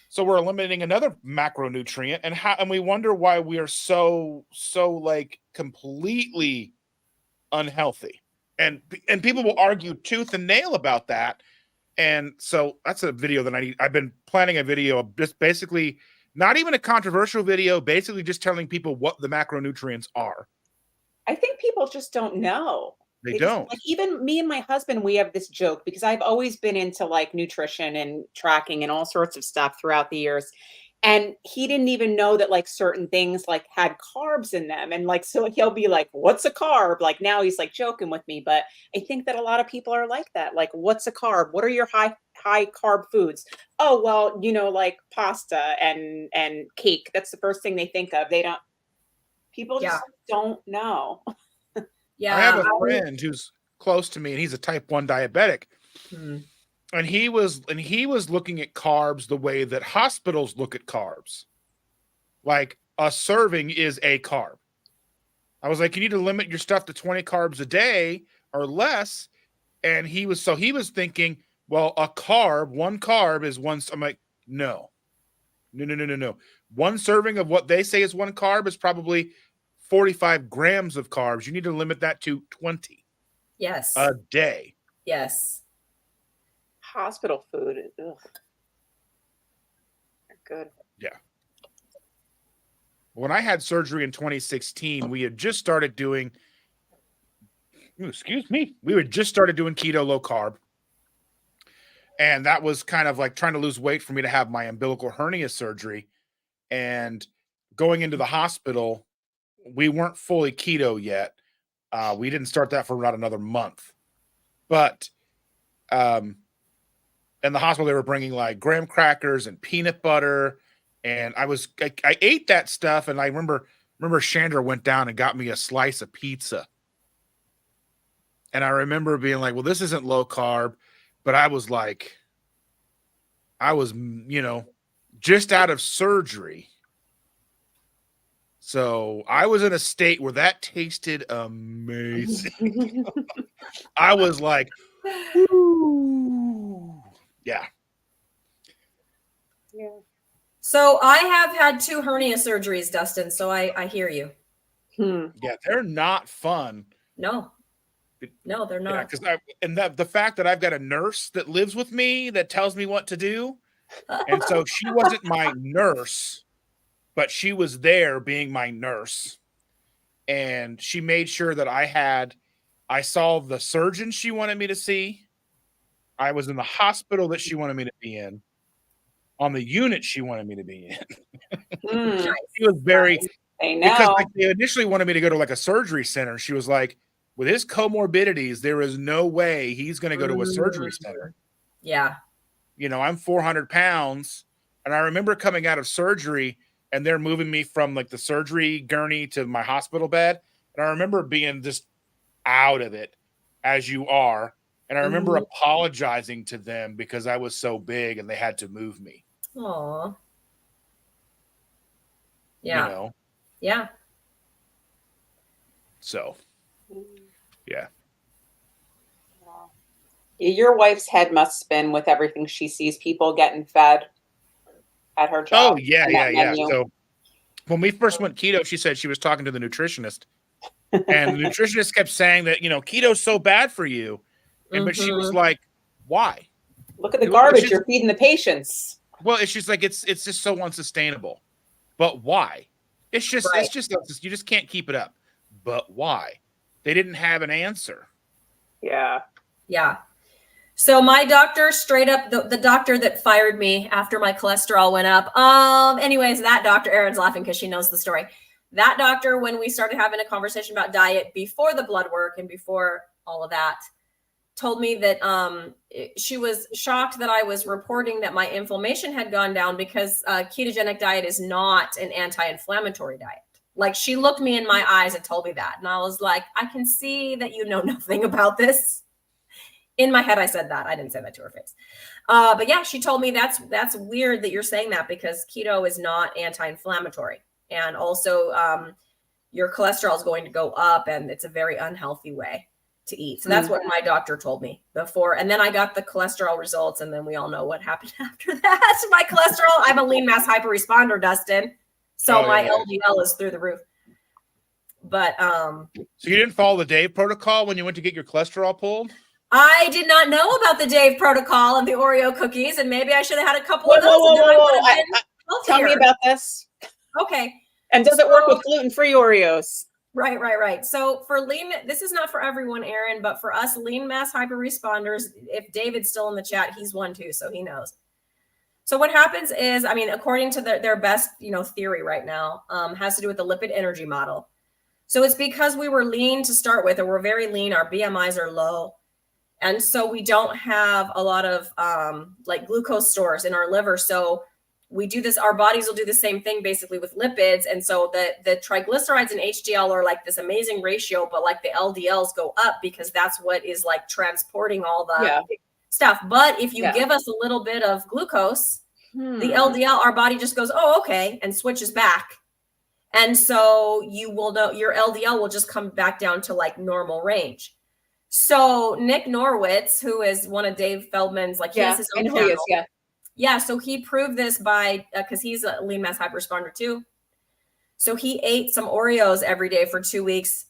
So we're eliminating another macronutrient, and we wonder why we are so completely unhealthy. And people will argue tooth and nail about that. And so that's a video that I've been planning a video of just basically not even a controversial video, basically just telling people what the macronutrients are. I think people just don't know. They don't. Even me and my husband, we have this joke because I've always been into nutrition and tracking and all sorts of stuff throughout the years. And he didn't even know that certain things had carbs in them. And so he'll be like, what's a carb? Now he's joking with me. But I think that a lot of people are like that. What's a carb? What are your high carb foods? Oh, well, pasta and cake. That's the first thing they think of. People just don't know. Yeah, I have a friend who's close to me, and he's a type 1 diabetic. And he was looking at carbs the way that hospitals look at carbs. Like a serving is a carb. I was like, you need to limit your stuff to 20 carbs a day or less. And he was thinking, well, one carb is one. I'm like, no. One serving of what they say is one carb is probably 45 grams of carbs. You need to limit that to 20. Yes. A day. Yes. Hospital food. Ugh. Good. Yeah. When I had surgery in 2016, we had just started doing, excuse me, we had just started doing keto low carb. And that was kind of like trying to lose weight for me to have my umbilical hernia surgery. And going into the hospital, we weren't fully keto yet. We didn't start that for about another month. But in the hospital, they were bringing like graham crackers and peanut butter. And I ate that stuff. And I remember Chandra went down and got me a slice of pizza. And I remember being like, well, this isn't low carb. But I was, just out of surgery. So I was in a state where that tasted amazing. I was like, ooh. Yeah. Yeah. So I have had 2 hernia surgeries, Dustin. So I hear you. Yeah, they're not fun. No, they're not. Yeah, because the fact that I've got a nurse that lives with me that tells me what to do, and so she wasn't my nurse, but she was there being my nurse, and she made sure that I saw the surgeon she wanted me to see. I was in the hospital that she wanted me to be in, on the unit she wanted me to be in. She was very, I know. because they initially wanted me to go to like a surgery center. She was like, with his comorbidities, there is no way he's going to go to a surgery center. Yeah. I'm 400 pounds. And I remember coming out of surgery and they're moving me from like the surgery gurney to my hospital bed. And I remember being just out of it, as you are. And I remember apologizing to them because I was so big and they had to move me. Aw. Yeah. Yeah. So, yeah. Wow. Your wife's head must spin with everything she sees people getting fed at her job. Oh, yeah. So when we first went keto, she said she was talking to the nutritionist. And the nutritionist kept saying that, keto's so bad for you. But she was like, why? Look at the garbage you're feeding the patients. Well, it's just like, it's just so unsustainable. But why? It's just you just can't keep it up. But why? They didn't have an answer. Yeah. Yeah. So my doctor, straight up, the doctor that fired me after my cholesterol went up. Anyways, that doctor, Erin's laughing because she knows the story. That doctor, when we started having a conversation about diet before the blood work and before all of that, told me that she was shocked that I was reporting that my inflammation had gone down because ketogenic diet is not an anti-inflammatory diet. Like, she looked me in my eyes and told me that. And I was like, I can see that you know nothing about this. In my head, I said that. I didn't say that to her face. But yeah, she told me that's weird that you're saying that because keto is not anti-inflammatory. And also your cholesterol is going to go up and it's a very unhealthy way to eat. So that's what my doctor told me before. And then I got the cholesterol results and then we all know what happened after that. My cholesterol, I'm a lean mass hyperresponder, Dustin. So my LDL is through the roof. But so you didn't follow the Dave protocol when you went to get your cholesterol pulled? I did not know about the Dave protocol and the Oreo cookies, and maybe I should have had a couple of those. Tell me about this. Okay. And does it work with gluten-free Oreos? Right. So for lean, this is not for everyone, Erin, but for us lean mass hyperresponders, if David's still in the chat, he's one too, so he knows. So what happens is, according to their best, theory right now, has to do with the lipid energy model. So it's because we were lean to start with, or we're very lean, our BMIs are low. And so we don't have a lot of glucose stores in our liver. So we do this, our bodies will do the same thing basically with lipids. And so the triglycerides and HDL are like this amazing ratio, but like the LDLs go up because that's what is like transporting all the stuff. But if you give us a little bit of glucose, the LDL, our body just goes, oh, okay, and switches back. And so you will know your LDL will just come back down to like normal range. So Nick Norwitz, who is one of Dave Feldman's, he has his own channel. Yeah, so he proved this by, because he's a lean mass hyperresponder too. So he ate some Oreos every day for 2 weeks.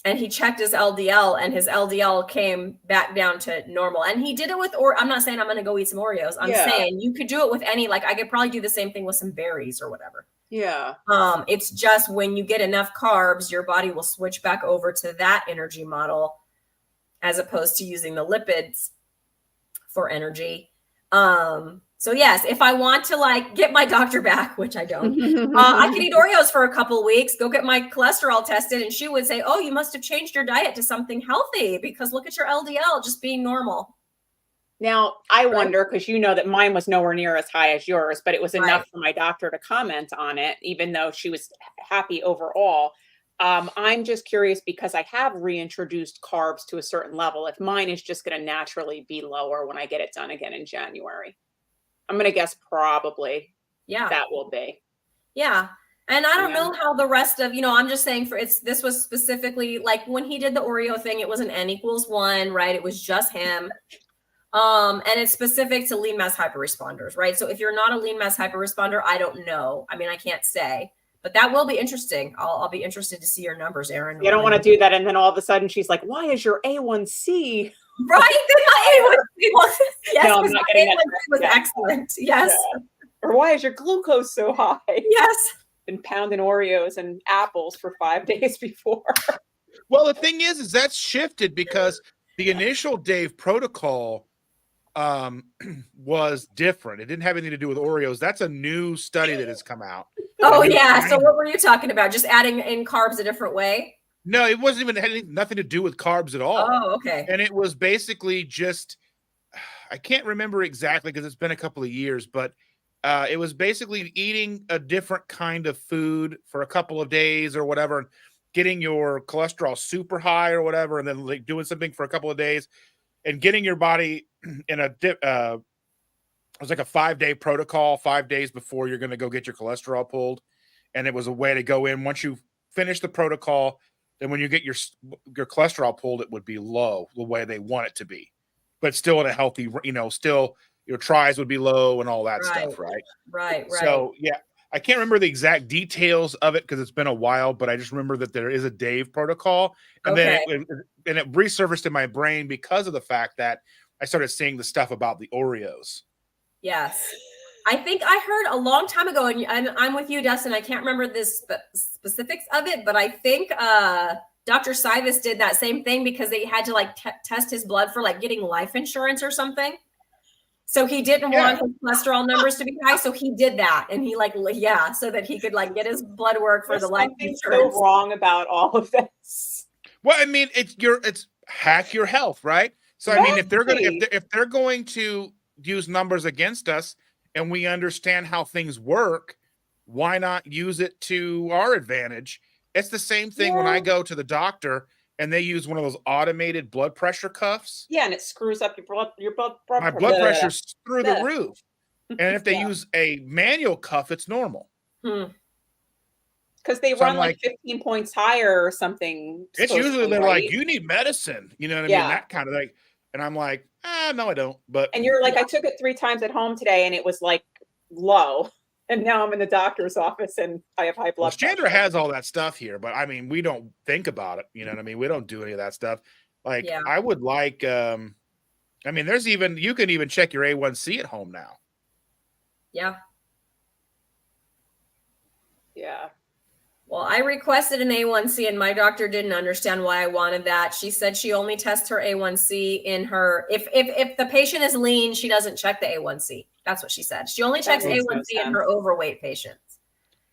and he checked his LDL, and his LDL came back down to normal. And he did it with, or I'm not saying I'm going to go eat some Oreos. I'm saying you could do it with any, like I could probably do the same thing with some berries or whatever. Yeah. It's just when you get enough carbs, your body will switch back over to that energy model as opposed to using the lipids for energy. So yes, if I want to like get my doctor back, which I don't, I could eat Oreos for a couple of weeks, go get my cholesterol tested, and she would say, oh, you must have changed your diet to something healthy because look at your LDL just being normal. Now, I wonder, because you know that mine was nowhere near as high as yours, but it was enough Right. for my doctor to comment on it, even though she was happy overall. I'm just curious because I have reintroduced carbs to a certain level. If mine is just going to naturally be lower when I get it done again in January, I'm going to guess probably that will be. Yeah. And I don't know how the rest of, I'm just saying this was specifically like when he did the Oreo thing, it was an N=1, right? It was just him. And it's specific to lean mass hyperresponders, right? So if you're not a lean mass hyperresponder, I don't know. I mean, I can't say, but that will be interesting. I'll be interested to see your numbers, Erin. You don't want to do that. And then all of a sudden she's like, why is your A1C? Right. Then my A1C was, yes, No, I'm not getting that. was excellent. Yes. Yeah. Or why is your glucose so high? Yes. Been pounding Oreos and apples for 5 days before. Well, the thing is that's shifted because the initial Dave protocol was different. It didn't have anything to do with Oreos. That's a new study that has come out. Oh yeah. So what were you talking about? Just adding in carbs a different way? No, it wasn't even had nothing to do with carbs at all. Oh, okay. And it was basically just, I can't remember exactly because it's been a couple of years, but it was basically eating a different kind of food for a couple of days or whatever, getting your cholesterol super high or whatever, and then like doing something for a couple of days and getting your body in a dip. It was like a 5-day protocol, 5 days before you're going to go get your cholesterol pulled. And it was a way to go in once you finish the protocol. Then when you get your cholesterol pulled, it would be low the way they want it to be, but still in a healthy, still your tries would be low and all that stuff. Right. Right. So yeah, I can't remember the exact details of it because it's been a while, but I just remember that there is a Dave protocol, and then it resurfaced in my brain because of the fact that I started seeing the stuff about the Oreos. Yes. I think I heard a long time ago, and I'm with you, Dustin. I can't remember the specifics of it, but I think Dr. Sivis did that same thing because they had to like test his blood for like getting life insurance or something. So he didn't want his cholesterol numbers to be high, so he did that, and he so that he could like get his blood work for the life insurance. So wrong about all of this. Well, I mean, it's hack your health, right? So I mean, if they're going to use numbers against us, and we understand how things work, why not use it to our advantage? It's the same thing when I go to the doctor and they use one of those automated blood pressure cuffs. Yeah, and it screws up your blood. My blood pressure's through the roof. And if they use a manual cuff, it's normal. Because they run like 15 points higher or something. It's usually they're like, you need medicine. You know what I mean? That kind of thing. And I'm like, no, I don't. And you're like, I took it 3 times at home today and it was like low. And now I'm in the doctor's office and I have high blood pressure. Chandra has all that stuff here, but I mean, we don't think about it. You know what I mean? We don't do any of that stuff. Like I would like, I mean, you can even check your A1C at home now. Yeah. Yeah. Well, I requested an A1C and my doctor didn't understand why I wanted that. She said she only tests her A1C in her, if the patient is lean, she doesn't check the A1C. That's what she said. She only checks A1C in her overweight patients.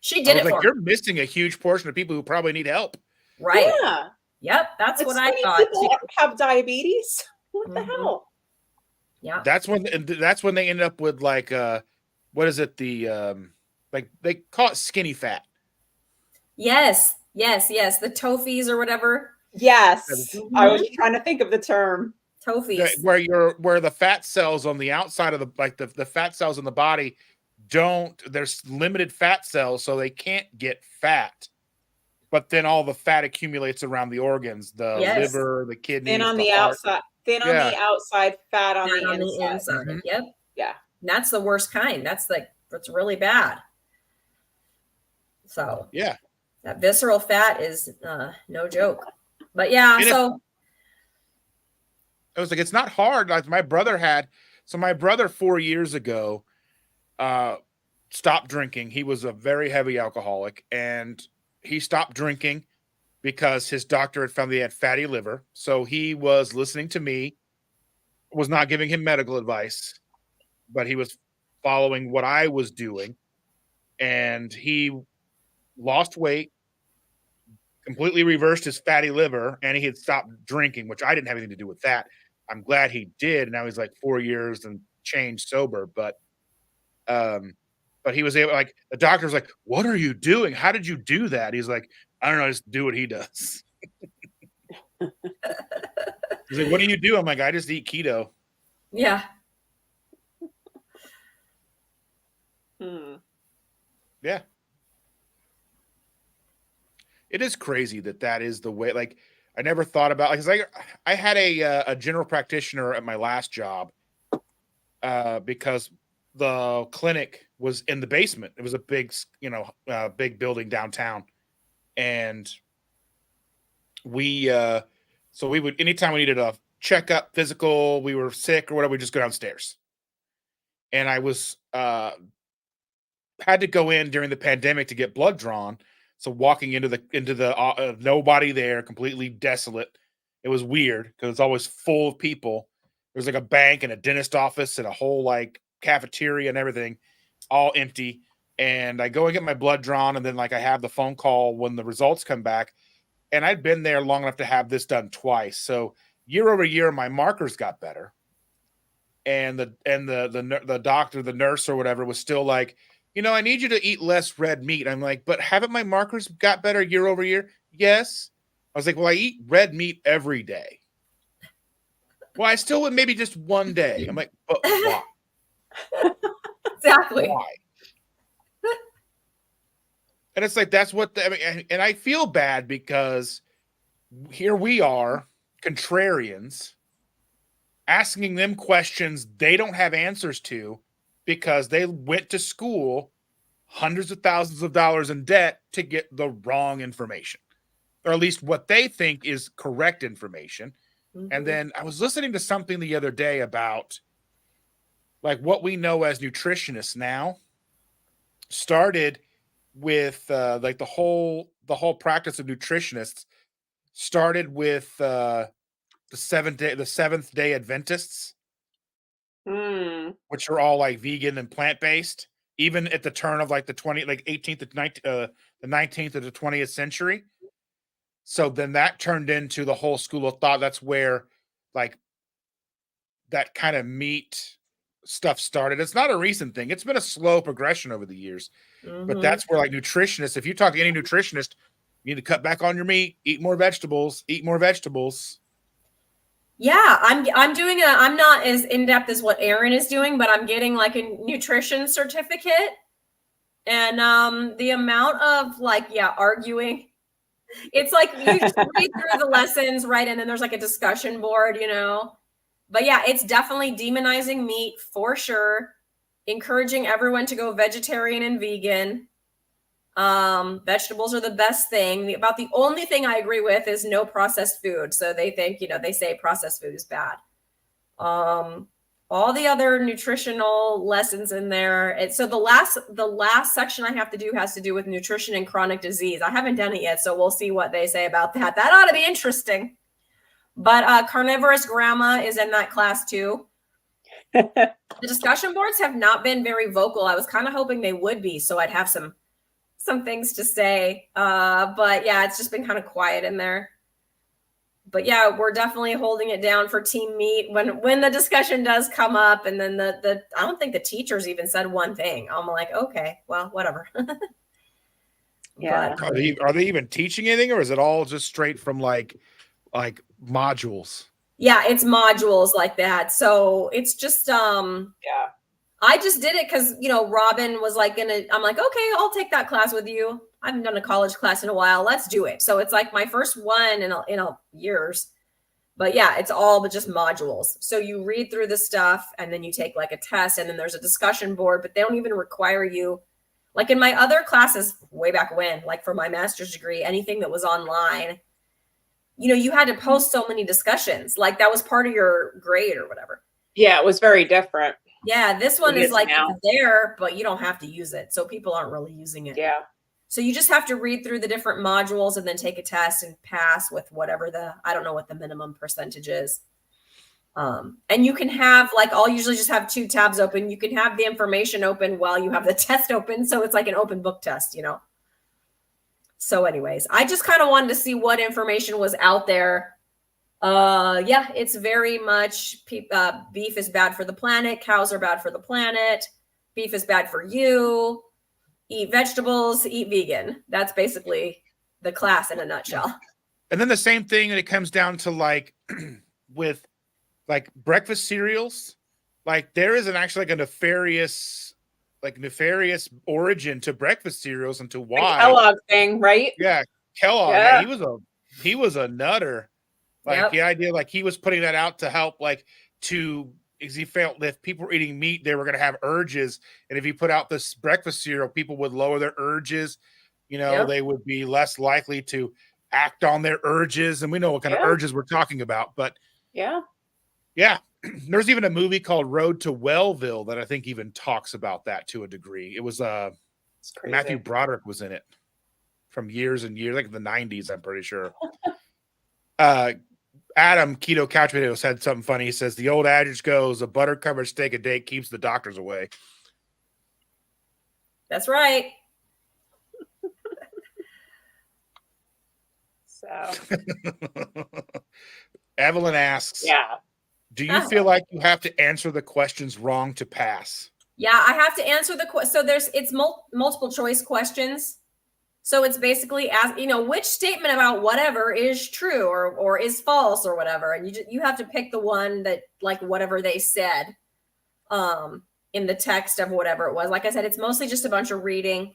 She did it for me. You're missing a huge portion of people who probably need help. Right. Yeah. Yep. That's what I thought. People have diabetes. What the hell? Yeah. That's when they end up with like, what is it? Like they call it skinny fat. Yes. The TOFIs or whatever. Yes. I was trying to think of the term. TOFIs. Where the fat cells on the outside of the fat cells in the body there's limited fat cells, so they can't get fat. But then all the fat accumulates around the organs, the liver, the kidneys. Thin on the outside. Thin on the outside, fat on the inside. Mm-hmm. Yep. Yeah. And that's the worst kind. That's really bad. So yeah. That visceral fat is no joke. But yeah, It is- so I was like, it's not hard. Like my brother had, so my brother 4 years ago stopped drinking. He was a very heavy alcoholic, and he stopped drinking because his doctor had found that he had fatty liver. So he was listening to me, was not giving him medical advice, but he was following what I was doing. And he lost weight, completely reversed his fatty liver, and he had stopped drinking, which I didn't have anything to do with that. I'm glad he did. And now he's like 4 years and change sober. But he was able, like, the doctor's like, what are you doing? How did you do that? He's like, I don't know, just do what he does. He's like, what do you do? I'm like, I just eat keto. yeah. Yeah. It is crazy that is the way. Like, I never thought about, like, I had a general practitioner at my last job because the clinic was in the basement. It was a big, big building downtown. And so we would, anytime we needed a checkup, physical, we were sick or whatever, we just go downstairs. And I was, had to go in during the pandemic to get blood drawn. So walking into the nobody there, completely desolate. It was weird because it's always full of people. There's like a bank and a dentist office and a whole like cafeteria and everything, all empty. And I go and get my blood drawn, and then like I have the phone call when the results come back. And I'd been there long enough to have this done twice. So year over year, my markers got better. And the doctor, the nurse or whatever was still like, I need you to eat less red meat. I'm like, but haven't my markers got better year over year? Yes. I was like, well, I eat red meat every day. Well, I still would maybe just one day. I'm like, but why? Exactly. Why? And it's like, that's what, and I feel bad because here we are, contrarians, asking them questions they don't have answers to because they went to school hundreds of thousands of dollars in debt to get the wrong information, or at least what they think is correct information. Mm-hmm. And then I was listening to something the other day about like what we know as nutritionists now started with like the whole practice of nutritionists started with the Seventh Day Adventists, which are all like vegan and plant-based, even at the turn of like the 18th to 19th, the 19th of the 20th century. So then that turned into the whole school of thought. That's where like that kind of meat stuff started. It's not a recent thing. It's been a slow progression over the years. Mm-hmm. But that's where like nutritionists, if you talk to any nutritionist, you need to cut back on your meat, eat more vegetables. Yeah, I'm doing I'm not as in-depth as what Aaron is doing, but I'm getting like a nutrition certificate. And the amount of like, arguing, it's like you just read through the lessons, right? And then there's like a discussion board, But yeah, it's definitely demonizing meat for sure. Encouraging everyone to go vegetarian and vegan. Vegetables are the best thing. About the only thing I agree with is no processed food. So they think, they say processed food is bad. All the other nutritional lessons in there. So the last section I have to do has to do with nutrition and chronic disease. I haven't done it yet, so we'll see what they say about that. That ought to be interesting. But carnivorous grandma is in that class too. The discussion boards have not been very vocal. I was kind of hoping they would be, so I'd have some things to say. But yeah, it's just been kind of quiet in there. But yeah, we're definitely holding it down for team meat when the discussion does come up. And then the I don't think the teachers even said one thing. I'm like, okay, well, whatever. Yeah. But, are they even teaching anything, or is it all just straight from like modules? Yeah, it's modules like that. So it's just I just did it because Robin was like I'm like, okay, I'll take that class with you. I haven't done a college class in a while. Let's do it. So it's like my first one in years. But yeah, it's all but just modules. So you read through the stuff and then you take like a test, and then there's a discussion board, but they don't even require you. Like in my other classes way back when, like for my master's degree, anything that was online, you had to post so many discussions. Like that was part of your grade or whatever. Yeah, it was very different. Yeah, this one It is is like now. it's there, but you don't have to use it. So people aren't really using it. Yeah. So you just have to read through the different modules and then take a test and pass with whatever I don't know what the minimum percentage is. And you can have I'll usually just have 2 tabs open. You can have the information open while you have the test open. So it's like an open book test, So anyways, I just kind of wanted to see what information was out there. Yeah, it's very much beef is bad for the planet. Cows are bad for the planet. Beef is bad for you. Eat vegetables, eat vegan. That's basically the class in a nutshell. And then the same thing when it comes down to with breakfast cereals, there isn't actually a nefarious origin to breakfast cereals and to why. The Kellogg thing, right? Yeah, Kellogg. Yeah. He was a nutter. Yep. The idea he was putting that out to help because he felt that if people were eating meat, they were going to have urges. And if he put out this breakfast cereal, people would lower their urges. Yep. They would be less likely to act on their urges. And we know what kind of urges we're talking about. But yeah. There's even a movie called Road to Wellville that I think even talks about that to a degree. It was Matthew Broderick was in it from years and years, the 90s, I'm pretty sure. Adam, Keto Calculator, said something funny. He says, the old adage goes, a butter-covered steak a day keeps the doctors away. That's right. So Evelyn asks, do you feel like you have to answer the questions wrong to pass? Yeah, I have to answer so it's multiple choice questions. So it's basically which statement about whatever is true or is false or whatever, and you have to pick the one that whatever they said, in the text of whatever it was. Like I said, it's mostly just a bunch of reading,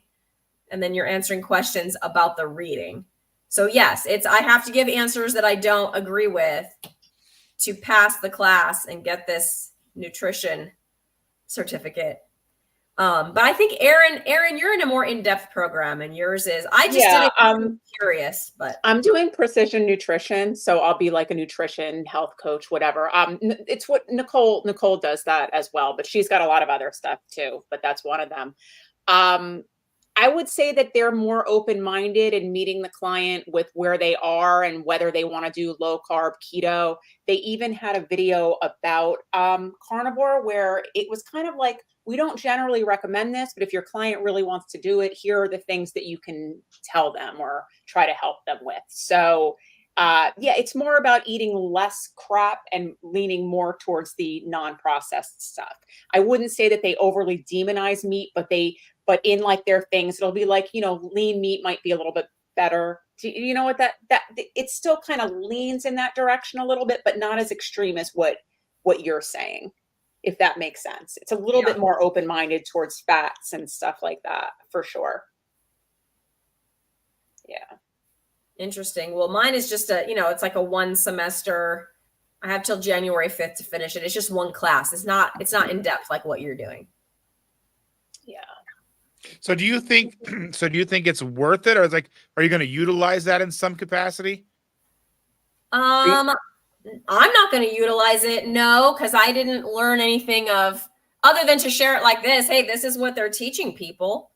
and then you're answering questions about the reading. So yes, I have to give answers that I don't agree with to pass the class and get this nutrition certificate. But I think Erin, you're in a more in-depth program, and yours is. I just didn't curious, but I'm doing precision nutrition, so I'll be like a nutrition health coach, whatever. It's what Nicole does that as well, but she's got a lot of other stuff too. But that's one of them. I would say that they're more open-minded in meeting the client with where they are and whether they want to do low carb, keto. They even had a video about carnivore where it was kind of like, we don't generally recommend this, but if your client really wants to do it, here are the things that you can tell them or try to help them with. So it's more about eating less crap and leaning more towards the non-processed stuff. I wouldn't say that they overly demonize meat, but in their things, it'll be lean meat might be a little bit better. You know what, that it still kind of leans in that direction a little bit, but not as extreme as what you're saying, if that makes sense. It's a little bit more open-minded towards fats and stuff like that, for sure. Yeah. Interesting. Well, mine is just it's like a 1 semester. I have till January 5th to finish it. It's just one class. It's not in depth like what you're doing. Yeah. So do you think it's worth it, or are you going to utilize that in some capacity? I'm not going to utilize it. No, because I didn't learn anything other than to share it like this. Hey, this is what they're teaching people.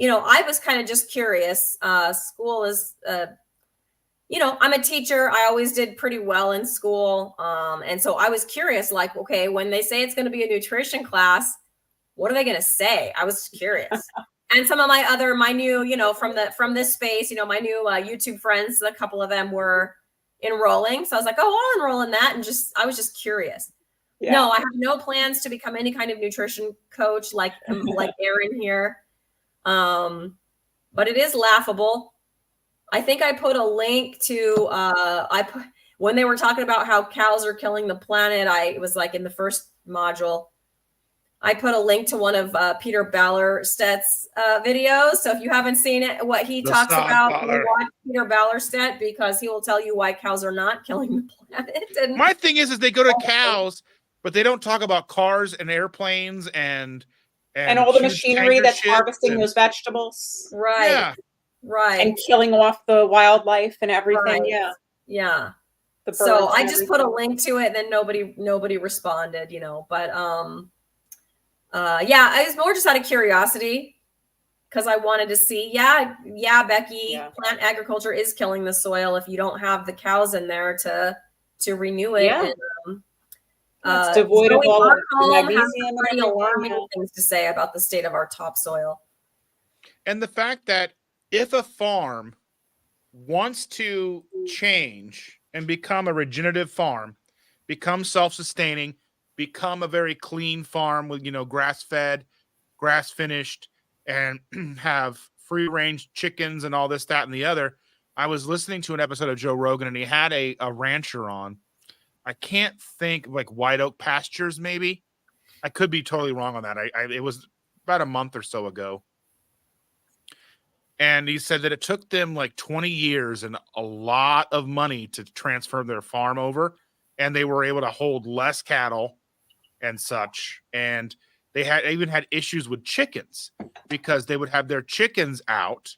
I was kind of just curious. School is, I'm a teacher. I always did pretty well in school. And so I was curious, okay, when they say it's going to be a nutrition class, what are they going to say? I was curious. And some of my new, from this space, my new YouTube friends, a couple of them were enrolling. So I was like, oh, I'll enroll in that. And I was just curious. Yeah. No, I have no plans to become any kind of nutrition coach like Erin here. But it is laughable. I think I put a link to, when they were talking about how cows are killing the planet, it was in the first module. I put a link to one of Peter Ballerstedt's videos. So if you haven't seen it, what he talks about, watch Peter Ballerstedt, because he will tell you why cows are not killing the planet. And my thing is they go to cows, but they don't talk about cars and airplanes and all the machinery that's harvesting those vegetables. Right. Yeah. Right. And killing off the wildlife and everything. Right. Yeah. Yeah. The birds So I and just put a everything. link to it, and then nobody responded, but yeah, I was more just out of curiosity because I wanted to see. Yeah, Becky, Yeah. plant agriculture is killing the soil if you don't have the cows in there to renew it. Yeah. And It's devoid of Zoe all of the Barcombe has magnesium some and pretty everything. alarming Yeah. things to say about the state of our topsoil. And the fact that if a farm wants to change and become a regenerative farm, become self-sustaining, become a very clean farm with, grass-fed, grass-finished, and have free-range chickens and all this, that, and the other. I was listening to an episode of Joe Rogan, and he had a rancher on. I can't think, like White Oak Pastures, maybe. I could be totally wrong on that. It was about a month or so ago. And he said that it took them like 20 years and a lot of money to transfer their farm over. And they were able to hold less cattle and such. And they even had issues with chickens because they would have their chickens out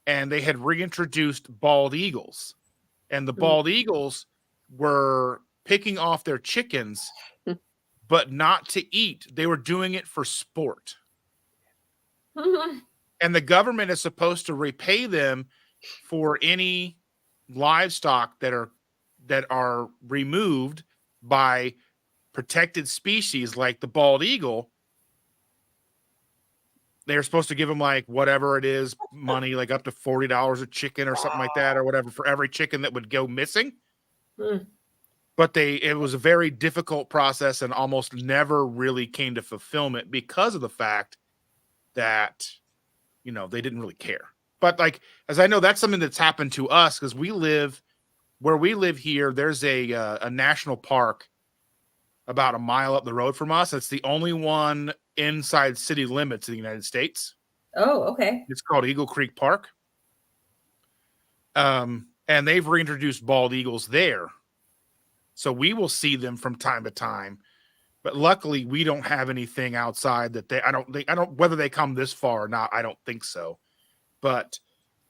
and they had reintroduced bald eagles. And the bald eagles were picking off their chickens, but not to eat. They were doing it for sport. And the government is supposed to repay them for any livestock that are removed by protected species like the bald eagle. They're supposed to give them like whatever it is, money, like up to $40 a chicken or something like that, or whatever, for every chicken that would go missing. But it was a very difficult process and almost never really came to fulfillment because of the fact that they didn't really care. But like, as I know, that's something that's happened to us because where we live here, there's a national park about a mile up the road from us. It's the only one inside city limits in the United States. Oh, okay. It's called Eagle Creek Park. And they've reintroduced bald eagles there. So we will see them from time to time. But luckily, we don't have anything outside that whether they come this far or not, I don't think so. But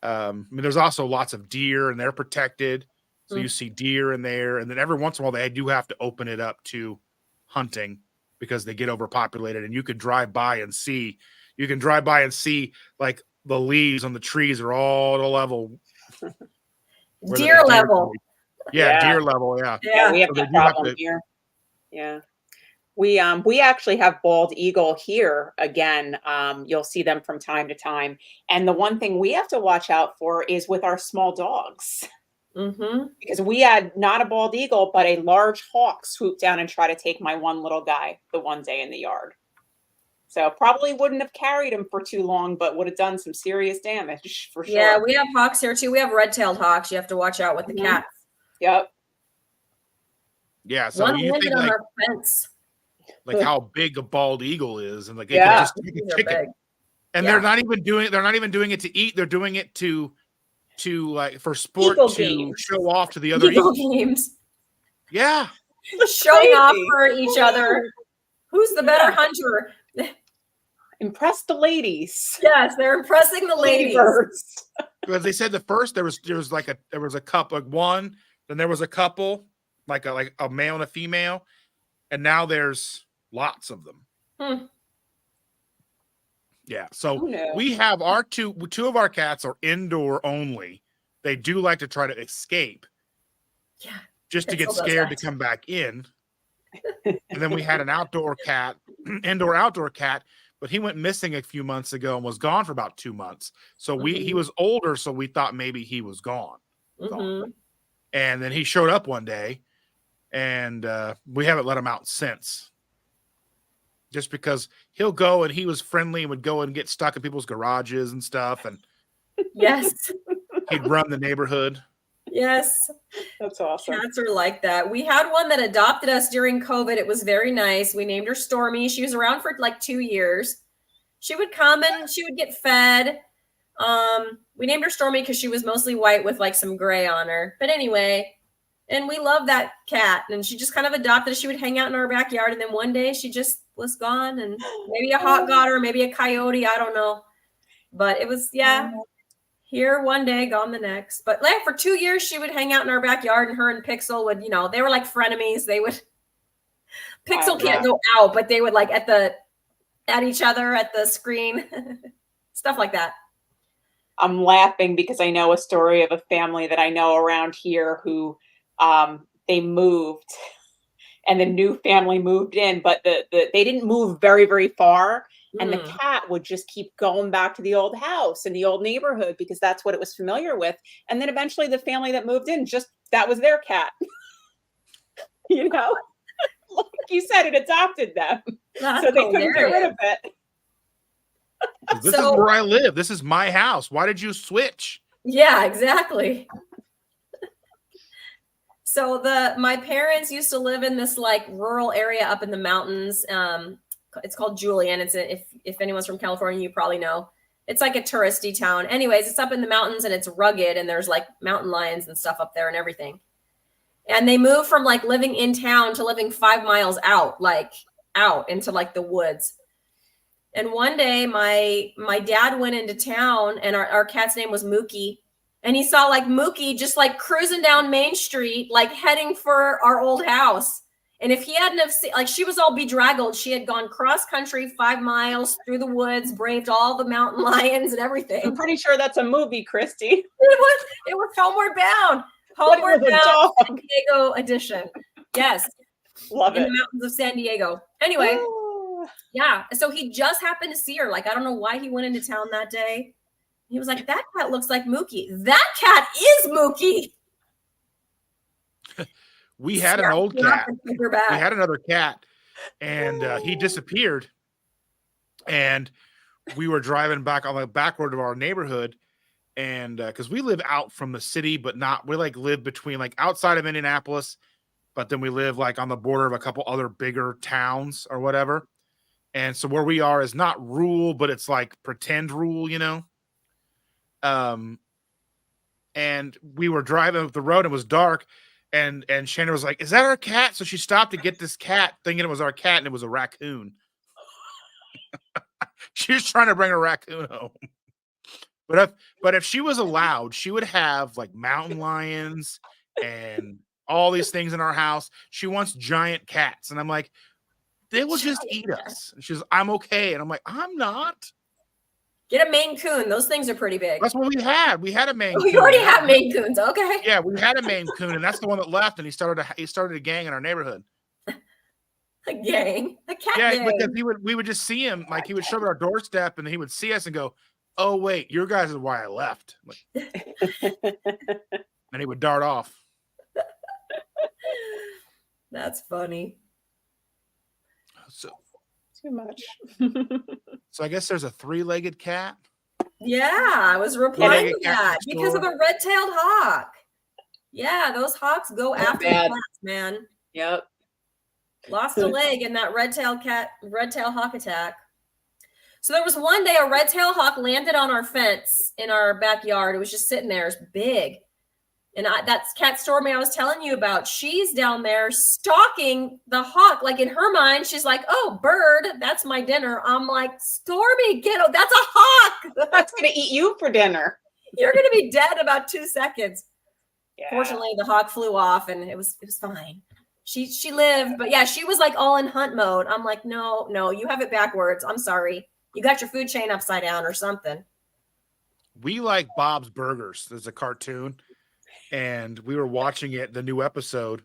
there's also lots of deer and they're protected. So you see deer in there. And then every once in a while, they do have to open it up to hunting because they get overpopulated. And you can drive by and see like the leaves on the trees are all the level. Deer level. Yeah, deer level. Yeah. Yeah, we have So that problem here. Yeah. We actually have bald eagle here again. You'll see them from time to time. And the one thing we have to watch out for is with our small dogs. Because we had not a bald eagle, but a large hawk swoop down and try to take my one little guy the one day in the yard. So probably wouldn't have carried him for too long, but would have done some serious damage for sure. Yeah, we have hawks here too. We have red-tailed hawks. You have to watch out with the cats. Yep. Yeah. So One you think on like, our fence. like how big a bald eagle is, and like Yeah. it can just take a chicken. Big. And they're not even doing it to eat. They're doing it to like for sport Eagle to games. show off to the other Eagle eagles. games. Yeah. Showing off for each other. Who's the better hunter? Impress the ladies. Yes, they're impressing the ladies. Birds. Because they said the first there was a couple, like one, then there was a couple, like a male and a female, and now there's lots of them. Yeah, so we have our two of our cats are indoor only. They do like to try to escape. Yeah. Just to get scared to come back in. And then we had an indoor outdoor cat, but he went missing a few months ago and was gone for about 2 months. So he was older, so we thought maybe he was gone. And then he showed up one day, and we haven't let him out since. Just because he'll go and he was friendly and would go and get stuck in people's garages and stuff. And yes, he'd run the neighborhood. Yes. That's awesome. Cats are like that. We had one that adopted us during COVID. It was very nice. We named her Stormy. She was around for like 2 years. She would come and she would get fed. We named her Stormy because she was mostly white with like some gray on her. But anyway, and we love that cat. And she just kind of adopted us. She would hang out in our backyard. And then one day she just was gone. And maybe a hawk got her, maybe a coyote. I don't know. But it was, yeah. Here one day, gone the next. But like for 2 years, she would hang out in our backyard, and her and Pixel would, they were like frenemies. They would Pixel can't go out, but they would like at each other at the screen, stuff like that. I'm laughing because I know a story of a family that I know around here who they moved and the new family moved in, but they didn't move very, very far. And the cat would just keep going back to the old house and the old neighborhood because that's what it was familiar with. And then eventually the family that moved in, that was their cat. Like you said, it adopted them. That's so they couldn't get rid of it. This is where I live. This is my house. Why did you switch? Yeah, exactly. So my parents used to live in this like rural area up in the mountains. It's called Julian. If anyone's from California, you probably know. It's like a touristy town. Anyways, it's up in the mountains and it's rugged and there's like mountain lions and stuff up there and everything. And they moved from like living in town to living 5 miles out into like the woods. And one day my dad went into town and our cat's name was Mookie. And he saw like Mookie just like cruising down Main Street, like heading for our old house. And if he hadn't have seen, like she was all bedraggled, she had gone cross country 5 miles through the woods, braved all the mountain lions and everything. I'm pretty sure that's a movie, Christy. It was Homeward Bound. Homeward Bound San Diego edition. Yes. Love it. In the mountains of San Diego. Anyway, yeah. So he just happened to see her. Like, I don't know why he went into town that day. He was like, that cat looks like Mookie. That cat is Mookie. We had an old cat. We had another cat, and he disappeared. And we were driving back on the back road of our neighborhood, and because we live out from the city, but we like live between like outside of Indianapolis, but then we live like on the border of a couple other bigger towns or whatever. And so where we are is not rural, but it's like pretend rural, And we were driving up the road. It was dark. And Shannon was like, "Is that our cat?" So she stopped to get this cat, thinking it was our cat, and it was a raccoon. She was trying to bring a raccoon home. But if she was allowed, she would have like mountain lions and all these things in our house. She wants giant cats, and I'm like, they will just eat us. And she's, I'm okay, and I'm like, I'm not. Get a Maine Coon. Those things are pretty big. That's what we had. We had a Maine Coon. We already have Maine Coons. Okay. Yeah, we had a Maine Coon, and that's the one that left, and he started a gang in our neighborhood. A gang? A cat gang? Yeah, because we would just see him, like he would show up at our doorstep, and he would see us and go, "Oh wait, your guys is why I left." Like, and he would dart off. That's funny. So too much. So I guess there's a 3-legged cat. Yeah, I was replying to that because of a red-tailed hawk. Yeah, those hawks go after the cats, man. Yep. Lost a leg in that red-tailed hawk attack. So there was one day a red-tailed hawk landed on our fence in our backyard. It was just sitting there. It's big. And that's Cat Stormy I was telling you about. She's down there stalking the hawk. Like in her mind, she's like, "Oh, bird, that's my dinner." I'm like, "Stormy, that's a hawk. That's going to eat you for dinner. You're going to be dead in about 2 seconds." Yeah. Fortunately, the hawk flew off and it was fine. She lived, but yeah, she was like all in hunt mode. I'm like, no, you have it backwards. I'm sorry. You got your food chain upside down or something. We like Bob's Burgers. There's a cartoon. And we were watching it, the new episode.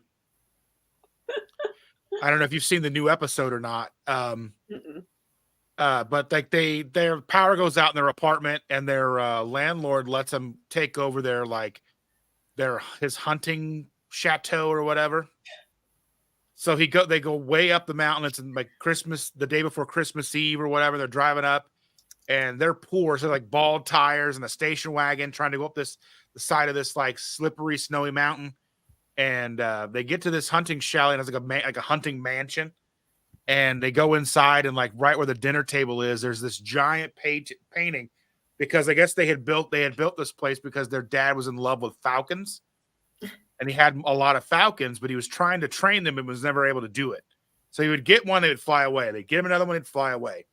I don't know if you've seen the new episode or not. But like their power goes out in their apartment, and their landlord lets them take over his hunting chateau or whatever. So they go way up the mountain. It's like Christmas, the day before Christmas Eve or whatever. They're driving up, and they're poor, so like bald tires and a station wagon trying to go up the side of this like slippery, snowy mountain. And they get to this hunting chalet, and it's like a hunting mansion. And they go inside, and like right where the dinner table is, there's this giant painting, because I guess they had built this place because their dad was in love with falcons, and he had a lot of falcons, but he was trying to train them and was never able to do it. So he would get one, they would fly away. They'd get him another one, they'd fly away.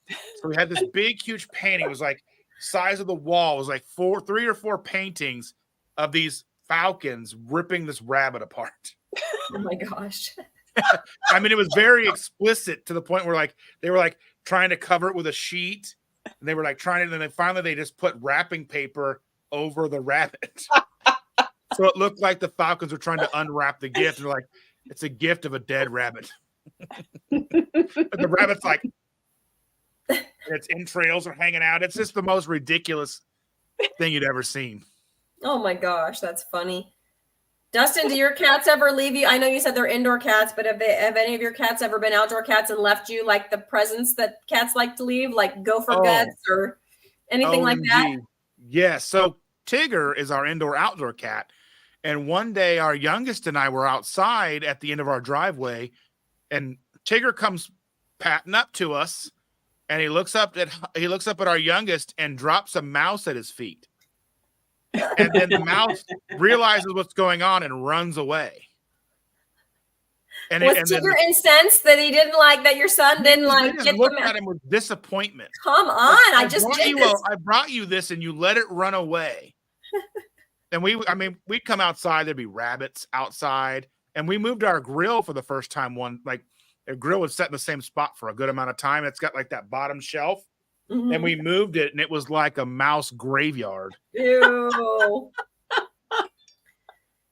So we had this big, huge painting. It was like size of the wall was like 3 or 4 paintings of these falcons ripping this rabbit apart. Oh my gosh. I mean, it was very explicit to the point where like they were like trying to cover it with a sheet, and they were like trying to, and then finally they just put wrapping paper over the rabbit. So it looked like the falcons were trying to unwrap the gift. And they're like, it's a gift of a dead rabbit. But the rabbit's like, its entrails are hanging out. It's just the most ridiculous thing you'd ever seen. Oh my gosh, that's funny. Dustin, do your cats ever leave you? I know you said they're indoor cats, but have any of your cats ever been outdoor cats and left you like the presents that cats like to leave, like gopher guts or anything like that? Yes. So Tigger is our indoor-outdoor cat. And one day our youngest and I were outside at the end of our driveway, and Tigger comes patting up to us, and he looks up at our youngest and drops a mouse at his feet. And then the mouse realizes what's going on and runs away. And was Tigger incensed that he didn't like that your son didn't like? Just looked at him with disappointment. Come on, I brought you this, and you let it run away. And we'd come outside. There'd be rabbits outside, and we moved our grill for the first time. A grill was set in the same spot for a good amount of time. It's got like that bottom shelf. Mm-hmm. And we moved it, and it was like a mouse graveyard. Ew.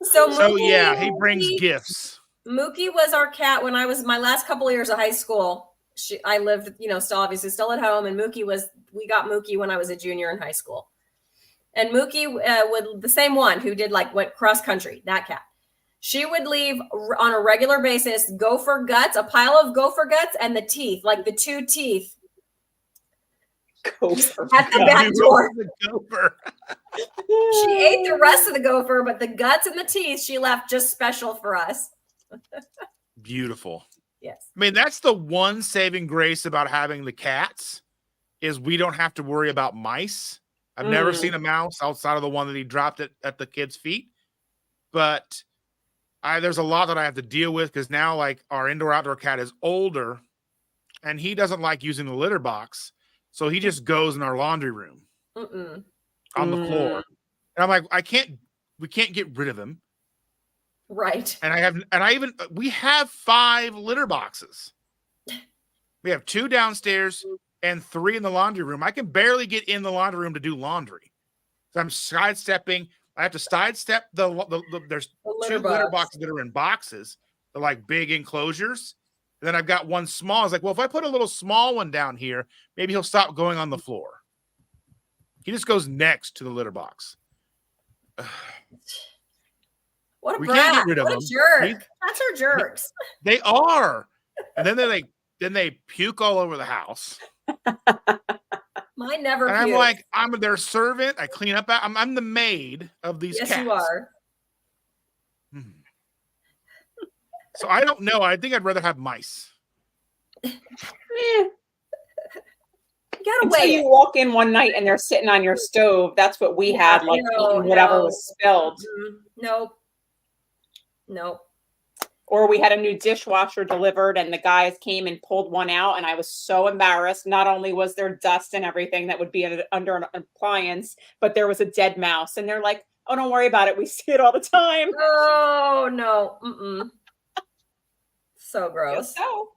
So yeah, he brings gifts. Mookie was our cat when I was my last couple of years of high school. I lived, still at home, and we got Mookie when I was a junior in high school. And Mookie would, the same one who went cross country, that cat. She would leave on a regular basis gopher guts, a pile of gopher guts, and the teeth, like the 2 teeth. Gopher. At the back door. She ate the rest of the gopher, but the guts and the teeth she left just special for us. Beautiful. Yes. I mean, that's the one saving grace about having the cats is we don't have to worry about mice. I've never seen a mouse outside of the one that he dropped at the kid's feet. But there's a lot that I have to deal with because now like our indoor-outdoor cat is older and he doesn't like using the litter box. So he just goes in our laundry room on the floor. And I'm like, we can't get rid of him. Right. And we have 5 litter boxes. We have 2 downstairs and 3 in the laundry room. I can barely get in the laundry room to do laundry. So I'm sidestepping. I have to sidestep there's 2 litter boxes that are in boxes. They're like big enclosures. And then I've got one small. I was like, well, if I put a little small one down here, maybe he'll stop going on the floor. He just goes next to the litter box. What a we brat. Can't get rid of what them. A jerk. That's our jerks. They are. And then they puke all over the house. Mine never and pukes. I'm like, I'm their servant. I clean up. I'm the maid of these cats. Yes, you are. So I don't know. I think I'd rather have mice. You gotta Until wait. you walk in one night and they're sitting on your stove. That's what we had, like eating whatever was spilled. Nope. Or we had a new dishwasher delivered and the guys came and pulled one out and I was so embarrassed. Not only was there dust and everything that would be under an appliance, but there was a dead mouse. And they're like, oh, don't worry about it. We see it all the time. Oh, no. So gross. So.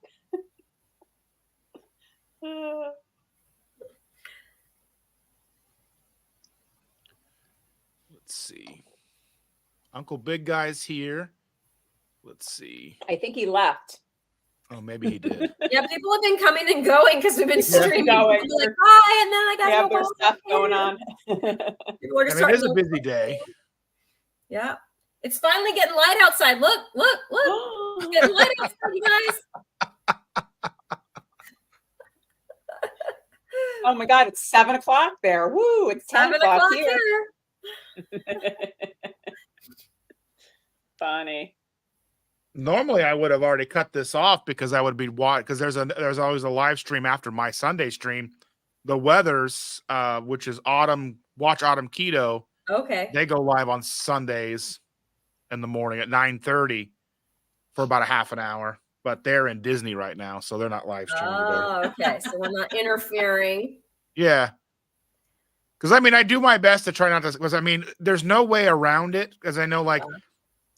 Let's see. Uncle Big Guy's here. Let's see. I think he left. Oh, maybe he did. Yeah, people have been coming and going because we've been streaming. Going. Like, hi, and then I got there's stuff going on. It is a busy day. Yeah. It's finally getting light outside. Look. It's getting light outside, you guys. Oh my God, it's 7:00 there. Woo, it's 10:00 here. Funny. Normally, I would have already cut this off because I would be watching because there's always a live stream after my Sunday stream. The Weathers, which is Watch Autumn Keto. Okay. They go live on Sundays in the morning at 9:30 for about a half an hour. But they're in Disney right now, so they're not live streaming. Oh, okay. So we're not interfering. Yeah. Because I mean, I do my best to try not to. Because I mean, there's no way around it. Because I know, like,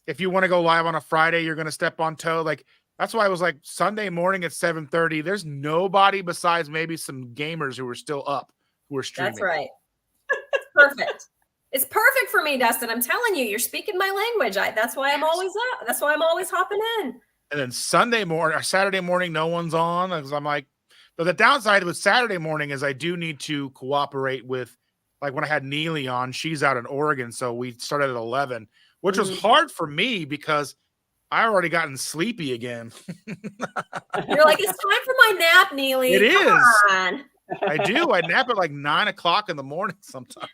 if you want to go live on a Friday, you're going to step on toe. Like that's why I was like Sunday morning at 7:30. There's nobody besides maybe some gamers who are still up who are streaming. That's right. It's perfect. It's perfect for me, Dustin. I'm telling you, you're speaking my language. That's why I'm always up. That's why I'm always hopping in. And then Sunday morning or Saturday morning, no one's on because I'm like, but the downside with Saturday morning is I do need to cooperate with, like when I had Neely on, she's out in Oregon. So we started at 11, which was hard for me because I already gotten sleepy again. You're like, it's time for my nap, Neely. It Come is. on. I do. I nap at like 9 o'clock in the morning sometimes.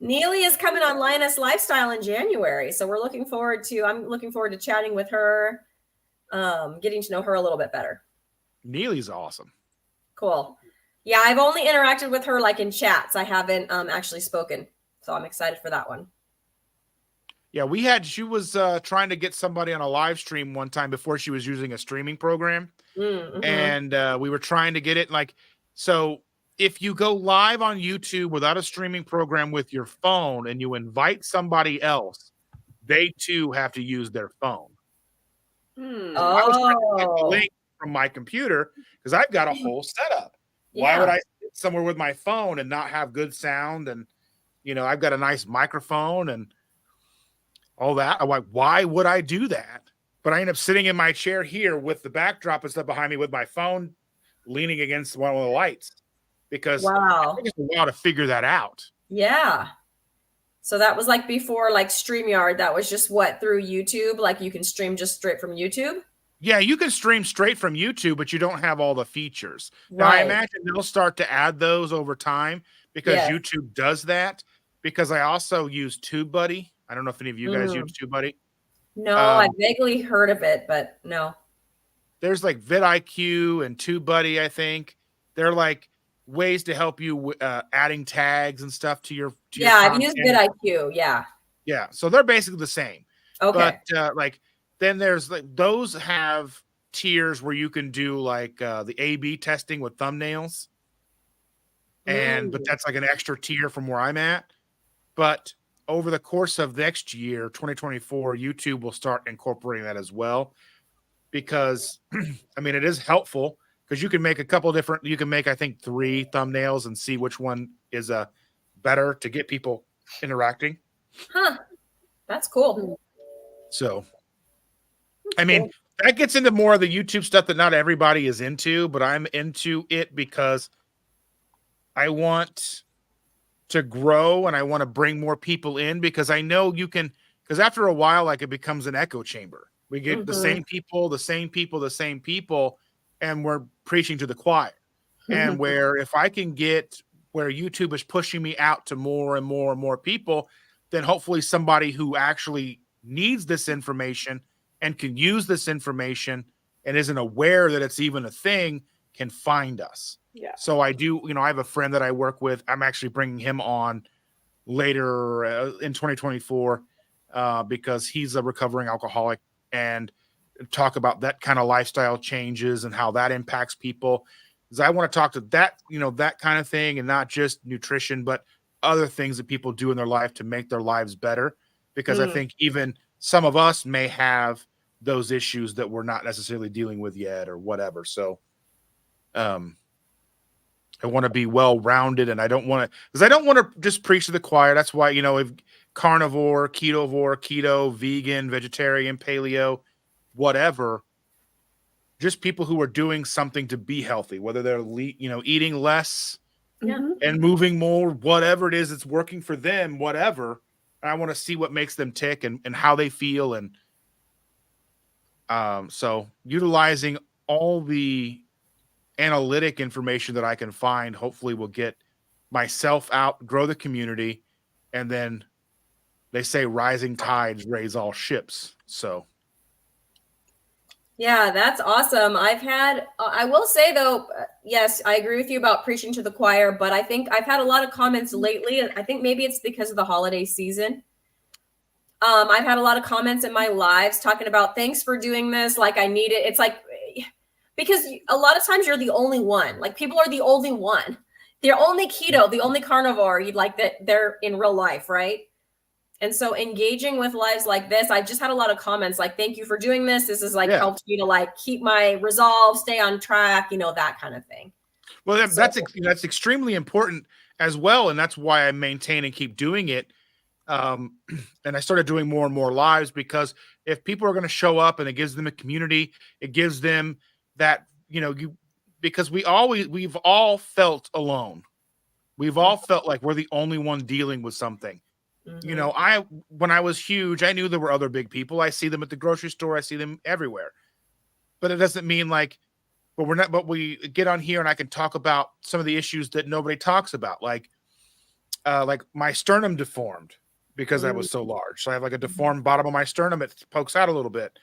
Neely is coming on Lioness Lifestyle in January. So I'm looking forward to chatting with her, getting to know her a little bit better. Neely's awesome. Cool. Yeah, I've only interacted with her like in chats. I haven't actually spoken. So I'm excited for that one. Yeah, she was trying to get somebody on a live stream one time before she was using a streaming program. Mm-hmm. And we were trying to get it like, so if you go live on YouTube without a streaming program with your phone and you invite somebody else, they too have to use their phone. I was trying to get the link from my computer because I've got a whole setup. Yeah. Why would I sit somewhere with my phone and not have good sound? And, you know, I've got a nice microphone and all that. I'm like, why would I do that? But I end up sitting in my chair here with the backdrop and stuff behind me with my phone leaning against one of the lights because it took us a while to figure that out. Yeah. So that was like before like StreamYard. That was just what, through YouTube? Like you can stream just straight from YouTube? Yeah, you can stream straight from YouTube, but you don't have all the features. Right. Now, I imagine they'll start to add those over time because YouTube does that. Because I also use TubeBuddy. I don't know if any of you guys use TubeBuddy. No, I vaguely heard of it, but no. There's like vidIQ and TubeBuddy, I think. They're like ways to help you adding tags and stuff to your I've used vidIQ, yeah. Yeah, so they're basically the same. Okay. But like then there's like those have tiers where you can do like the A/B testing with thumbnails. But that's like an extra tier from where I'm at. But over the course of next year, 2024, YouTube will start incorporating that as well. Because, I mean, it is helpful because you can make I think 3 thumbnails and see which one is better to get people interacting. Huh. That's cool. So, I mean, that gets into more of the YouTube stuff that not everybody is into, but I'm into it because I want to grow and I want to bring more people in because I know you can, because after a while, like it becomes an echo chamber. We get the same people, and we're preaching to the choir. And where if I can get where YouTube is pushing me out to more and more and more people, then hopefully somebody who actually needs this information and can use this information and isn't aware that it's even a thing can find us. Yeah. So I do, I have a friend that I work with. I'm actually bringing him on later in 2024 because he's a recovering alcoholic and talk about that kind of lifestyle changes and how that impacts people. Because I want to talk to that, that kind of thing and not just nutrition, but other things that people do in their life to make their lives better. Because I think even some of us may have those issues that we're not necessarily dealing with yet or whatever. So, I want to be well-rounded and I don't want to just preach to the choir. That's why, if carnivore, keto, vegan, vegetarian, paleo, whatever, just people who are doing something to be healthy, whether they're, eating less and moving more, whatever it is that's working for them, whatever. I want to see what makes them tick and how they feel. And so utilizing all the analytic information that I can find, hopefully will get myself out, grow the community, and then they say rising tides raise all ships. So. Yeah, that's awesome. I will say though, yes, I agree with you about preaching to the choir, but I think I've had a lot of comments lately. I think maybe it's because of the holiday season. I've had a lot of comments in my lives talking about thanks for doing this. Like I need it. It's like, because a lot of times you're the only one, like people are the only one. the only keto, the only carnivore you'd like that they're in real life, right? And so engaging with lives like this, I just had a lot of comments like, thank you for doing this. This has like helped me to like keep my resolve, stay on track, that kind of thing. Well, that's extremely important as well. And that's why I maintain and keep doing it. And I started doing more and more lives, because if people are going to show up and it gives them a community, it gives them that, because we've all felt alone. We've all felt like we're the only one dealing with something. When I was huge, I knew there were other big people. I see them at the grocery store. I see them everywhere, but it doesn't mean like, but we get on here and I can talk about some of the issues that nobody talks about. Like my sternum deformed because I was so large. So I have like a deformed bottom of my sternum. It pokes out a little bit.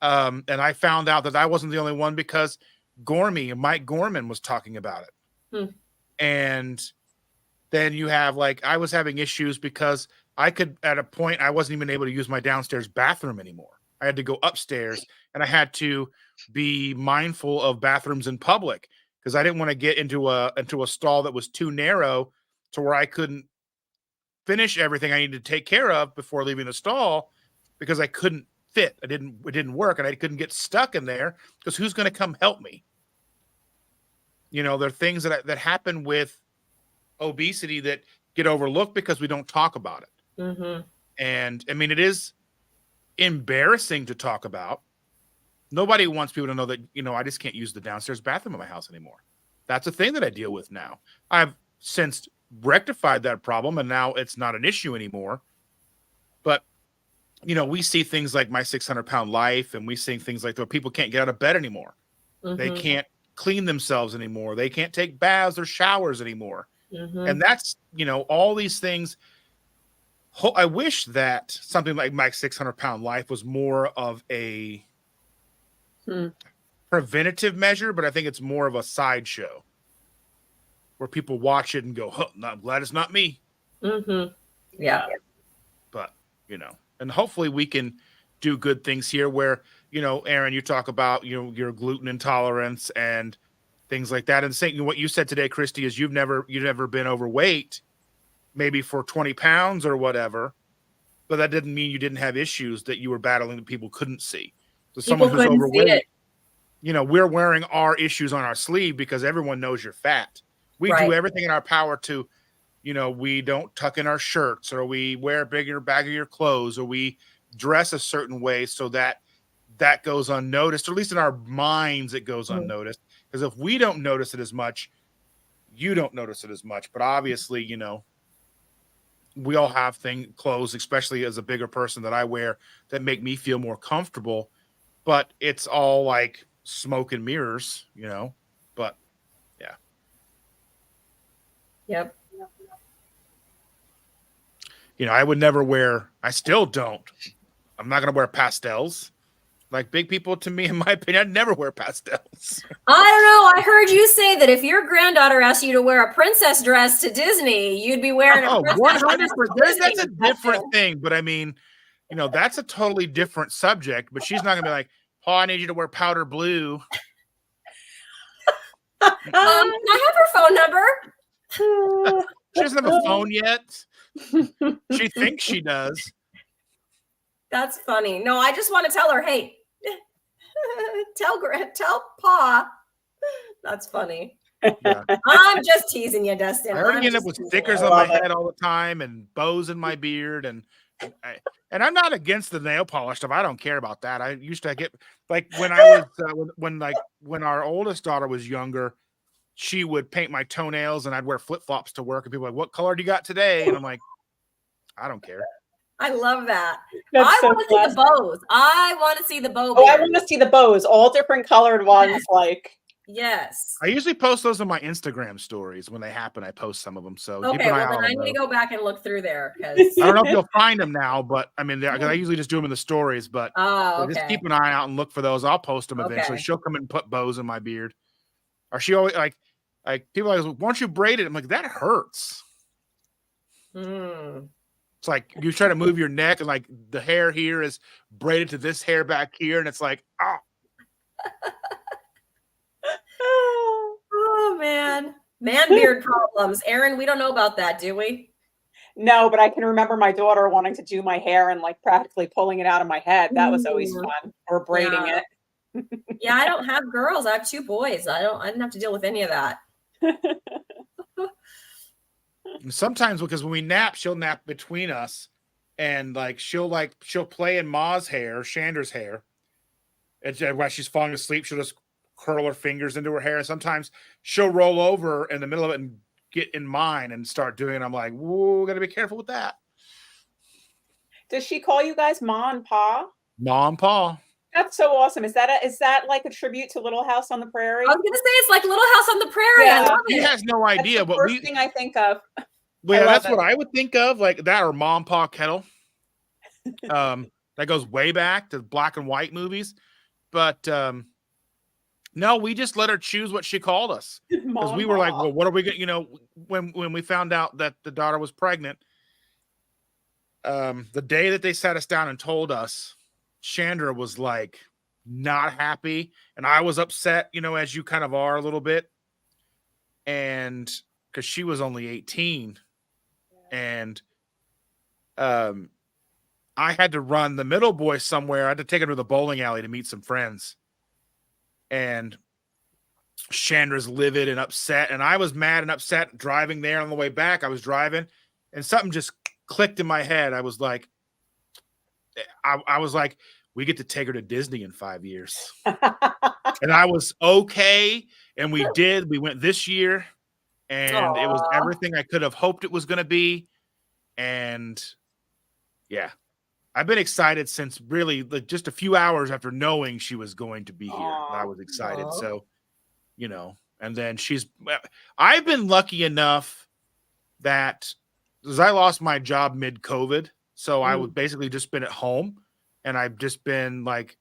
And I found out that I wasn't the only one, because Mike Gorman was talking about it. And then you have I was having issues because at a point, I wasn't even able to use my downstairs bathroom anymore. I had to go upstairs, and I had to be mindful of bathrooms in public, because I didn't want to get into a stall that was too narrow to where I couldn't finish everything I needed to take care of before leaving the stall, because I couldn't fit. It didn't work, and I couldn't get stuck in there, because who's going to come help me? There are things that happen with obesity that get overlooked because we don't talk about it. And I mean, it is embarrassing to talk about. Nobody wants people to know that, I just can't use the downstairs bathroom of my house anymore. That's a thing that I deal with now. I've since rectified that problem, and now it's not an issue anymore. But, we see things like my 600-pound life, and we see things like that people can't get out of bed anymore. They can't clean themselves anymore. They can't take baths or showers anymore. And that's, all these things. I wish that something like my 600-pound life was more of a preventative measure, but I think it's more of a sideshow where people watch it and go, I'm glad it's not me. Yeah. But, and hopefully we can do good things here where, Aaron, you talk about, your gluten intolerance and things like that. And saying what you said today, Christy, is you've never been overweight, maybe for 20 pounds or whatever, but that didn't mean you didn't have issues that you were battling that people couldn't see. So someone who's overweight, we're wearing our issues on our sleeve because everyone knows you're fat. We do everything in our power to, we don't tuck in our shirts, or we wear a bigger bag of your clothes, or we dress a certain way so that goes unnoticed, or at least in our minds, it goes unnoticed. Because if we don't notice it as much, you don't notice it as much. But obviously, we all have clothes, especially as a bigger person, that I wear that make me feel more comfortable, but it's all like smoke and mirrors, but yeah. Yep. I still don't. I'm not going to wear pastels. Like big people, to me, in my opinion, I'd never wear pastels. I don't know. I heard you say that if your granddaughter asked you to wear a princess dress to Disney, you'd be wearing a princess 100%. That's a different thing. But I mean, that's a totally different subject. But she's not going to be like, Paul, I need you to wear powder blue. Can I have her phone number? She doesn't have a phone yet. She thinks she does. That's funny. No, I just want to tell her, hey, tell Pa. That's funny. Yeah. I'm just teasing you, Dustin. I already end up with stickers on my head all the time and bows in my beard, and I'm not against the nail polish stuff. I don't care about that. I used to get when I was when our oldest daughter was younger, she would paint my toenails, and I'd wear flip flops to work, and people were like, "What color do you got today?" And I'm like, I don't care. I love that. That's I so want to see the bows. I want to see the bow. Oh, I want to see the bows, all different colored ones. Yes. I usually post those on my Instagram stories when they happen. I post some of them. So okay, well then I need to go back and look through there, because I don't know if you'll find them now, but I mean, I usually just do them in the stories. But just keep an eye out and look for those. I'll post them eventually. She'll come and put bows in my beard, or she always like people are like, "Why don't you braid it?" I'm like, that hurts. It's like you try to move your neck, and like the hair here is braided to this hair back here, and it's like, oh. Oh man. Man beard problems. Aaron, we don't know about that, do we? No, but I can remember my daughter wanting to do my hair and like practically pulling it out of my head. That was always Ooh. fun. Or braiding Yeah. it. Yeah, I don't have girls. I have 2 boys. I didn't have to deal with any of that. Sometimes because when we nap, she'll nap between us, and she'll play in Ma's hair, Chandra's hair. And while she's falling asleep, she'll just curl her fingers into her hair. And sometimes she'll roll over in the middle of it and get in mine and start doing it. I'm like, whoa, gotta be careful with that. Does she call you guys Ma and Pa? Ma and Pa. That's so awesome. Is that like a tribute to Little House on the Prairie? I was gonna say it's like Little House on the Prairie. Yeah. I love He it. has no idea, That's the but first thing I think of. Well, yeah, that's it. what I would think of, like that or Ma and Pa Kettle. That goes way back to black and white movies. But no, we just let her choose what she called us. Because we were like, well, what are we going to, when we found out that the daughter was pregnant, the day that they sat us down and told us, Chandra was like not happy. And I was upset, as you kind of are a little bit. And because she was only 18. And I had to run the middle boy somewhere. I had to take him to the bowling alley to meet some friends. And Chandra's livid and upset. And I was mad and upset driving there. On the way back, I was driving and something just clicked in my head. I was like, we get to take her to Disney in 5 years. And I was okay. And we did. We went this year. And It was everything I could have hoped it was going to be. And yeah, I've been excited since really just a few hours after knowing she was going to be here. I was excited. So, and then I've been lucky enough that because I lost my job mid-COVID. So I would basically just been at home and I've just been like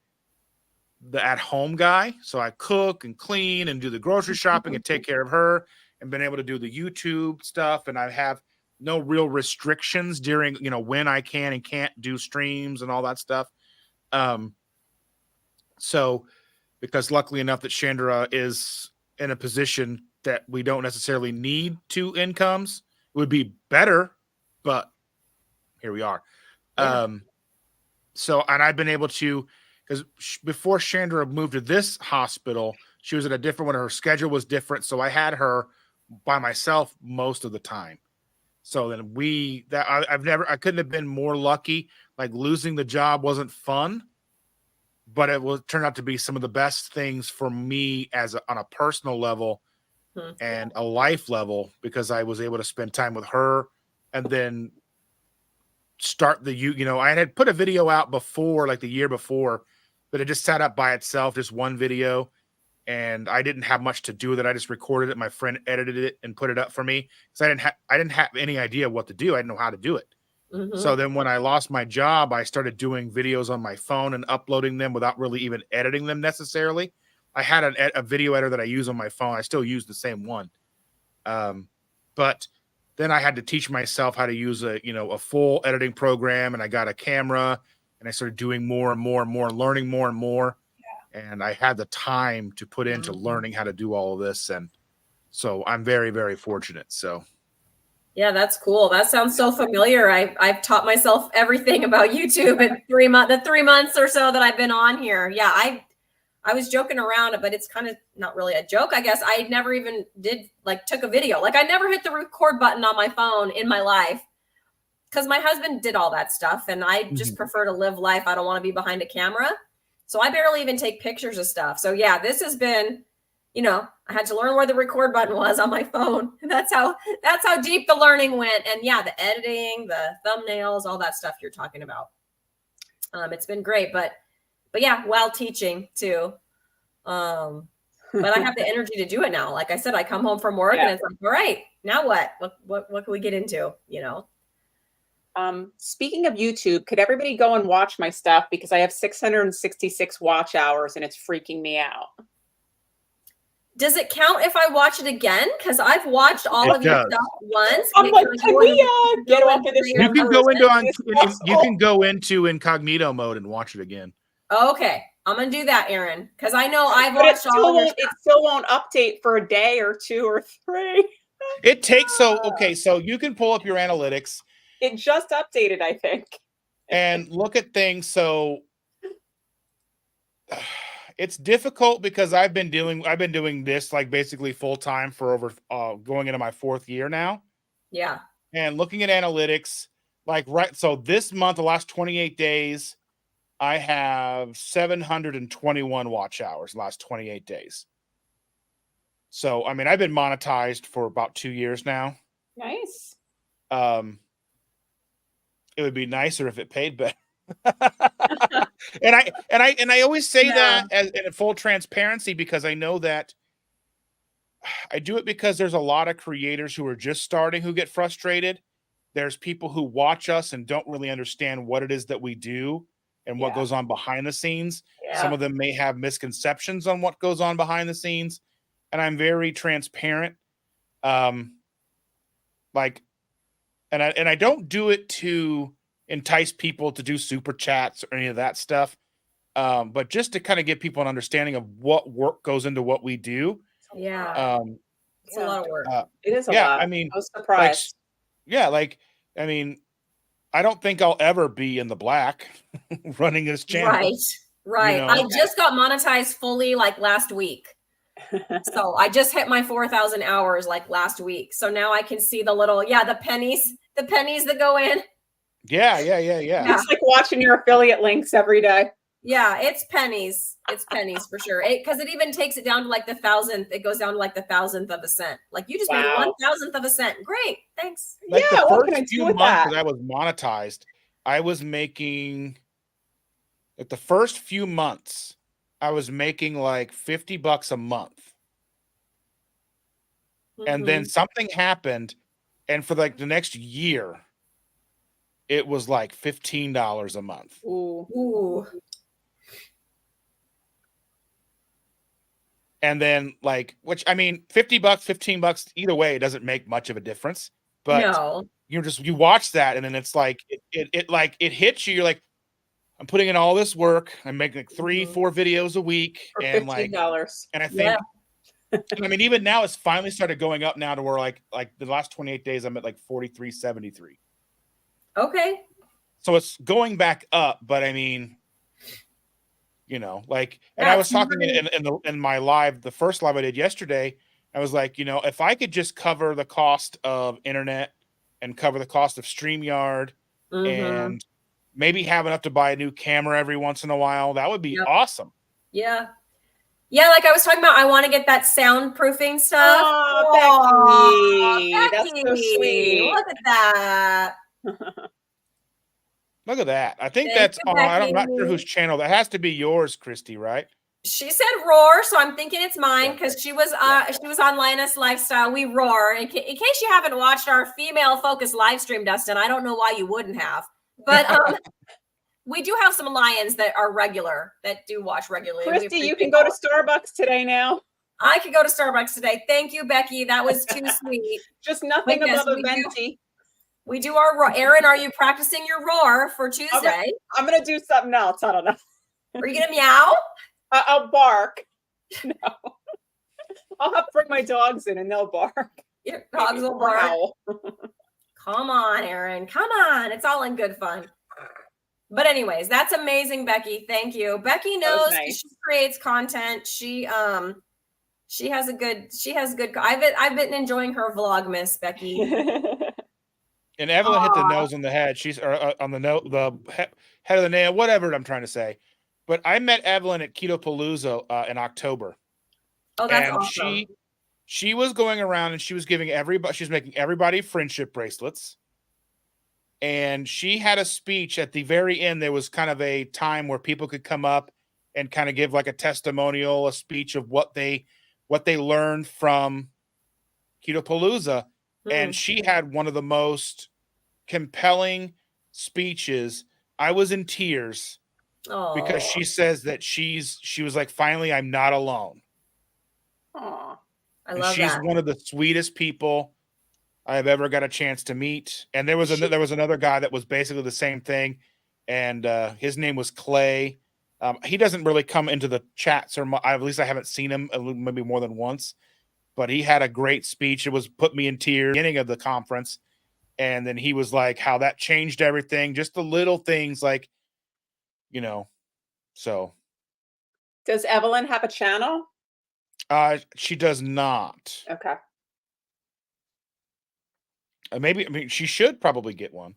the at-home guy. So I cook and clean and do the grocery shopping and take care of her and been able to do the YouTube stuff. And I have no real restrictions during, when I can and can't do streams and all that stuff. So because luckily enough that Chandra is in a position that we don't necessarily need 2 incomes, it would be better, but here we are. Yeah. So, and I've been able to, because before Chandra moved to this hospital, she was at a different one. Her schedule was different. So I had her by myself most of the time. So then I couldn't have been more lucky. Like losing the job wasn't fun, but it turned out to be some of the best things for me on a personal level and a life level, because I was able to spend time with her and then start I had put a video out before, like the year before, but it just sat up by itself, just one video. And I didn't have much to do with it. I just recorded it. My friend edited it and put it up for me because I didn't have any idea what to do. I didn't know how to do it. Mm-hmm. So then when I lost my job, I started doing videos on my phone and uploading them without really even editing them necessarily. I had a video editor that I use on my phone. I still use the same one. But then I had to teach myself how to use a full editing program, and I got a camera and I started doing more and more and more, learning more and more. And I had the time to put into learning how to do all of this. And so I'm very, very fortunate. So. Yeah, that's cool. That sounds so familiar. I've taught myself everything about YouTube in the 3 months or so that I've been on here. Yeah, I was joking around, but it's kind of not really a joke, I guess. I never even took a video. Like I never hit the record button on my phone in my life because my husband did all that stuff. And I just prefer to live life. I don't want to be behind a camera. So I barely even take pictures of stuff. So yeah, this has been, I had to learn where the record button was on my phone. And that's how deep the learning went. And yeah, the editing, the thumbnails, all that stuff you're talking about. It's been great, but yeah, while teaching too. But I have the energy to do it now. Like I said, I come home from work and it's like, all right, now what? What can we get into? Speaking of YouTube, could everybody go and watch my stuff because I have 666 watch hours and it's freaking me out. Does it count if I watch it again? Because I've watched all of your stuff once. I'm like, can we get off of this? You can go into incognito mode and watch it again. Okay. I'm gonna do that, Erin, because I know I've But watched all of your it still won't update for a day or 2 or 3. It takes so you can pull up your analytics. It just updated, I think. And look at things. So it's difficult because I've been doing this like basically full time for over going into my 4th year now. Yeah. And looking at analytics, like so this month, the last 28 days, I have 721 watch hours last 28 days. So I mean, I've been monetized for about 2 years now. Nice. It would be nicer if it paid better. and I always say that as in full transparency, because I know that I do it because there's a lot of creators who are just starting who get frustrated. There's people who watch us and don't really understand what it is that we do and what goes on behind the scenes. Yeah. Some of them may have misconceptions on what goes on behind the scenes, and I'm very transparent. And I don't do it to entice people to do super chats or any of that stuff. But just to kind of give people an understanding of what work goes into what we do. Yeah. It's a lot of work. It is a lot. I mean, I was surprised. I mean, I don't think I'll ever be in the black running this channel. Right. You know? I just got monetized fully like last week. So I just hit my 4,000 hours like last week. So now I can see the little, the pennies that go in. Yeah. It's like watching your affiliate links every day. Yeah, it's pennies. It's pennies for sure. Because it even takes it down to like the 1,000th. It goes down to like the 1,000th of a cent. Like you just made 1,000th of a cent. Great, thanks. Like the first few months that I was monetized, I was making like the first few months, I was making like $50 a month. And then something happened, and for like the next year, it was like $15 a month. Ooh. And then like, which I mean, $50, $15, either way, it doesn't make much of a difference. But you watch that, and then it's like it hits you. You're like, I'm putting in all this work. I'm making like 3-4 videos a week, for and $15. And I think, I mean, even now it's finally started going up now to where like the last 28 days I'm at like 43.73. Okay. So it's going back up, but I mean, you know, like, and I was talking in my live, the first live I did yesterday, I was like, you know, if I could just cover the cost of internet and cover the cost of StreamYard and maybe have enough to buy a new camera every once in a while, that would be awesome. Yeah. Yeah, like I was talking about, I want to get that soundproofing stuff. Oh, Becky, that's so sweet. Look at that. Look at that. I think that's on. I'm not sure whose channel. That has to be yours, Christy, right? She said roar, so I'm thinking it's mine because she was on Linus Lifestyle. We roar. In case you haven't watched our female focused live stream, Dustin, I don't know why you wouldn't have. But we do have some lions that are regular, that do watch regularly. Christy, you can go to Starbucks today now. I could go to Starbucks today. Thank you, Becky. That was too sweet. Just nothing above a venti. We do our roar. Erin, are you practicing your roar for Tuesday? I'm going to do something else. I don't know. Are you going to meow? I'll bark. No. I'll have to bring my dogs in and they'll bark. Your dogs will bark. Come on, Erin. Come on. It's all in good fun. But anyways, that's amazing, Becky. Thank you. Becky knows she creates content. She has a good I've been enjoying her Vlogmas, Becky. And Evelyn hit the nose on the head. She's on the head of the nail, whatever I'm trying to say. But I met Evelyn at Keto Palooza in October. Oh, that's awesome. She was going around and she was giving she's making everybody friendship bracelets. And she had a speech at the very end. There was kind of a time where people could come up and kind of give like a testimonial, a speech of what they learned from Keto Palooza. And she had one of the most compelling speeches. I was in tears because she says that she was like, finally, I'm not alone. I love she's that. One of the sweetest people I have ever got a chance to meet. And there was another guy that was basically the same thing. And his name was Clay. He doesn't really come into the chats, or at least I haven't seen him maybe more than once. But he had a great speech. It was put me in tears. Beginning of the conference, and then he was like, how that changed everything. Just the little things, like, So. Does Evelyn have a channel? She does not. Okay. Maybe she should probably get one.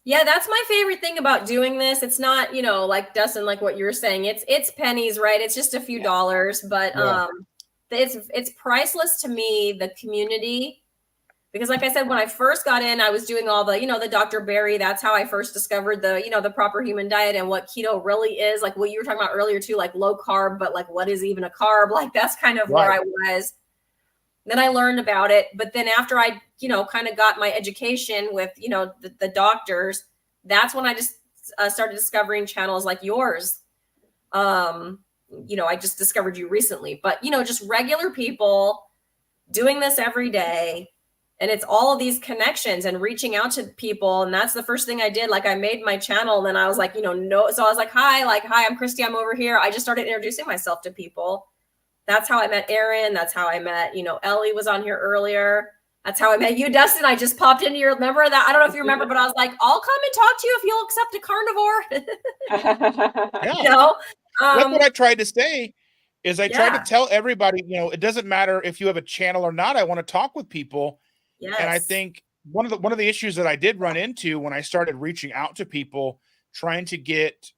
Yeah, that's my favorite thing about doing this. It's not, like Dustin, like what you were saying. It's pennies, right? It's just a few dollars, but it's priceless to me, the community. Because like I said, when I first got in, I was doing all the, the Dr. Berry. That's how I first discovered the proper human diet and what keto really is. Like what you were talking about earlier too, like low carb, but like what is even a carb? Like that's kind of where I was. Then I learned about it. But then after I, kind of got my education with, the doctors, that's when I just started discovering channels like yours. I just discovered you recently, but, just regular people doing this every day. And it's all of these connections and reaching out to people. And that's the first thing I did. Like I made my channel and then I was like, no. So I was like, hi, I'm Christy. I'm over here. I just started introducing myself to people. That's how I met Aaron. That's how I met, Ellie was on here earlier. That's how I met you, Dustin. I just popped into your, remember that? I don't know if you remember, but I was like, I'll come and talk to you if you'll accept a carnivore. Yeah. That's what I tried to say is I tried to tell everybody, it doesn't matter if you have a channel or not. I want to talk with people. Yes. And I think one of the issues that I did run into when I started reaching out to people, trying to get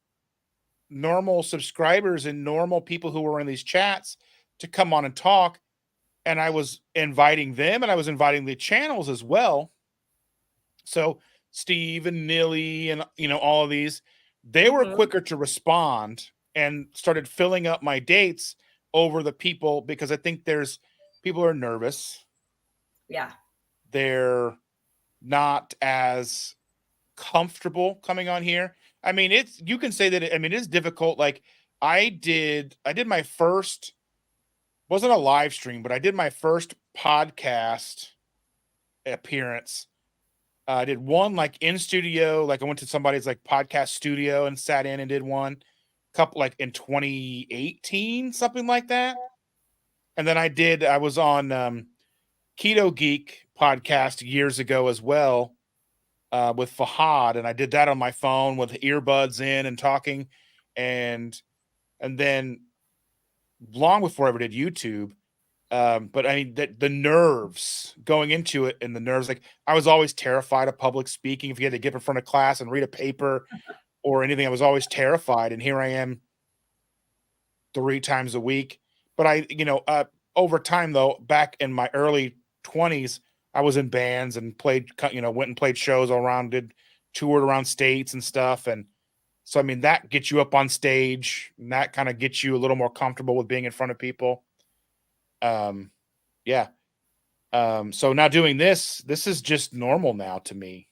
normal subscribers and normal people who were in these chats to come on and talk, and I was inviting them and I was inviting the channels as well. So Steve and Nilly and all of these, they were quicker to respond and started filling up my dates over the people, because I think people are nervous. Yeah. They're not as comfortable coming on here. I mean, you can say that, it's difficult. Like I did my first, wasn't a live stream, but I did my first podcast appearance. I did one like in studio, like I went to somebody's like podcast studio and sat in and did one couple like in 2018, something like that. And then I was on Keto Geek podcast years ago as well, with Fahad, and I did that on my phone with earbuds in and talking, and then long before I ever did YouTube. But I mean, the nerves going into it, and the nerves, like I was always terrified of public speaking. If you had to get in front of class and read a paper or anything, I was always terrified. And here I am 3 times a week. But over time though, back in my early 20s, I was in bands and played, went and played shows all around, toured around states and stuff. And so, I mean, that gets you up on stage, and that kind of gets you a little more comfortable with being in front of people. Yeah. So now doing this is just normal now to me.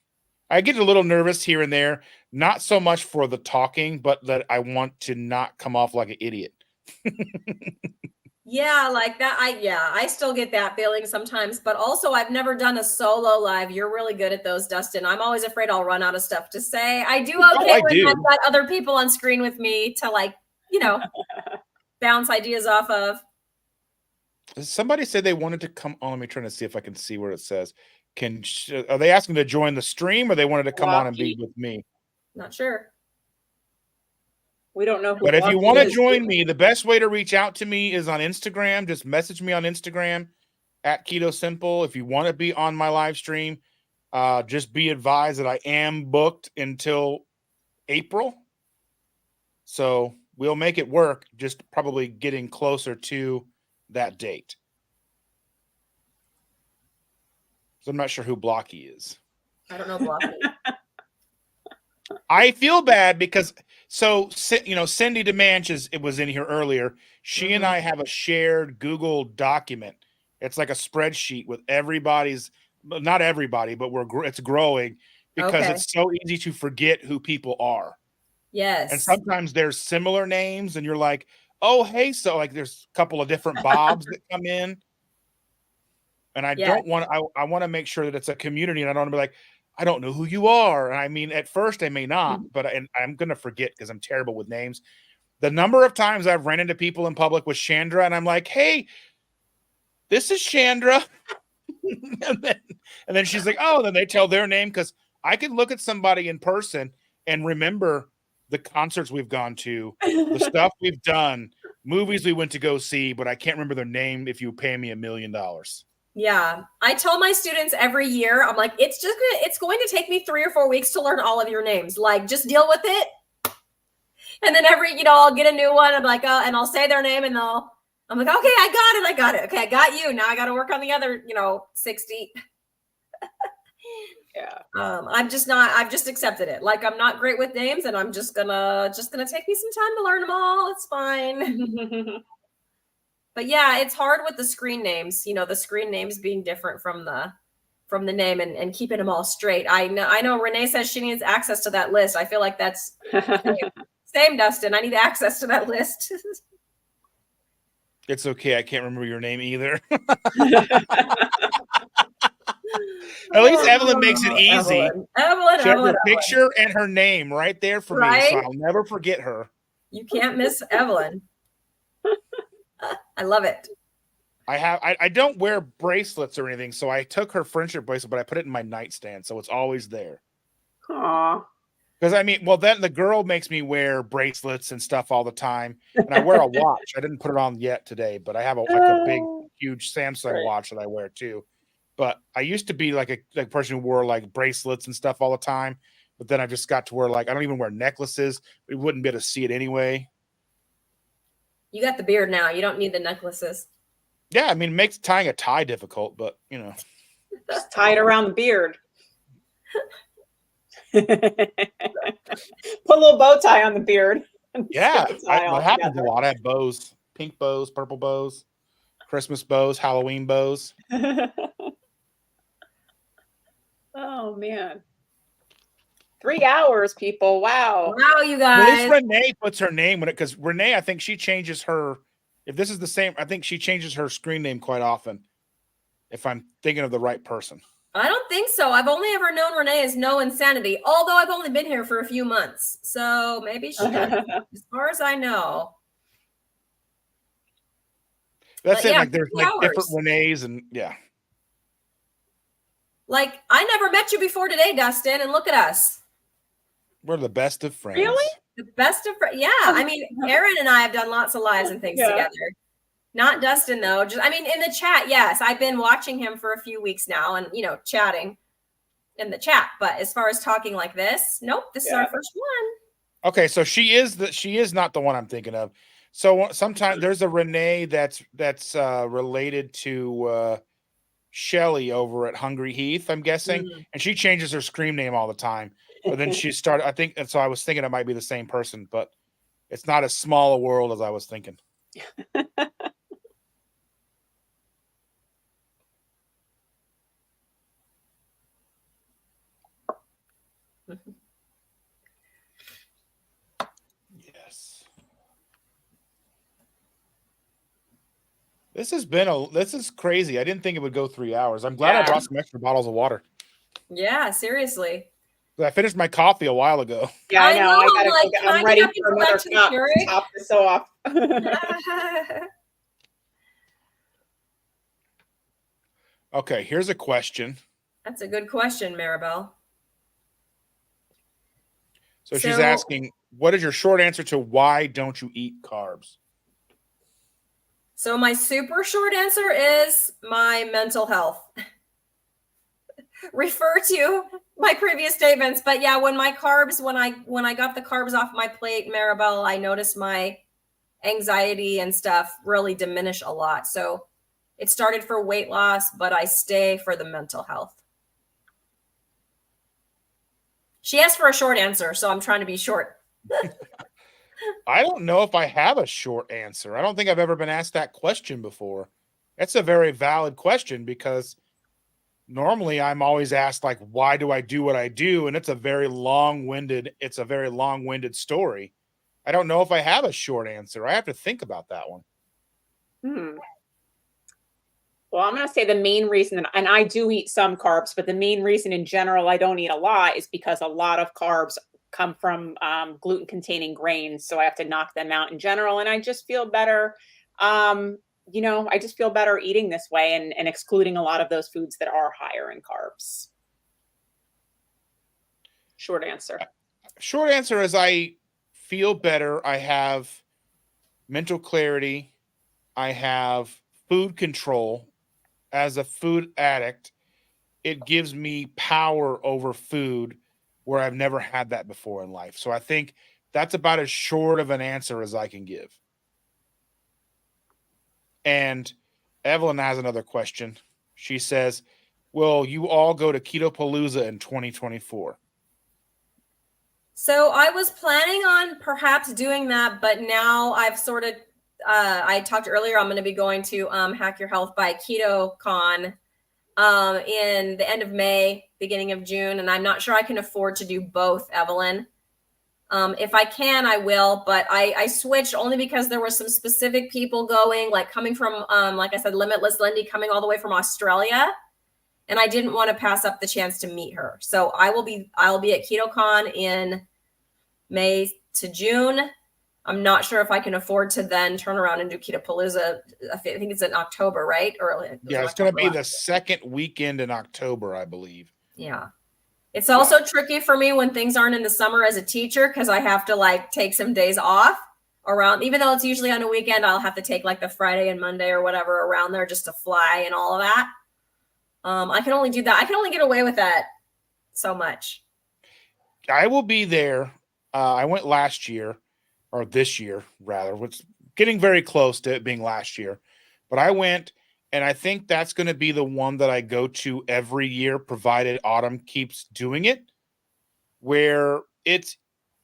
I get a little nervous here and there, not so much for the talking, but that I want to not come off like an idiot. Yeah, like that. I still get that feeling sometimes, but also I've never done a solo live. You're really good at those, Dustin. I'm always afraid I'll run out of stuff to say. I do okay when I've got other people on screen with me to bounce ideas off of. Somebody said they wanted to come on. Let me try to see if I can see where it says. Are they asking to join the stream, or they wanted to come on and be with me? Not sure. We don't know. But if you want to join me, the best way to reach out to me is on Instagram. Just message me on Instagram at Keto Simple. If you want to be on my live stream, just be advised that I am booked until April. So we'll make it work, just probably getting closer to that date. So I'm not sure who Blocky is. I don't know Blocky. I feel bad because Cindy DeManch it was in here earlier. She and I have a shared Google document. It's like a spreadsheet with everybody's, not everybody, but it's growing because it's so easy to forget who people are. Yes. And sometimes there's similar names and you're like, oh, hey, so like there's a couple of different Bobs that come in. And I don't want, I want to make sure that it's a community, and I don't want to be like, I don't know who you are. And I mean, at first I may not, but I'm going to forget because I'm terrible with names. The number of times I've ran into people in public with Chandra, and I'm like, hey, this is Chandra. and then she's like, oh, then they tell their name, because I can look at somebody in person and remember the concerts we've gone to, the stuff we've done, movies we went to go see, but I can't remember their name if you pay me $1 million. Yeah. I tell my students every year, I'm like, it's going to take me 3 or 4 weeks to learn all of your names. Like, just deal with it. And then I'll get a new one. I'm like, oh, and I'll say their name, and I'm like, okay, I got it. Okay, I got you. Now I got to work on the other, 60. Yeah. I've just accepted it. Like, I'm not great with names, and I'm just gonna take me some time to learn them all. It's fine. But yeah, it's hard with the screen names, the screen names being different from the name, and keeping them all straight. I know Renee says she needs access to that list. I feel like that's same, Dustin. I need access to that list. It's okay. I can't remember your name either. At least Evelyn makes it easy. Evelyn, she has her picture and her name right there for me, so I'll never forget her. You can't miss Evelyn. I love it. I don't wear bracelets or anything, so I took her friendship bracelet, but I put it in my nightstand, so it's always there. Aww. Because then the girl makes me wear bracelets and stuff all the time, and I wear a watch. I didn't put it on yet today, but I have a big, huge Samsung watch that I wear too. But I used to be like a person who wore like bracelets and stuff all the time, but then I just got to where like I don't even wear necklaces. We wouldn't be able to see it anyway. You got the beard now. You don't need the necklaces. Yeah, it makes tying a tie difficult, but just tie it around the beard. Put a little bow tie on the beard. Yeah, that happens a lot. I have bows, pink bows, purple bows, Christmas bows, Halloween bows. Oh man, 3 hours, people! Wow, you guys. At least Renee puts her name in it, because Renee, I think she changes her. If this is the same, I think she changes her screen name quite often. If I'm thinking of the right person. I don't think so. I've only ever known Renee as No Insanity, although I've only been here for a few months. So maybe she does, as far as I know. That's it. Like there's like different Renees, and yeah. Like, I never met you before today, Dustin, and look at us. We're the best of friends. Really? The best of friends. Yeah. Aaron and I have done lots of lives and things together. Not Dustin, though. Just, in the chat, yes. I've been watching him for a few weeks now and, chatting in the chat. But as far as talking like this, nope, this is our first one. Okay, so she is not the one I'm thinking of. So sometimes there's a Renee that's related to Shelly over at Hungry Heath, I'm guessing. And she changes her screen name all the time. But then she started, I think, and so I was thinking it might be the same person, but it's not as small a world as I was thinking. Yes. This is crazy. I didn't think it would go 3 hours. I'm glad I brought some extra bottles of water. Yeah, seriously. I finished my coffee a while ago. Yeah, I know. I'm ready for another cup to top this off. Okay, here's a question. That's a good question, Maribel. So she's asking, what is your short answer to why don't you eat carbs? So my super short answer is my mental health. Refer to my previous statements, but yeah, when I got the carbs off my plate, Maribel, I noticed my anxiety and stuff really diminish a lot. So it started for weight loss, but I stay for the mental health. She asked for a short answer, so I'm trying to be short. I don't know if I have a short answer. I don't think I've ever been asked that question before. That's a very valid question, because normally I'm always asked, like, why do I do what I do? And it's a very long-winded story. I don't know if I have a short answer. I have to think about that one. Well, I'm going to say the main reason, and I do eat some carbs, but the main reason in general I don't eat a lot is because a lot of carbs come from gluten-containing grains, so I have to knock them out in general, and I just feel better. I just feel better eating this way and excluding a lot of those foods that are higher in carbs. Short answer. Short answer is I feel better. I have mental clarity. I have food control. As a food addict, it gives me power over food where I've never had that before in life. So I think that's about as short of an answer as I can give. And Evelyn has another question. She says, will you all go to Keto Palooza in 2024? So I was planning on perhaps doing that, but now I've sort of, I talked earlier, I'm going to be going to Hack Your Health by Keto Con in the end of May, beginning of June, and I'm not sure I can afford to do both, Evelyn. If I can, I will, but I switched only because there were some specific people going, like coming from, like I said, Limitless Lindy coming all the way from Australia, and I didn't want to pass up the chance to meet her. So I'll be at KetoCon in May to June. I'm not sure if I can afford to then turn around and do Keto Palooza. I think it's in October, right? Yeah, it's going to be the second weekend in October, I believe. Yeah. It's also tricky for me when things aren't in the summer as a teacher, because I have to like take some days off around, even though it's usually on a weekend, I'll have to take like the Friday and Monday or whatever around there just to fly and all of that. I can only do that. I can only get away with that so much. I will be there. I went last year, or this year rather. It's getting very close to it being last year. But I went, and I think that's going to be the one that I go to every year, provided Autumn keeps doing it, where it's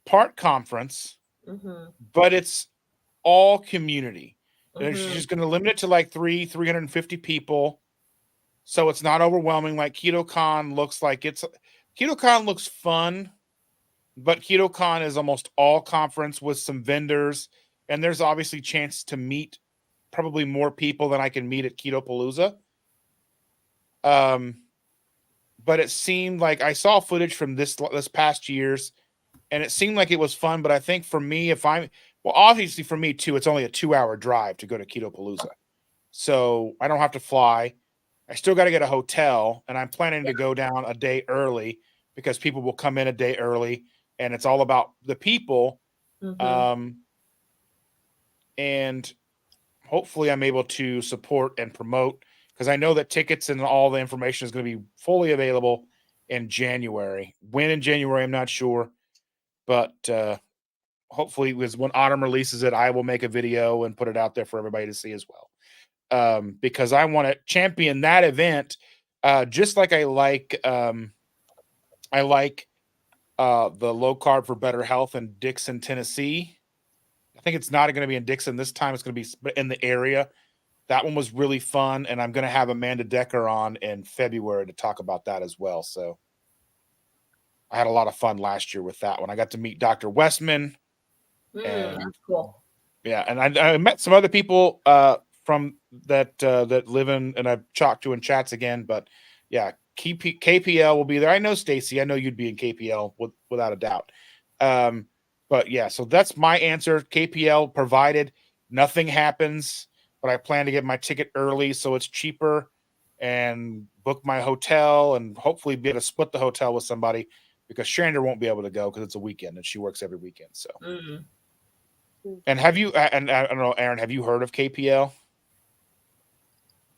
part conference, but it's all community. She's just going to limit it to like 350 people. So it's not overwhelming. Like KetoCon looks like KetoCon looks fun, but KetoCon is almost all conference with some vendors, and there's obviously chance to meet probably more people than I can meet at Keto Palooza. But it seemed like I saw footage from this past year's, and it seemed like it was fun. But I think for me, obviously for me too, it's only a 2-hour drive to go to Keto Palooza, so I don't have to fly. I still got to get a hotel, and I'm planning to go down a day early because people will come in a day early, and it's all about the people. And hopefully I'm able to support and promote, because I know that tickets and all the information is going to be fully available in January. When in January, I'm not sure, but hopefully when Autumn releases it, I will make a video and put it out there for everybody to see as well. Because I want to champion that event, just like I like the low carb for better health in Dixon, Tennessee. I think it's not going to be in Dixon this time. It's going to be in the area. That one was really fun, and I'm going to have Amanda Decker on in February to talk about that as well. So I had a lot of fun last year with that one. I got to meet Dr. Westman. And that's cool. Yeah, and I met some other people from that live in, and I've talked to in chats again. But yeah, KPL will be there. I know Stacy. I know you'd be in KPL without a doubt. But yeah, so that's my answer. KPL provided nothing happens, but I plan to get my ticket early so it's cheaper, and book my hotel, and hopefully be able to split the hotel with somebody, because Shander won't be able to go because it's a weekend and she works every weekend. So. And have you? And I don't know, Aaron, have you heard of KPL?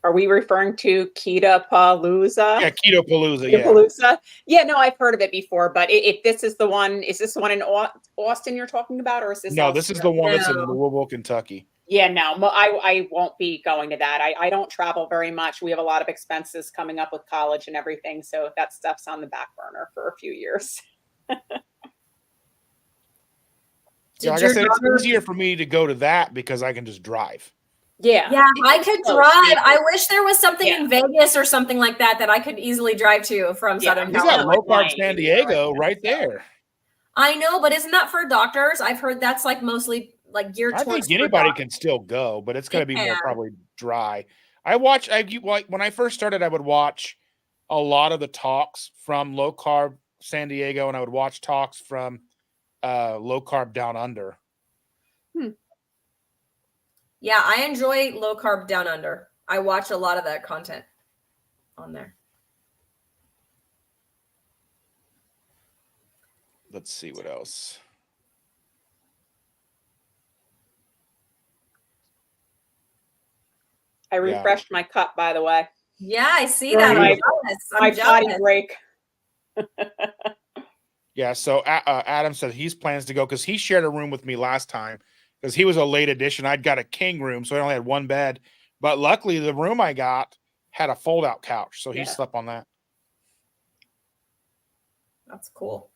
Are we referring to Keto Palooza? Yeah, Keto Palooza. Keto Palooza. Yeah, no, I've heard of it before. But if this is the one, is this the one in Austin you're talking about, or is this? No, this is the one that's in Louisville, Kentucky. Yeah, no, I won't be going to that. I don't travel very much. We have a lot of expenses coming up with college and everything, so that stuff's on the back burner for a few years. Yeah, like I said, it's easier for me to go to that because I can just drive. Yeah, I could drive. I wish there was something in Vegas or something like that I could easily drive to from Southern California. You got Low Carb San Diego right there. I know, but isn't that for doctors? I've heard that's like mostly like geared towards. I think anybody can still go, but it's going to be more probably dry. Like when I first started, I would watch a lot of the talks from Low Carb San Diego, and I would watch talks from Low Carb Down Under. Yeah, I enjoy Low Carb Down Under. I watch a lot of that content on there. Let's see what else. I refreshed my cup, by the way. Yeah, I see that. My potty break. Yeah, so Adam said he plans to go because he shared a room with me last time because he was a late addition. I'd got a king room, so I only had one bed. But luckily, the room I got had a fold-out couch, so he slept on that. That's cool.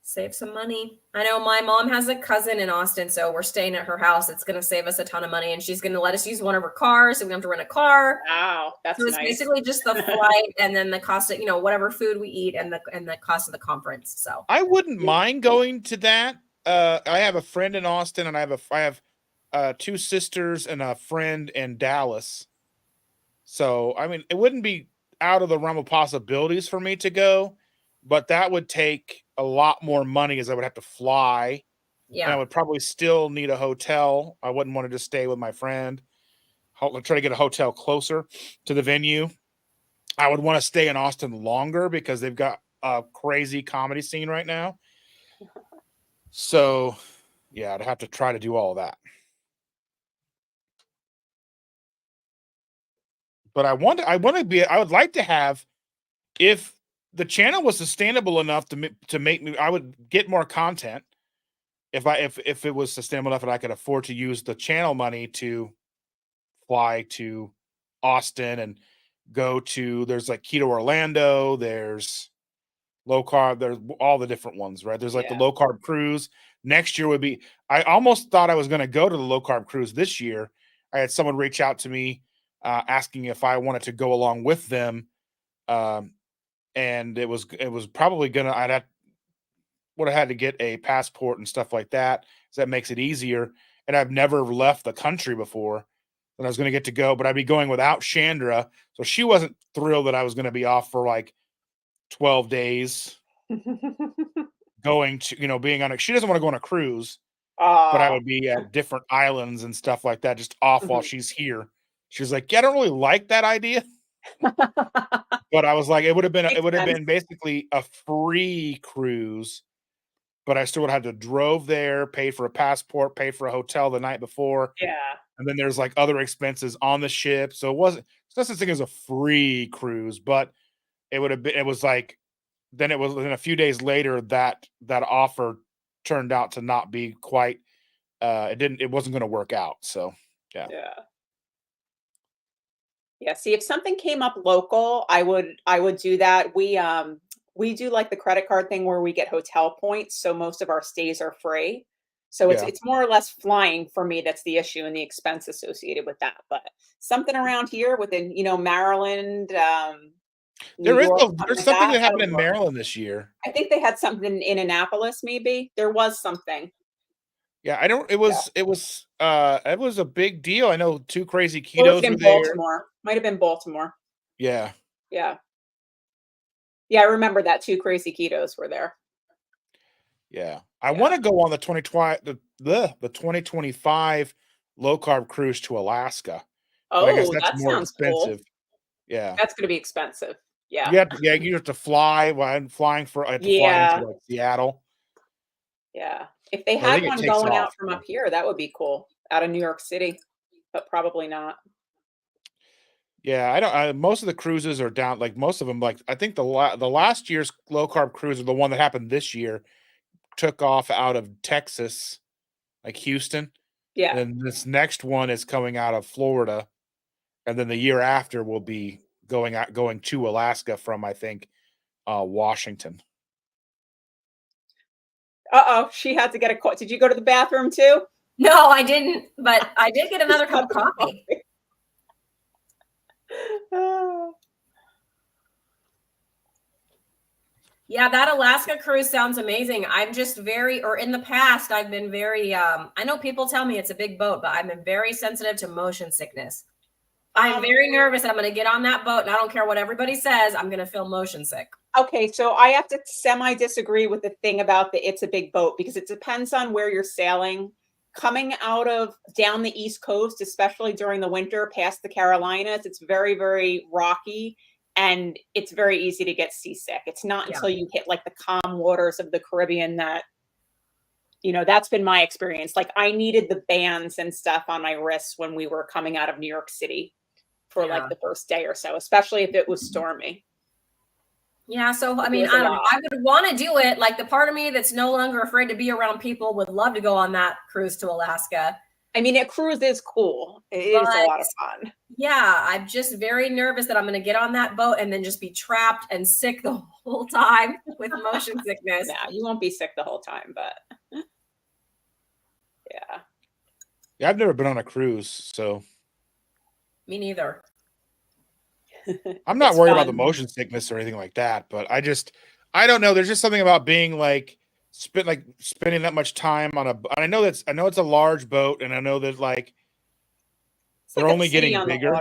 Save some money. I know my mom has a cousin in Austin, so we're staying at her house. It's going to save us a ton of money, and she's going to let us use one of her cars, so we don't have to rent a car. Wow, that's so it's nice. basically just the flight and then the cost of, whatever food we eat and the cost of the conference. So I wouldn't mind going to that. I have a friend in Austin, and I have two sisters and a friend in Dallas. So I mean, it wouldn't be out of the realm of possibilities for me to go, but that would take a lot more money as I would have to fly. Yeah. And I would probably still need a hotel. I wouldn't want to just stay with my friend. I'll try to get a hotel closer to the venue. I would want to stay in Austin longer because they've got a crazy comedy scene right now. So, yeah, I'd have to try to do all of that. But I would like to have, if the channel was sustainable enough to make me, I would get more content if it was sustainable enough and I could afford to use the channel money to fly to Austin and go to, there's like Keto Orlando, there's Low Carb, there's all the different ones, right? There's like the Low Carb Cruise. Next year would be, I almost thought I was going to go to the Low Carb Cruise this year. I had someone reach out to me asking if I wanted to go along with them. And it was probably gonna, would have had to get a passport and stuff like that. So that makes it easier. And I've never left the country before. And I was going to get to go, but I'd be going without Chandra. So she wasn't thrilled that I was going to be off for like 12 days going to, being on she doesn't want to go on a cruise, but I would be at different islands and stuff like that, just off while she's here. She was like, yeah, I don't really like that idea. But I was like, it would have been basically a free cruise, but I still would have to drove there, pay for a passport, pay for a hotel the night before. Yeah. And then there's like other expenses on the ship. So it's not such thing as a free cruise, but it was like, then a few days later that offer turned out to not be quite, it wasn't going to work out. So, yeah. Yeah. See, if something came up local, I would do that. We do like the credit card thing where we get hotel points. So most of our stays are free. So it's more or less flying for me. That's the issue and the expense associated with that. But something around here within, Maryland, there's something that happened in Maryland this year. I think they had something in Annapolis, maybe. There was something. Yeah, it was a big deal. I know 2 Crazy Ketos were there. Baltimore. Might have been Baltimore. Yeah. Yeah. Yeah, I remember that 2 Crazy Ketos were there. Yeah. I want to go on the 2025 low carb cruise to Alaska. Oh, I guess that's more Cool. expensive. Yeah. That's going to be expensive. Yeah. You have to fly. Well, I'm flying fly into like Seattle. Yeah. If they had one going out from up here, that would be cool. Out of New York City, but probably not. Yeah, most of the cruises are down. Like most of them, like I think the last year's low carb cruise, or the one that happened this year, took off out of Texas, like Houston. Yeah. And this next one is coming out of Florida, and then the year after will be going to Alaska from, I think, Washington. She had to get a call. Did you go to the bathroom too? No, I didn't, but I did get another cup of coffee. Yeah, that Alaska cruise sounds amazing. I'm just in the past, I've been very, I know people tell me it's a big boat, but I've been very sensitive to motion sickness. I'm very nervous that I'm going to get on that boat and I don't care what everybody says. I'm going to feel motion sick. Okay, so I have to semi disagree with the thing about it's a big boat because it depends on where you're sailing. Coming out of down the East Coast, especially during the winter past the Carolinas, it's very, very rocky and it's very easy to get seasick. It's not until you hit like the calm waters of the Caribbean that, that's been my experience. Like I needed the bands and stuff on my wrists when we were coming out of New York City for like the first day or so, especially if it was stormy. Yeah, so I mean, I don't know. I would want to do it. Like the part of me that's no longer afraid to be around people would love to go on that cruise to Alaska. I mean, a cruise is cool. It is a lot of fun. Yeah, I'm just very nervous that I'm going to get on that boat and then just be trapped and sick the whole time with motion sickness. Yeah, you won't be sick the whole time, but yeah. Yeah, I've never been on a cruise, so. Me neither. I'm not worried about the motion sickness or anything like that, but I don't know. There's just something about being spending that much time on I know it's a large boat, and I know that they're only getting bigger.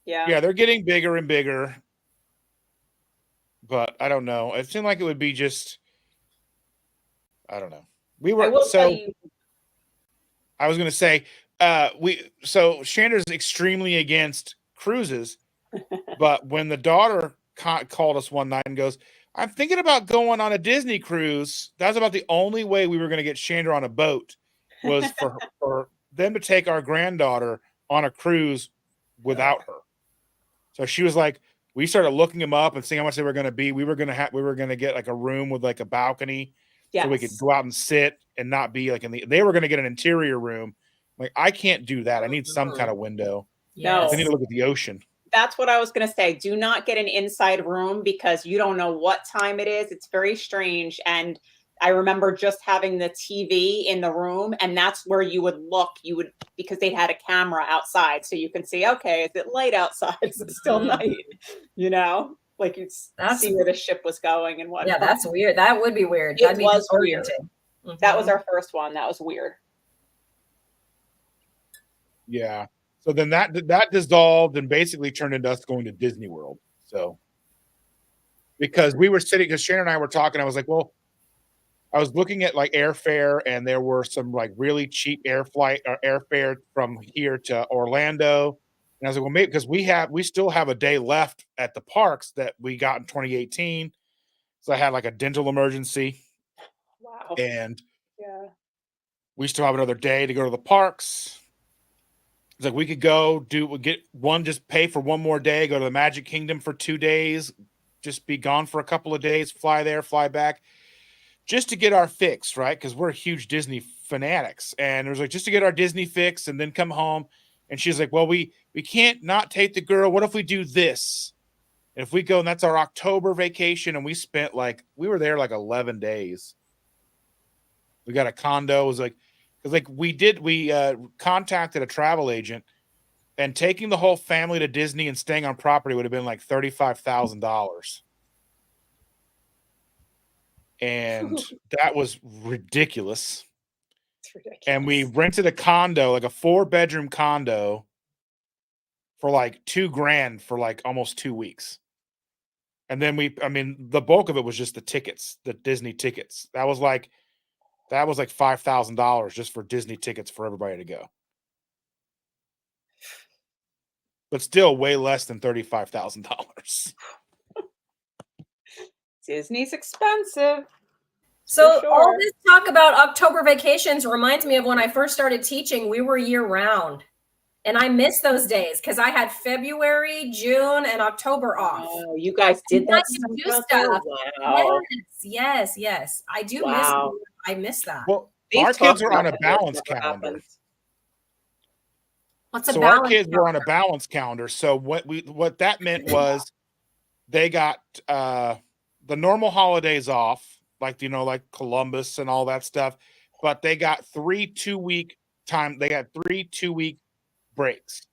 Yeah, they're getting bigger and bigger. But I don't know. It seemed like it would be just, I don't know. I was going to say, Chandra's extremely against cruises. But when the daughter called us one night and goes, I'm thinking about going on a Disney cruise. That's about the only way we were going to get Chandra on a boat was for them to take our granddaughter on a cruise without her. So she was like, we started looking them up and seeing how much they were going to be. We were going to get like a room with like a balcony so we could go out and sit and not be like they were going to get an interior room. Like, I can't do that. I need some kind of window. No. I need to look at the ocean. That's what I was going to say. Do not get an inside room because you don't know what time it is. It's very strange. And I remember just having the TV in the room, and that's where you would look. Because they had a camera outside, so you can see, okay, is it light outside? Is it still night? Like you'd see where the ship was going and what. Yeah, that's weird. That would be weird. It was weird. Mm-hmm. That was our first one. That was weird. Yeah. So then that dissolved and basically turned into us going to Disney World. So because we were sitting, because Shannon and I were talking, I was like, well, I was looking at like airfare, and there were some like really cheap airfare from here to Orlando. And I was like, well, maybe because we still have a day left at the parks that we got in 2018. So I had like a dental emergency. Wow. And we still have another day to go to the parks. It's like we could just pay for one more day, go to the Magic Kingdom for 2 days, just be gone for a couple of days, fly there, fly back, just to get our fix, right? Because we're huge Disney fanatics. And it was like, just to get our Disney fix and then come home. And she's like, well, we can't not take the girl. What if we do this? And if we go, and that's our October vacation, and we we were there like 11 days. We got a condo. It was like, because we contacted a travel agent, and taking the whole family to Disney and staying on property would have been like $35,000. And that was ridiculous. It's ridiculous. And we rented a condo, like a 4-bedroom condo, for like $2,000 for like almost 2 weeks. And then the bulk of it was just the tickets, the Disney tickets. That was like $5,000 just for Disney tickets for everybody to go. But still way less than $35,000. Disney's expensive. So all this talk about October vacations reminds me of when I first started teaching. We were year round, and I miss those days because I had February, June, and October off. Oh, you guys did that stuff. Wow. Yes. I do miss. I miss that. Well, our kids are on a balance calendar. What's a balance calendar? Our kids were on a balance calendar. So what that meant was they got the normal holidays off, like Columbus and all that stuff, but they got 3 2-week time. They had 3 2-week breaks.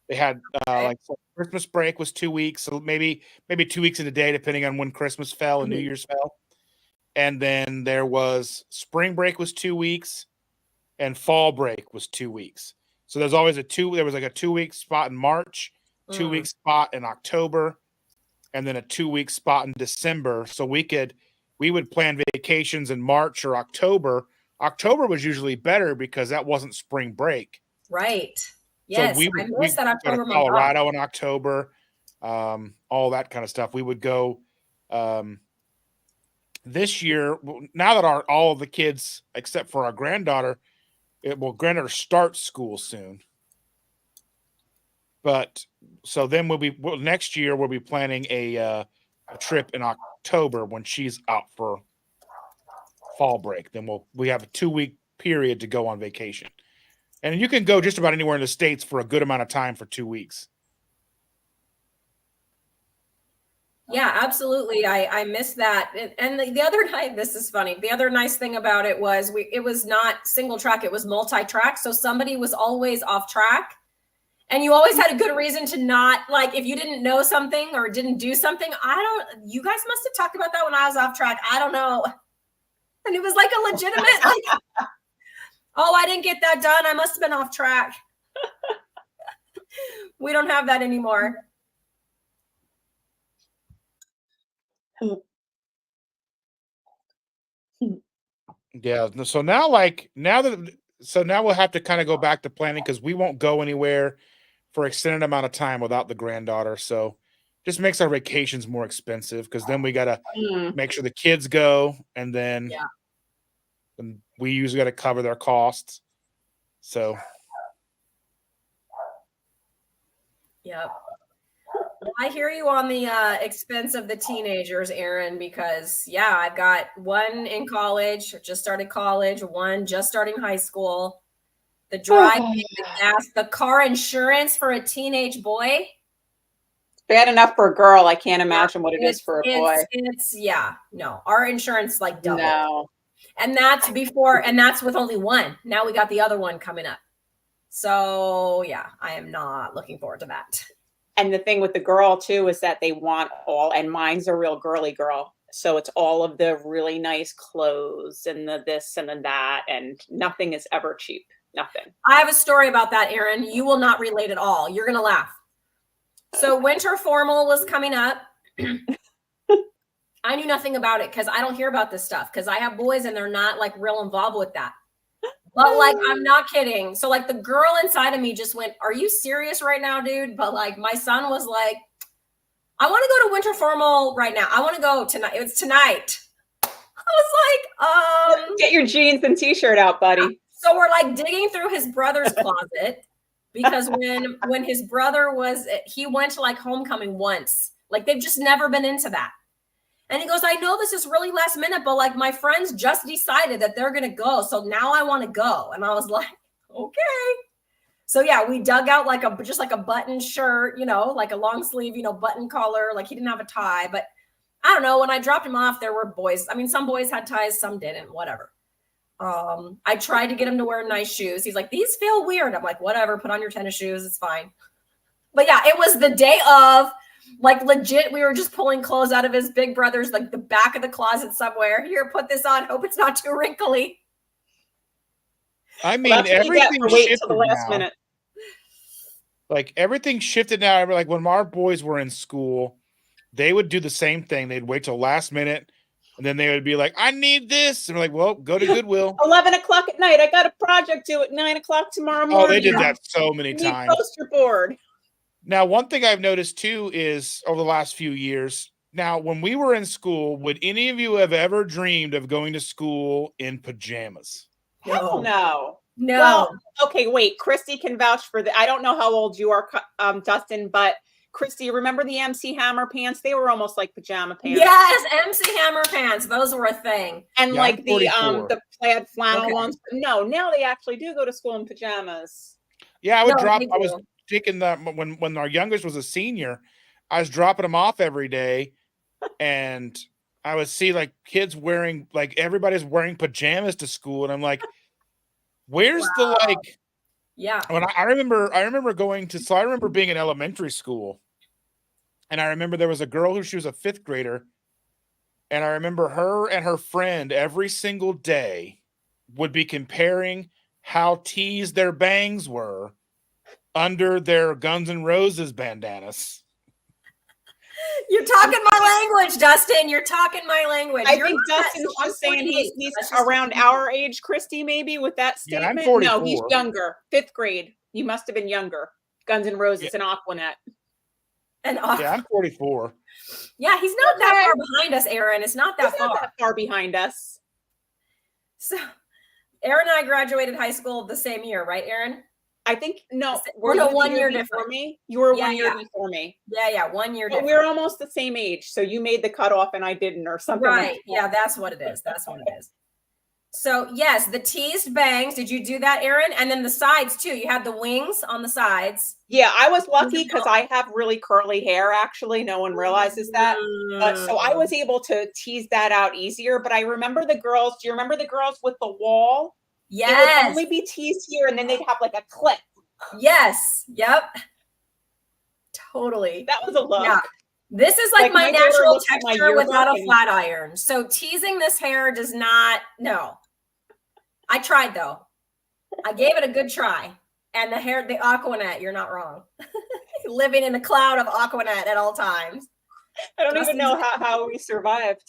They had so Christmas break was 2 weeks, so maybe 2 weeks in a day, depending on when Christmas fell and New Year's fell. And then there was spring break was 2 weeks, and fall break was 2 weeks. So there was like a 2-week spot in March, 2-week spot in October, and then a 2-week spot in December. So we would plan vacations in March or October. October was usually better because that wasn't spring break. Right. So Yes, we I would missed that go to October month off. Colorado in October, all that kind of stuff. We would go this year. Now that all of the kids, except for our granddaughter, granddaughter starts school soon. But so then next year we'll be planning a trip in October when she's out for fall break. Then we have a 2-week period to go on vacation. And you can go just about anywhere in the States for a good amount of time for 2 weeks. Yeah, absolutely. I missed that. And the other night, this is funny. The other nice thing about it was it was not single track, it was multi-track. So somebody was always off track. And you always had a good reason to not, like, if you didn't know something or didn't do something. You guys must have talked about that when I was off track. I don't know. And it was like a legitimate, like, oh, I didn't get that done. I must have been off track. We don't have that anymore. Yeah. So now we'll have to kind of go back to planning because we won't go anywhere for extended amount of time without the granddaughter. So just makes our vacations more expensive because then we got to make sure the kids go and then and we usually got to cover their costs. So. Yep. I hear you on the expense of the teenagers, Aaron, because I've got one in college, just started college, one just starting high school. The driving, the gas, the car insurance for a teenage boy. Bad enough for a girl. I can't imagine what it is for a boy. No, our insurance like doubled. No. And that's with only one. Now we got the other one coming up. So I am not looking forward to that. And the thing with the girl too is that they want and mine's a real girly girl. So it's all of the really nice clothes and the this and the that, and nothing is ever cheap. Nothing. I have a story about that, Aaron. You will not relate at all. You're going to laugh. So winter formal was coming up. I knew nothing about it because I don't hear about this stuff because I have boys and they're not like real involved with that. But like, I'm not kidding. So like the girl inside of me just went, are you serious right now, dude? But like my son was like, I want to go to winter formal right now. I want to go tonight. It's tonight. I was like, get your jeans and t-shirt out, buddy. So we're like digging through his brother's closet because when his brother he went to like homecoming once. Like they've just never been into that. And he goes, I know this is really last minute, but like my friends just decided that they're going to go. So now I want to go. And I was like, okay. So we dug out just like a button shirt, like a long sleeve, button collar. Like he didn't have a tie, but I don't know. When I dropped him off, there were boys. I mean, some boys had ties, some didn't, whatever. I tried to get him to wear nice shoes. He's like, these feel weird. I'm like, whatever, put on your tennis shoes. It's fine. But it was the day of, like legit, we were just pulling clothes out of his big brother's, like the back of the closet somewhere. Here, put this on. Hope it's not too wrinkly. I mean, everything shifted till the last now. Minute. Like everything shifted now. Like when our boys were in school, they would do the same thing. They'd wait till last minute. And then they would be like, I need this. And we're like, well, go to Goodwill. 11 o'clock at night. I got a project due at 9 o'clock tomorrow morning. Oh, they did that so many times. Poster board. Now, one thing I've noticed too is over the last few years, now when we were in school, would any of you have ever dreamed of going to school in pajamas? Hell no. No. Well, okay, wait. Christy can vouch for that. I don't know how old you are, Dustin, but Christy, remember the MC Hammer pants? They were almost like pajama pants. Yes, MC Hammer pants. Those were a thing. And like the plaid flannel ones. No, now they actually do go to school in pajamas. Yeah, I was taking that when our youngest was a senior, I was dropping them off every day, and I would see like kids wearing, like everybody's wearing pajamas to school, and I'm like, where's the like? Yeah. When I remember being in elementary school, and I remember there was a girl she was a 5th grader, and I remember her and her friend every single day would be comparing how teased their bangs were under their Guns N' Roses bandanas. You're talking my language, Dustin. You're talking my language. I You're think not- Dustin's so I'm just saying 48, he's so that's just- around our age, Christy, maybe with that Yeah, statement. I'm No, he's 44. younger. 5th grade. You must have been younger. Guns N' Roses and Aquanet. And Yeah, I'm 44. yeah, he's not that Okay. far behind us, Aaron. It's not that He's far. not that far behind us. So Aaron and I graduated high school the same year, right, Aaron? I think no, We're no you the 1 year before different. me. You were Yeah, 1 year yeah. before me. Yeah, 1 year But different. we're almost the same age, so you made the cutoff and I didn't, or something. Right. Like that. Yeah, that's what it is. That's what it is. So yes, the teased bangs. Did you do that, Aaron? And then the sides too. You had the wings on the sides. Yeah, I was lucky because I have really curly hair. Actually, no one realizes that. So I was able to tease that out easier. But I remember the girls. Do you remember the girls with the wall? It would Yes. only be teased here, and then they'd have like a clip. Yes. Yep. Totally. That was a look. Yeah. This is like my my daughter natural looks at my texture without a yearbook flat iron. So teasing this hair does not, no. I tried though. I gave it a good try. And the hair, the Aquanet, you're not wrong. Living in a cloud of Aquanet at all times. I don't even know how we survived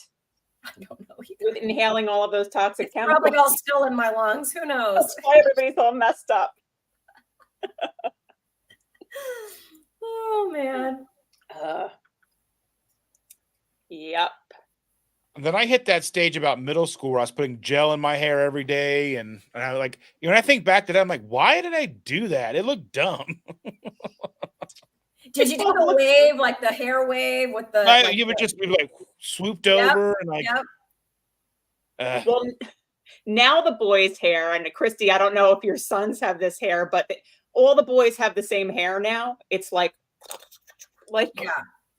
I don't know either. with inhaling all of those toxic It's chemicals. probably all still in my lungs. Who knows? That's why everybody's all messed up. Oh man. Yep. And then I hit that stage about middle school where I was putting gel in my hair every day. And I like, when I think back to that, I'm like, why did I do that? It looked dumb. Did you do the wave, like the hair wave with the? Like You would the- just be like swooped Yep, over and like, Yep. Well, now the boys' hair, and Christy, I don't know if your sons have this hair, but all the boys have the same hair now. It's like Yeah.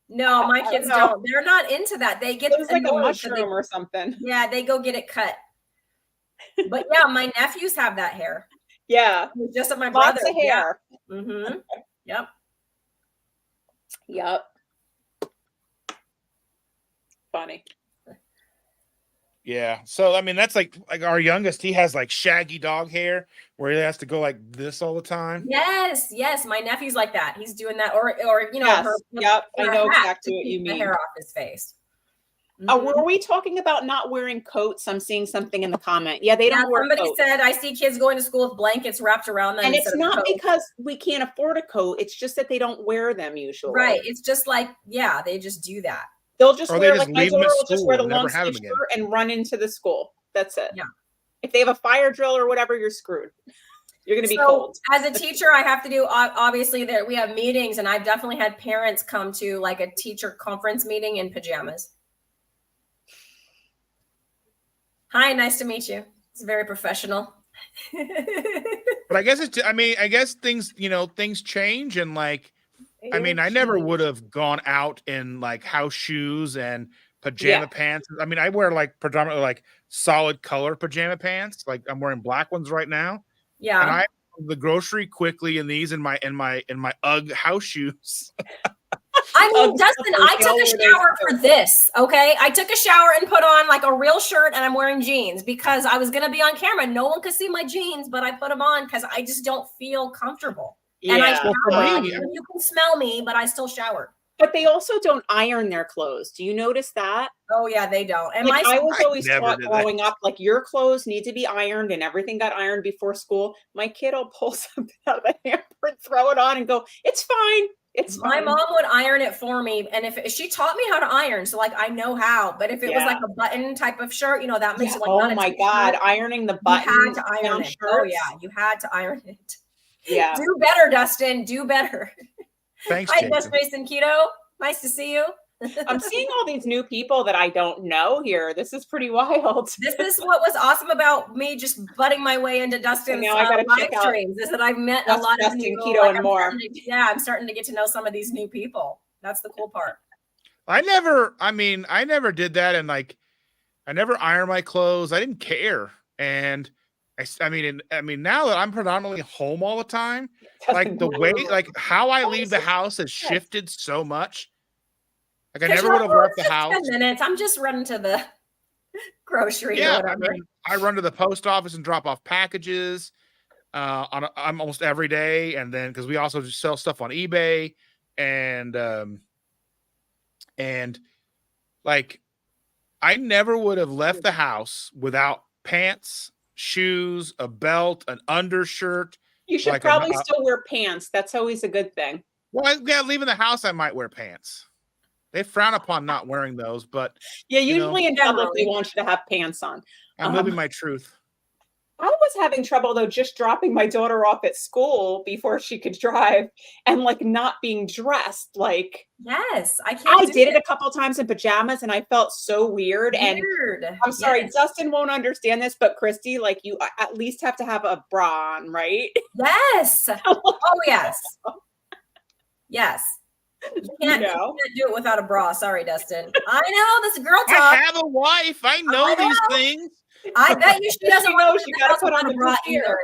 No, my I kids don't know. don't. They're not into that. They get it was like a annoyed 'cause they- mushroom or something. yeah, they go get it cut. But yeah, my nephews have that hair. Yeah, It was just at my lots brother. of hair. Yeah. Mm-hmm. Yep. Yep. Funny. yeah. So, I mean, that's like our youngest, he has like shaggy dog hair where he has to go like this all the time. Yes, yes. My nephew's like that. He's doing that, or you know, Yes. her, Yep. I her know hat exactly to what you keep the mean. hair off his face. Oh, Mhm. were we talking about not wearing coats? I'm seeing something in the comment. Yeah, they Yeah, don't wear somebody coats. said I see kids going to school with blankets wrapped around them. And it's instead of not coats. because we can't afford a coat. It's just that they don't wear them usually. Right. It's just like, yeah, they just do that. They'll just Or they wear just like my leave 'em daughter at will just school wear the and never long have 'em sleeve again. shirt and run into the school. That's it. Yeah. If they have a fire drill or whatever, you're screwed. You're going to be So, cold. as a teacher, I have to do obviously that we have meetings, and I've definitely had parents come to like a teacher conference meeting in pajamas. Hi, nice to meet you. It's very professional. But I guess I guess things, things change. And like, I mean, I never would have gone out in like house shoes and pajama pants. I mean, I wear like predominantly like solid color pajama pants. Like I'm wearing black ones right now. And Yeah. I the grocery quickly in these in my UGG house shoes. I mean, Uggs Dustin, slippers, I they took all a wear those shower too. for this. Okay. I took a shower and put on like a real shirt, and I'm wearing jeans because I was going to be on camera. No one could see my jeans, but I put them on because I just don't feel comfortable. And I Yeah. Well, for showered. me- You can smell me, but I still showered. But they also don't iron their clothes. Do you notice that? Oh, yeah, they don't. And Like, I was I always never taught did that. growing up, like your clothes need to be ironed and everything got ironed before school. My kid will pull something out of the hamper and throw it on and go, it's fine. It's my fine. mom would iron it for me. And if she taught me how to iron, so like I know how. But if it was Yeah. like a button type of shirt, that makes Yeah. it like Oh not a my t-shirt. God. Ironing the You button. had to iron down it. Oh, shirts. yeah. You had to iron it. Yeah. Do better, Dustin. Do better. Thanks, Hi, Jason. Destination Keto. Nice to see you. I'm seeing all these new people that I don't know here. This is pretty wild. This is what was awesome about me just butting my way into Dustin's now I gotta live check out streams is that I've met a Just lot of Dustin, new Keto, and more. I'm starting to get to know some of these new people. That's the cool part. I never did that. And like, I never iron my clothes. I didn't care. And I mean, now that I'm predominantly home all the time, like the way, like how I leave the house has shifted so much. Like I never would have left the house. 10 minutes. I'm just running to the grocery or Yeah, whatever. I run to the post office and drop off packages. on almost every day, and then because we also just sell stuff on eBay, and like I never would have left the house without pants, shoes, a belt, an undershirt. You should like probably still wear pants. That's always a good thing. Well, yeah, leaving the house, I might wear pants. They frown upon not wearing those, but yeah, usually in public they want you to have pants on. I'm living my truth. I was having trouble though, just dropping my daughter off at school before she could drive, and like not being dressed. Like, yes, I did it a couple times in pajamas, and I felt so weird. And I'm sorry, yes. Dustin won't understand this, but Christy, like, you at least have to have a bra on, right? Yes. Oh yes. Yes. You can't do it without a bra. Sorry, Dustin. I know this is girl talk. I have a wife. I know these things. I bet you she doesn't know she got to put on a bra either.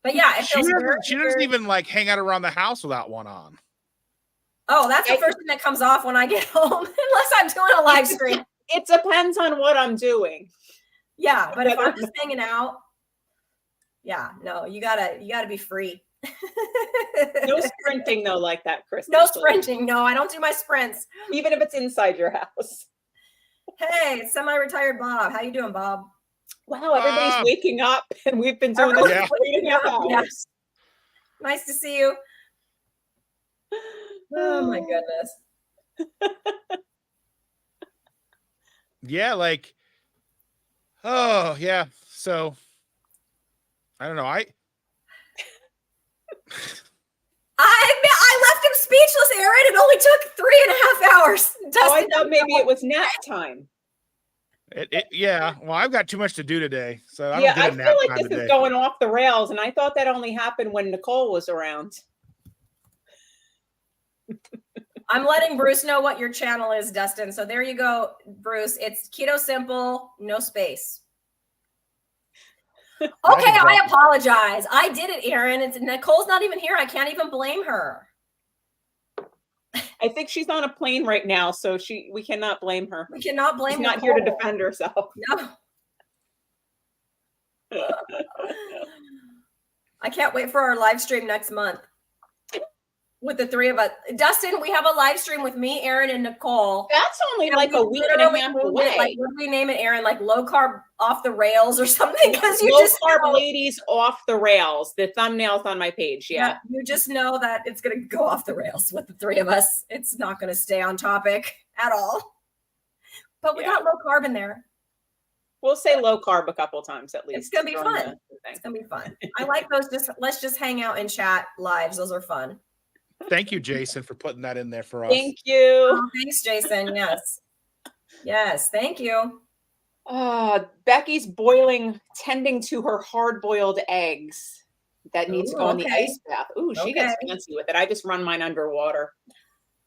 But yeah, she doesn't even like hang out around the house without one on. Oh, that's the first thing that comes off when I get home, unless I'm doing a live stream. It depends on what I'm doing. Yeah, but if I'm just hanging out, yeah, no, you gotta be free. No sprinting though, like that, Chris. No sprinting. No, I don't do my sprints, even if it's inside your house. Hey, semi-retired Bob. How you doing, Bob? Wow, everybody's waking up, and we've been doing this for 3.5 hours. Nice to see you. Oh my goodness. Yeah, like, oh yeah. So I don't know. I left him speechless, Aaron. It only took 3.5 hours. Oh, I thought maybe it was nap time. Yeah. Well, I've got too much to do today, so I feel like this is going off the rails, and I thought that only happened when Nicole was around. I'm letting Bruce know what your channel is, Dustin. So there you go, Bruce. It's Keto Simple, no space. Okay, I apologize. I did it, Aaron. Nicole's not even here. I can't even blame her. I think she's on a plane right now, so we cannot blame her. We cannot blame her. She's not here to defend herself. No. I can't wait for our live stream next month with the three of us. Dustin, we have a live stream with me, Aaron, and Nicole. That's only like a week and a half away. What do we name it, Aaron? Like low carb off the rails or something? Because low carb ladies off the rails. The thumbnail's on my page. Yeah. You just know that it's going to go off the rails with the three of us. It's not going to stay on topic at all. But we got low carb in there. We'll say low carb a couple times at least. It's going to be fun. It's going to be fun. I like those. Let's just hang out and chat lives. Those are fun. Thank you, Jason, for putting that in there for us. Thank you. Oh, thanks, Jason. Yes. Yes. Thank you. Becky's tending to her hard-boiled eggs that need to go in the ice bath. Ooh, she gets fancy with it. I just run mine underwater.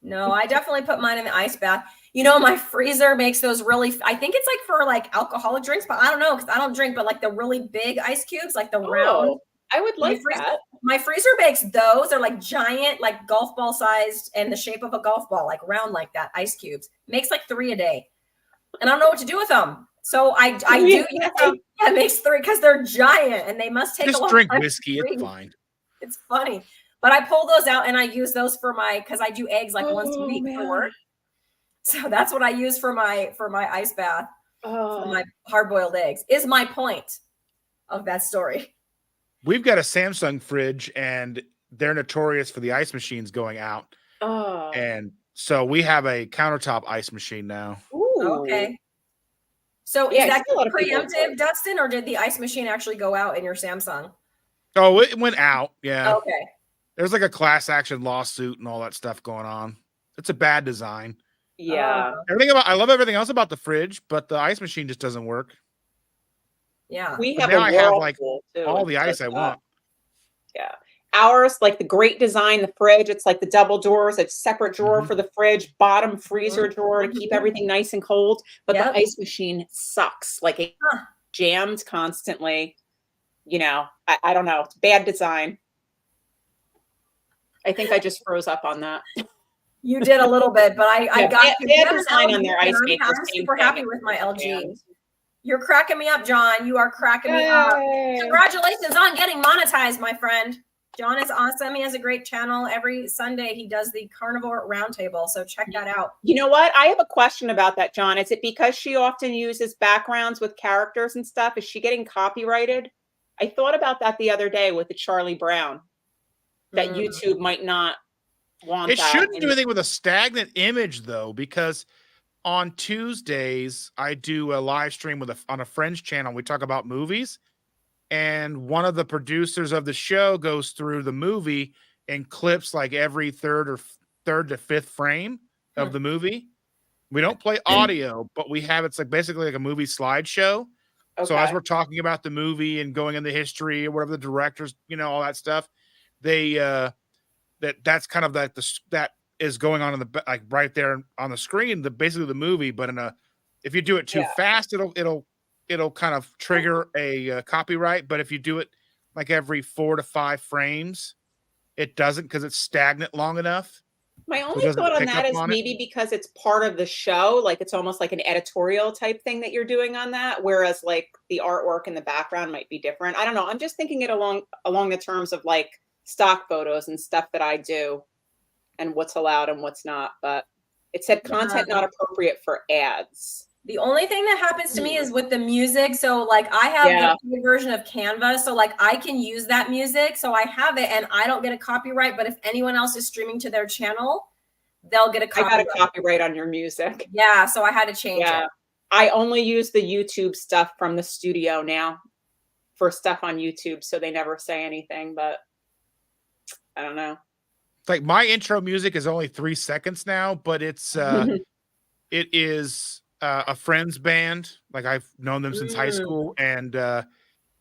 No, I definitely put mine in the ice bath. You know, my freezer makes those really, I think it's like for like alcoholic drinks, but I don't know, because I don't drink, but like the really big ice cubes, like the round. I would like that. My freezer makes those. They're like giant, like golf ball sized and the shape of a golf ball, like round like that, ice cubes. Makes like 3 a day. And I don't know what to do with them. So I do. Yeah, it makes 3 because they're giant and they must take a long time. Just drink whiskey. It's fine. It's funny. But I pull those out and I use those for because I do eggs like once a week for work. So that's what I use for my ice bath. For my hard-boiled eggs is my point of that story. We've got a Samsung fridge and they're notorious for the ice machines going out. Oh. And so we have a countertop ice machine now. Ooh. Okay. So is that preemptive, Dustin, or did the ice machine actually go out in your Samsung? Oh, it went out. Yeah. Okay. There's like a class action lawsuit and all that stuff going on. It's a bad design. Yeah. I love everything else about the fridge, but the ice machine just doesn't work. Yeah. We have I have like all the ice I want. Yeah. Ours, like the great design, the fridge, it's like the double doors, a separate drawer for the fridge, bottom freezer drawer to keep everything nice and cold. But the ice machine sucks. Like it jams constantly. You know, I don't know. It's bad design. I think I just froze up on that. You did a little bit, but I got bad design on their ice maker. I'm super happy with my LG. You're cracking me up, John. You are cracking me up. Congratulations on getting monetized, my friend. John is awesome. He has a great channel. Every Sunday, he does the Carnivore Roundtable. So check that out. You know what? I have a question about that, John. Is it because she often uses backgrounds with characters and stuff? Is she getting copyrighted? I thought about that the other day with the Charlie Brown, that YouTube might not want it that. shouldn't do anything with a stagnant image, though, because on Tuesdays, I do a live stream on a friend's channel. We talk about movies. And one of the producers of the show goes through the movie and clips like every third to fifth frame of the movie. We don't play audio, but we have, it's like basically like a movie slideshow. Okay. So as we're talking about the movie and going in the history or whatever the directors, all that stuff, they that's kind of like that is going on in the like right there on the screen, basically the movie. But if you do it too fast, it'll kind of trigger a copyright. But if you do it like every 4 to 5 frames, it doesn't, because it's stagnant long enough. My only thought on that is maybe because it's part of the show, like it's almost like an editorial type thing that you're doing on that, whereas like the artwork in the background might be different. I don't know. I'm just thinking it along the terms of like stock photos and stuff that I do and what's allowed and what's not. But it said content not appropriate for ads. The only thing that happens to me is with the music. So like I have the free version of Canva. So like I can use that music. So I have it and I don't get a copyright. But if anyone else is streaming to their channel, they'll get a copyright. I got a copyright on your music. Yeah. So I had to change it. I only use the YouTube stuff from the studio now for stuff on YouTube. So they never say anything, but I don't know. Like my intro music is only 3 seconds now, but it's it is a friend's band. Like I've known them since high school, and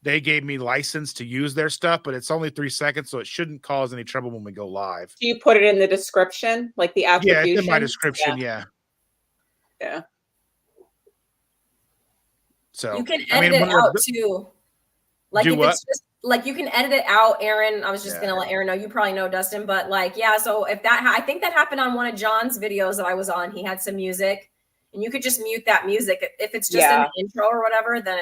they gave me license to use their stuff, but it's only 3 seconds, so it shouldn't cause any trouble when we go live. Do you put it in the description, like the attribution? Yeah, it's in my description. Yeah. So you can edit it out too. Like do if what? it's just like you can edit it out, Aaron. I was just gonna let Aaron know. You probably know, Dustin, but like so if that I think that happened on one of John's videos that I was on. He had some music, and you could just mute that music if it's just in the intro or whatever. Then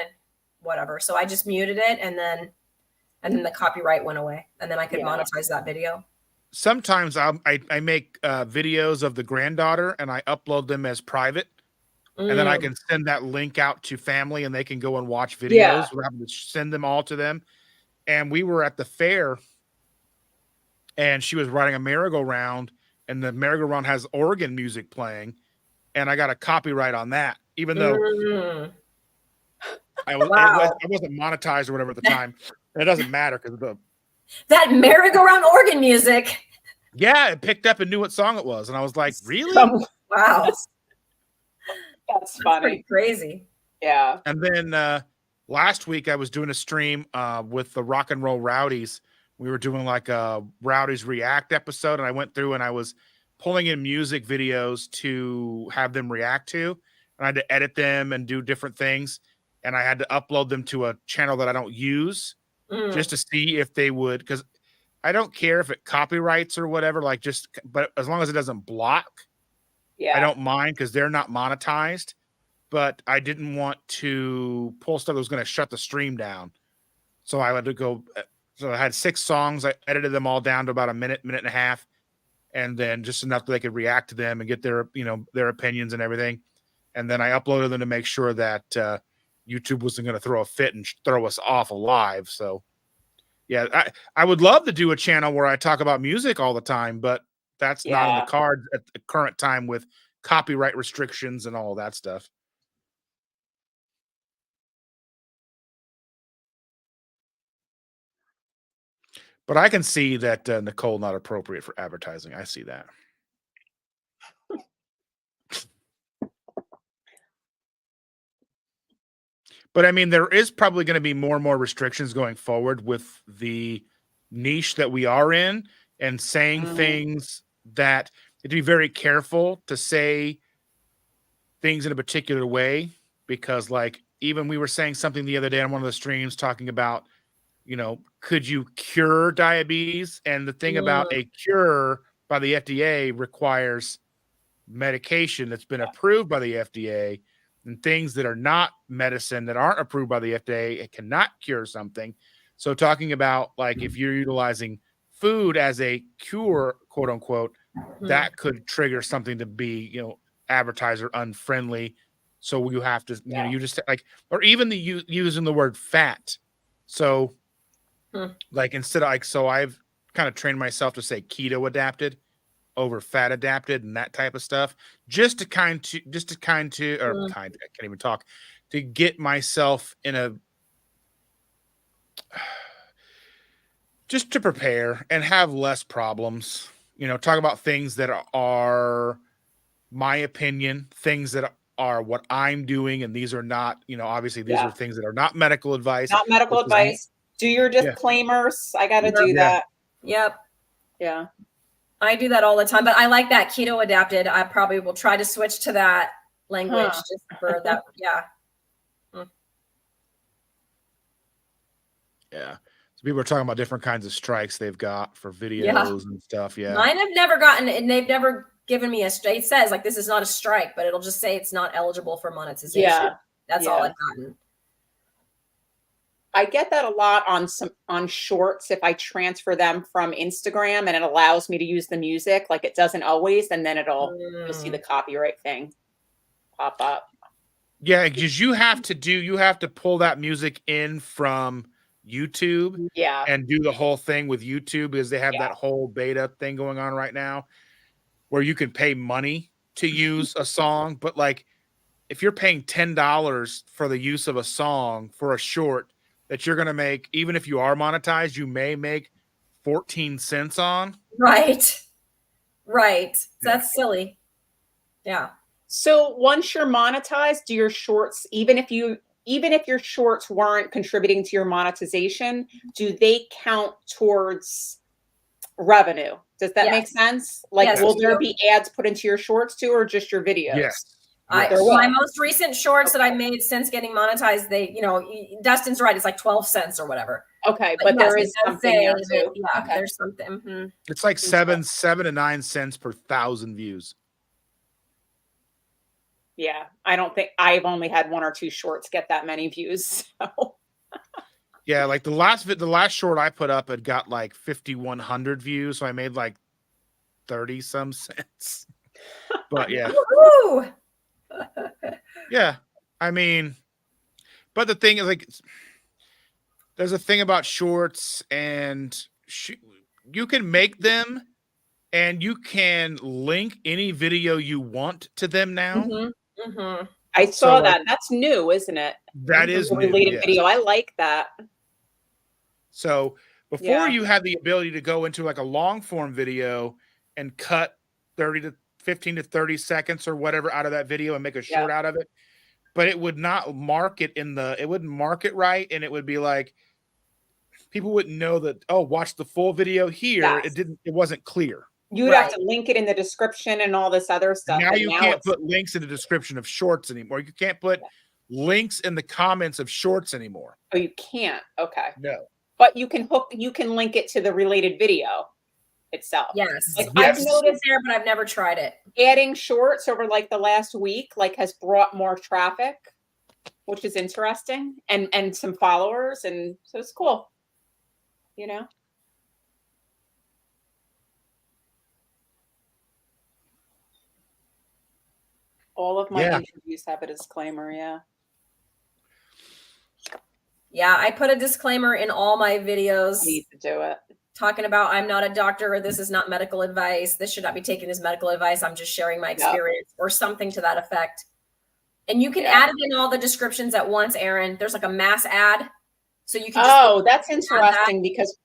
whatever. So I just muted it, and then the copyright went away, and then I could monetize that video. Sometimes I make videos of the granddaughter, and I upload them as private. And then I can send that link out to family, and they can go and watch videos. We're having to send them all to them. And we were at the fair, and she was riding a merry-go-round, and the merry-go-round has organ music playing, and I got a copyright on that, even though I wasn't monetized or whatever at the time. And it doesn't matter because that merry-go-round organ music. Yeah, it picked up and knew what song it was, and I was like, "Really? Wow." That's funny. Pretty crazy. Yeah. And then last week I was doing a stream with the Rock and Roll Rowdies. We were doing like a Rowdies React episode, and I went through and I was pulling in music videos to have them react to, and I had to edit them and do different things, and I had to upload them to a channel that I don't use just to see if they would, because I don't care if it copyrights or whatever, but as long as it doesn't block. I don't mind because they're not monetized, but I didn't want to pull stuff that was going to shut the stream down. So I had to go. So I had 6 songs. I edited them all down to about a minute and a half, and then just enough that they could react to them and get their opinions and everything. And then I uploaded them to make sure that YouTube wasn't going to throw a fit and throw us off live. So yeah, I would love to do a channel where I talk about music all the time, but that's not on the cards at the current time with copyright restrictions and all that stuff. But I can see that Nicole not appropriate for advertising. I see that. But I mean, there is probably going to be more and more restrictions going forward with the niche that we are in, and saying things that you have to be very careful to say things in a particular way, because like even we were saying something the other day on one of the streams talking about, could you cure diabetes? And the thing about a cure by the FDA requires medication that's been approved by the FDA. and things that are not medicine, that aren't approved by the FDA, it cannot cure something. So talking about like if you're utilizing food as a cure, quote unquote, that could trigger something to be, advertiser unfriendly. So you have to, Yeah. you just like, or even the using the word fat. So like instead of like, so I've kind of trained myself to say keto adapted over fat adapted and that type of stuff, just to I can't even talk, to get myself in a, just to prepare and have less problems, talk about things that are my opinion, things that are what I'm doing. And these are not, obviously these are things that are not medical advice. Not medical advice. Do your disclaimers. I got to do that. Yep. Yeah. I do that all the time, but I like that keto adapted. I probably will try to switch to that language just for that. Yeah. Yeah. So people are talking about different kinds of strikes they've got for videos and stuff. Yeah. Mine have never gotten, and they've never given me a straight. It says like, this is not a strike, but it'll just say it's not eligible for monetization. Yeah. That's all I've gotten. I get that a lot on shorts if I transfer them from Instagram and it allows me to use the music. Like it doesn't always, and then you'll see the copyright thing pop up. Yeah, because you have to pull that music in from YouTube and do the whole thing with YouTube, because they have that whole beta thing going on right now where you can pay money to use a song. But like if you're paying $10 for the use of a song for a short that you're going to make, even if you are monetized, you may make 14 cents on. Right. That's silly. Yeah. So once you're monetized, do your shorts, even if your shorts weren't contributing to your monetization, do they count towards revenue? Does that make sense? Like, will there be ads put into your shorts too, or just your videos? Yes. My most recent shorts that I made since getting monetized, they, Dustin's right. It's like 12 cents or whatever. Okay. But there is something there too. Yeah, there's something. It's like 7 to 9 cents per 1,000 views. Yeah. I don't think I've only had 1 or 2 shorts get that many views. So. Yeah. Like the last short I put up had got like 5,100 views. So I made like 30 some cents, but yeah. Yeah, I mean, but the thing is, like, there's a thing about shorts, and you can make them, and you can link any video you want to them now. I saw that. That's new, isn't it? That is new, related video. I like that. So before you had the ability to go into like a long form video and cut 15 to 30 seconds or whatever out of that video and make a short out of it, but it would not mark it it wouldn't mark it right. And it would be like, people wouldn't know that, oh, watch the full video here. It wasn't clear. You'd have to link it in the description and all this other stuff. Now you can't put links in the description of shorts anymore. You can't put links in the comments of shorts anymore. Oh, you can't. Okay. No. But you can link it to the related video itself. Yes. Like I've noticed there, but I've never tried it. Adding shorts over like the last week has brought more traffic, which is interesting, and some followers, and so it's cool. All of my interviews have a disclaimer. Yeah, I put a disclaimer in all my videos. I need to do it. Talking about, I'm not a doctor, or this is not medical advice. This should not be taken as medical advice. I'm just sharing my experience or something to that effect. And you can add it in all the descriptions at once, Erin. There's like a mass ad. So you can that's interesting because,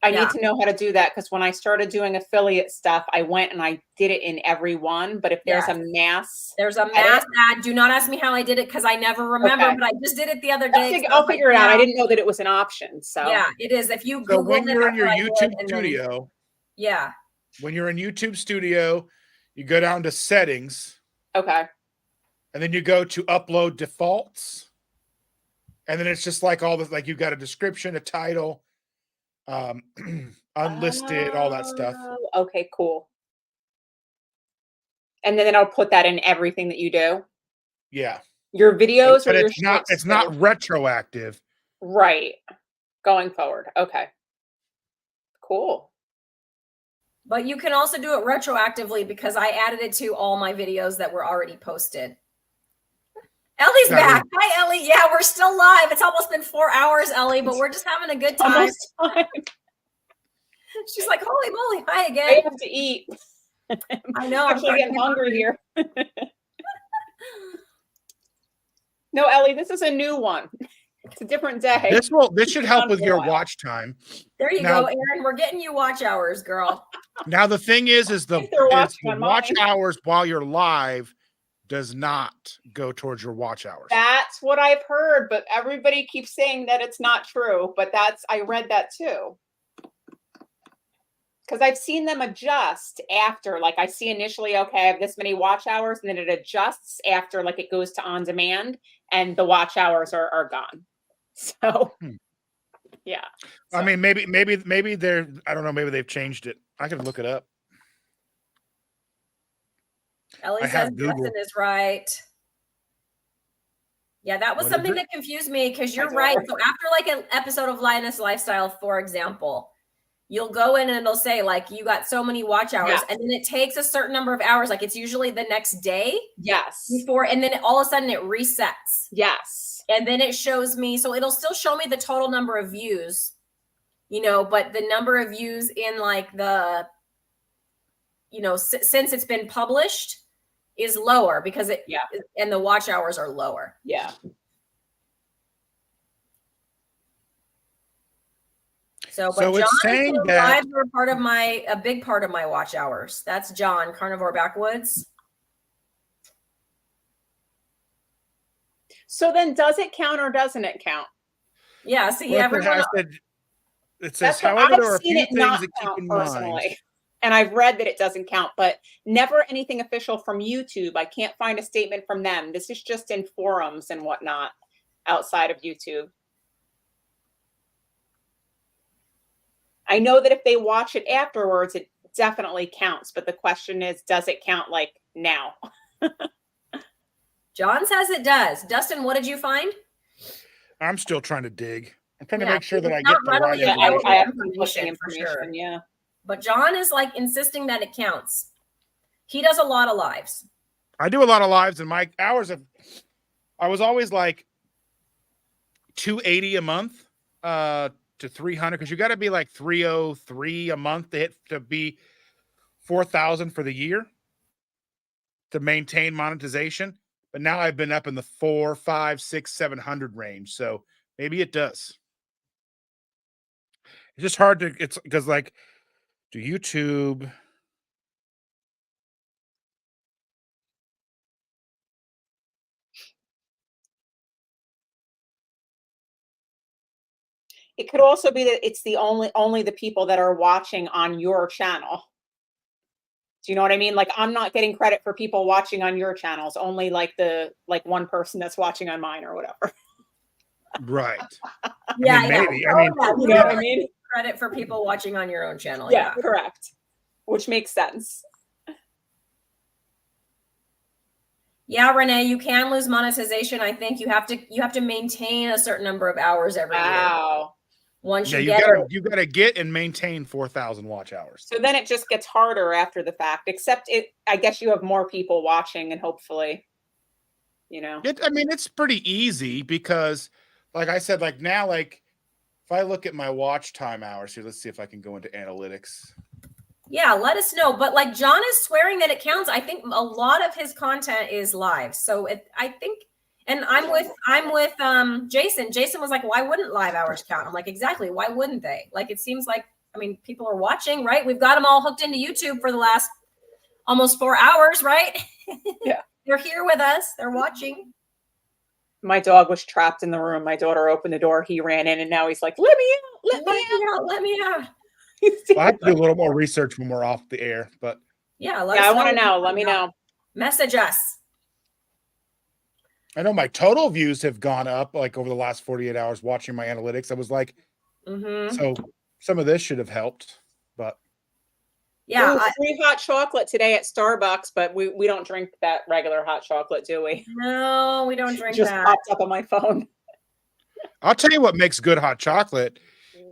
I need to know how to do that, because when I started doing affiliate stuff, I went and I did it in every one. But if there's a mass ad, do not ask me how I did it, because I never remember, but I just did it the other day. I'll figure it out. I didn't know that it was an option. So yeah, it is. If you Google when you're in your YouTube studio, when you're in YouTube Studio, you go down to settings. Okay. And then you go to upload defaults. And then it's just like all this, like you've got a description, a title, unlisted, all that stuff. Okay, cool. And then I'll put that in everything that you do. Yeah. Your videos or But your it's not retroactive. right. Going forward. Okay. Cool. But you can also do it retroactively because I added it to all my videos that were already posted. Ellie's back. Hi, Ellie. Yeah, we're still live. It's almost been 4 hours, Ellie, but we're just having a good time. Almost time. She's like, holy moly. Hi again. I have to eat. I know. I'm actually getting hungry here. No, Ellie, this is a new one. It's a different day. This should help with your watch time. There you go, Erin. We're getting you watch hours, girl. Now the thing is the watch hours while you're live does not go towards your watch hours. That's what I've heard, but everybody keeps saying that it's not true. But I read that too. Because I've seen them adjust after, like I see initially, okay, I have this many watch hours, and then it adjusts after, like it goes to on demand, and the watch hours are gone. So, yeah. So. I mean, maybe they're, I don't know, maybe they've changed it. I can look it up. Ellie says Justin is right. Yeah, that was something that confused me because you're right. So after like an episode of Lioness Lifestyle, for example, you'll go in and it'll say like you got so many watch hours, and then it takes a certain number of hours. Like it's usually the next day. Yes. Before, and then all of a sudden it resets. Yes. And then it shows me, so it'll still show me the total number of views, but the number of views in like the, since it's been published is lower because and the watch hours are lower. Yeah. So John it's saying that lives are a big part of my watch hours. That's John, Carnivore Backwoods. So then does it count or doesn't it count? Yeah, see, it says, however, there are a few things to keep in personally. mind. And I've read that it doesn't count, but never anything official from YouTube. I can't find a statement from them. This is just in forums and whatnot outside of YouTube. I know that if they watch it afterwards, it definitely counts. But the question is, does it count like now? John says it does. Dustin, what did you find? I'm still trying to dig. I'm trying to make sure that I get the right information. I have information for sure. Yeah. But John is like insisting that it counts. He does a lot of lives. I do a lot of lives, and my hours I was always like 280 a month to 300 because you got to be like 303 a month to be 4,000 for the year to maintain monetization. But now I've been up in the 400, 500, 600, 700 range. So maybe it does. It's just hard to, it's because like, do YouTube. It could also be that it's the only the people that are watching on your channel. Do you know what I mean? Like I'm not getting credit for people watching on your channels, only like one person that's watching on mine or whatever. Right. Yeah, maybe. Yeah. I mean, you know what I mean? Credit for people watching on your own channel. Yeah, correct. Which makes sense. Yeah, Renee, you can lose monetization. I think you have to maintain a certain number of hours every year. Once you gotta get and maintain 4,000 watch hours. So then it just gets harder after the fact, except I guess you have more people watching and hopefully, it's pretty easy because like I said, like now, like if I look at my watch time hours here, let's see if I can go into analytics. Yeah, let us know. But like John is swearing that it counts. I think a lot of his content is live. So I think, and I'm with Jason. Jason was like, why wouldn't live hours count? I'm like, exactly. Why wouldn't they? Like, it seems like, people are watching, right? We've got them all hooked into YouTube for the last almost 4 hours, right? Yeah. They're here with us. They're watching. My dog was trapped in the room. My daughter opened the door. He ran in and now he's like, let me out. Let me out. I have to do a little more research when we're off the air, but yeah, I want to know. Let me know. Message us. I know my total views have gone up like over the last 48 hours watching my analytics. I was like, so some of this should have helped, but Yeah. Ooh, free hot chocolate today at Starbucks, but we don't drink that regular hot chocolate, do we? No, we don't drink Just that. popped up on my phone. I'll tell you what makes good hot chocolate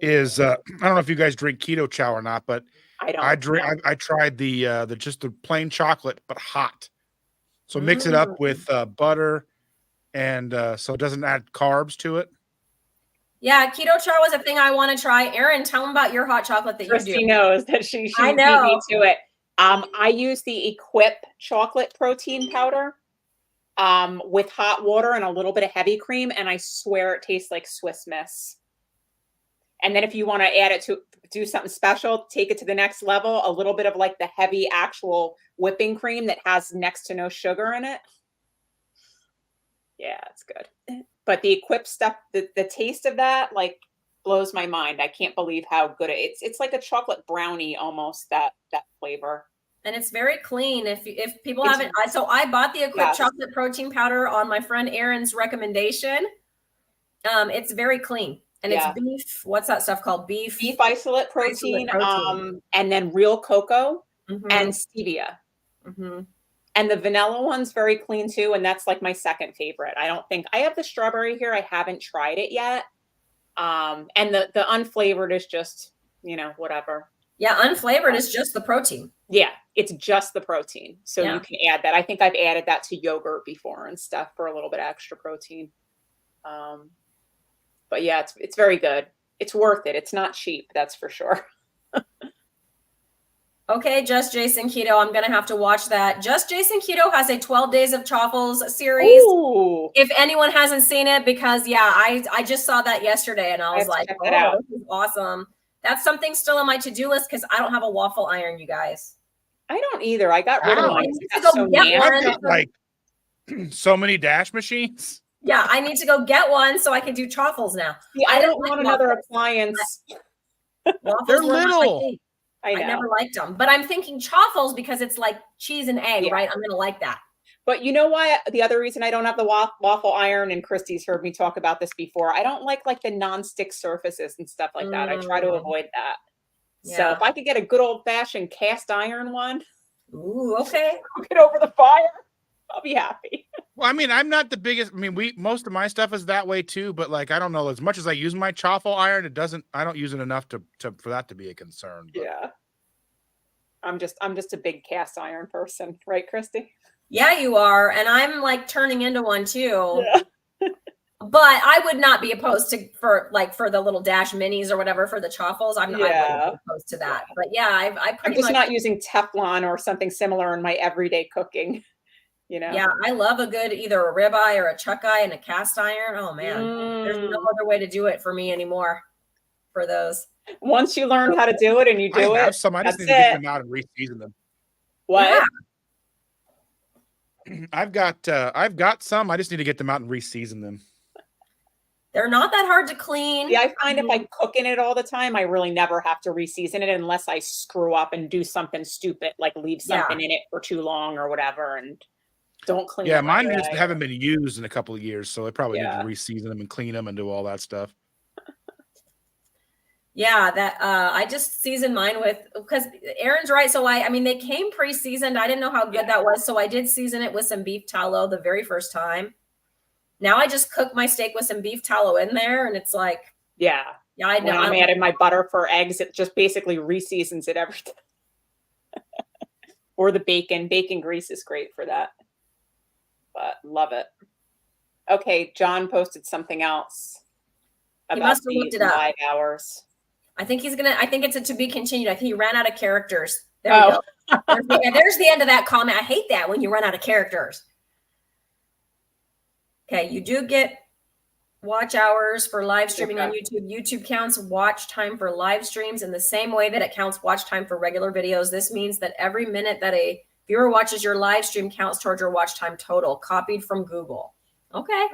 is I don't know if you guys drink keto chow or not, but I don't. I drink. I tried the just the plain chocolate, but hot. So mix it up with butter, and so it doesn't add carbs to it. Yeah, keto chow was a thing I want to try. Erin, tell them about your hot chocolate that you Christy do. knows that she I beat me know. to it. I use the Equip chocolate protein powder with hot water and a little bit of heavy cream, and I swear it tastes like Swiss Miss. And then if you want to add it to do something special, take it to the next level, a little bit of like the heavy actual whipping cream that has next to no sugar in it. Yeah, it's good. But the Equip stuff, the taste of that like blows my mind. I can't believe how good it's like a chocolate brownie almost, that flavor. And it's very clean. If people haven't, so I bought the Equip chocolate protein powder on my friend Erin's recommendation. It's very clean. And it's beef. What's that stuff called? Beef isolate protein, and then real cocoa and stevia. And the vanilla one's very clean too. And that's like my second favorite. I don't think I have the strawberry here. I haven't tried it yet. And the unflavored is just, whatever. Yeah, unflavored is just the protein. Yeah, it's just the protein. So you can add that. I think I've added that to yogurt before and stuff for a little bit of extra protein. But yeah, it's very good. It's worth it. It's not cheap, that's for sure. Okay, Just Jason Keto. I'm going to have to watch that. Just Jason Keto has a 12 Days of Chaffles series. Ooh. If anyone hasn't seen it, because I just saw that yesterday and I was like, oh, this is awesome. That's something still on my to-do list because I don't have a waffle iron, you guys. I don't either. I got rid of mine. I've got like so many dash machines. Yeah, I need to go get one so I can do chaffles now. See, I don't want another appliance. They're little. I never liked them, but I'm thinking chaffles because it's like cheese and egg, right? I'm going to like that. But you know what? The other reason I don't have the waffle iron, and Christy's heard me talk about this before, I don't like the non-stick surfaces and stuff like that. I try to avoid that. Yeah. So if I could get a good old-fashioned cast iron one, okay, get over the fire, I'll be happy. Well, I mean, I'm not the biggest. I mean, most of my stuff is that way too. But like, I don't know. As much as I use my chaffle iron, I don't use it enough for that to be a concern. But. Yeah, I'm just a big cast iron person, right, Christy? Yeah, you are, and I'm like turning into one too. Yeah. But I would not be opposed to for the little dash minis or whatever for the chaffles. I wouldn't be opposed to that. But yeah, I'm just not using Teflon or something similar in my everyday cooking. Yeah, I love a good either a ribeye or a chuck eye and a cast iron. Oh man, there's no other way to do it for me anymore. For those, once you learn how to do it and you do it, I just need to get them out and re-season them. What? Yeah. I've got some. I just need to get them out and re-season them. They're not that hard to clean. Yeah, I find if I cook in it all the time, I really never have to re-season it unless I screw up and do something stupid, like leave something in it for too long or whatever, and don't clean. Yeah, mine just haven't been used in a couple of years, so I probably need to re-season them and clean them and do all that stuff. Yeah, that I just seasoned mine with, because Erin's right. So I mean, they came pre-seasoned. I didn't know how good that was, so I did season it with some beef tallow the very first time. Now I just cook my steak with some beef tallow in there, and it's like, I know. When I'm adding my butter for eggs, it just basically re-seasons it every time. Or the bacon. Bacon grease is great for that. But love it. Okay, John posted something else about he must have looked it up. 5 hours. I think it's a to be continued. I think he ran out of characters. There we go. There's the end of that comment. I hate that when you run out of characters. Okay, you do get watch hours for live streaming on YouTube. YouTube counts watch time for live streams in the same way that it counts watch time for regular videos. This means that every minute that a viewer watches your live stream counts towards your watch time total, copied from Google. Okay.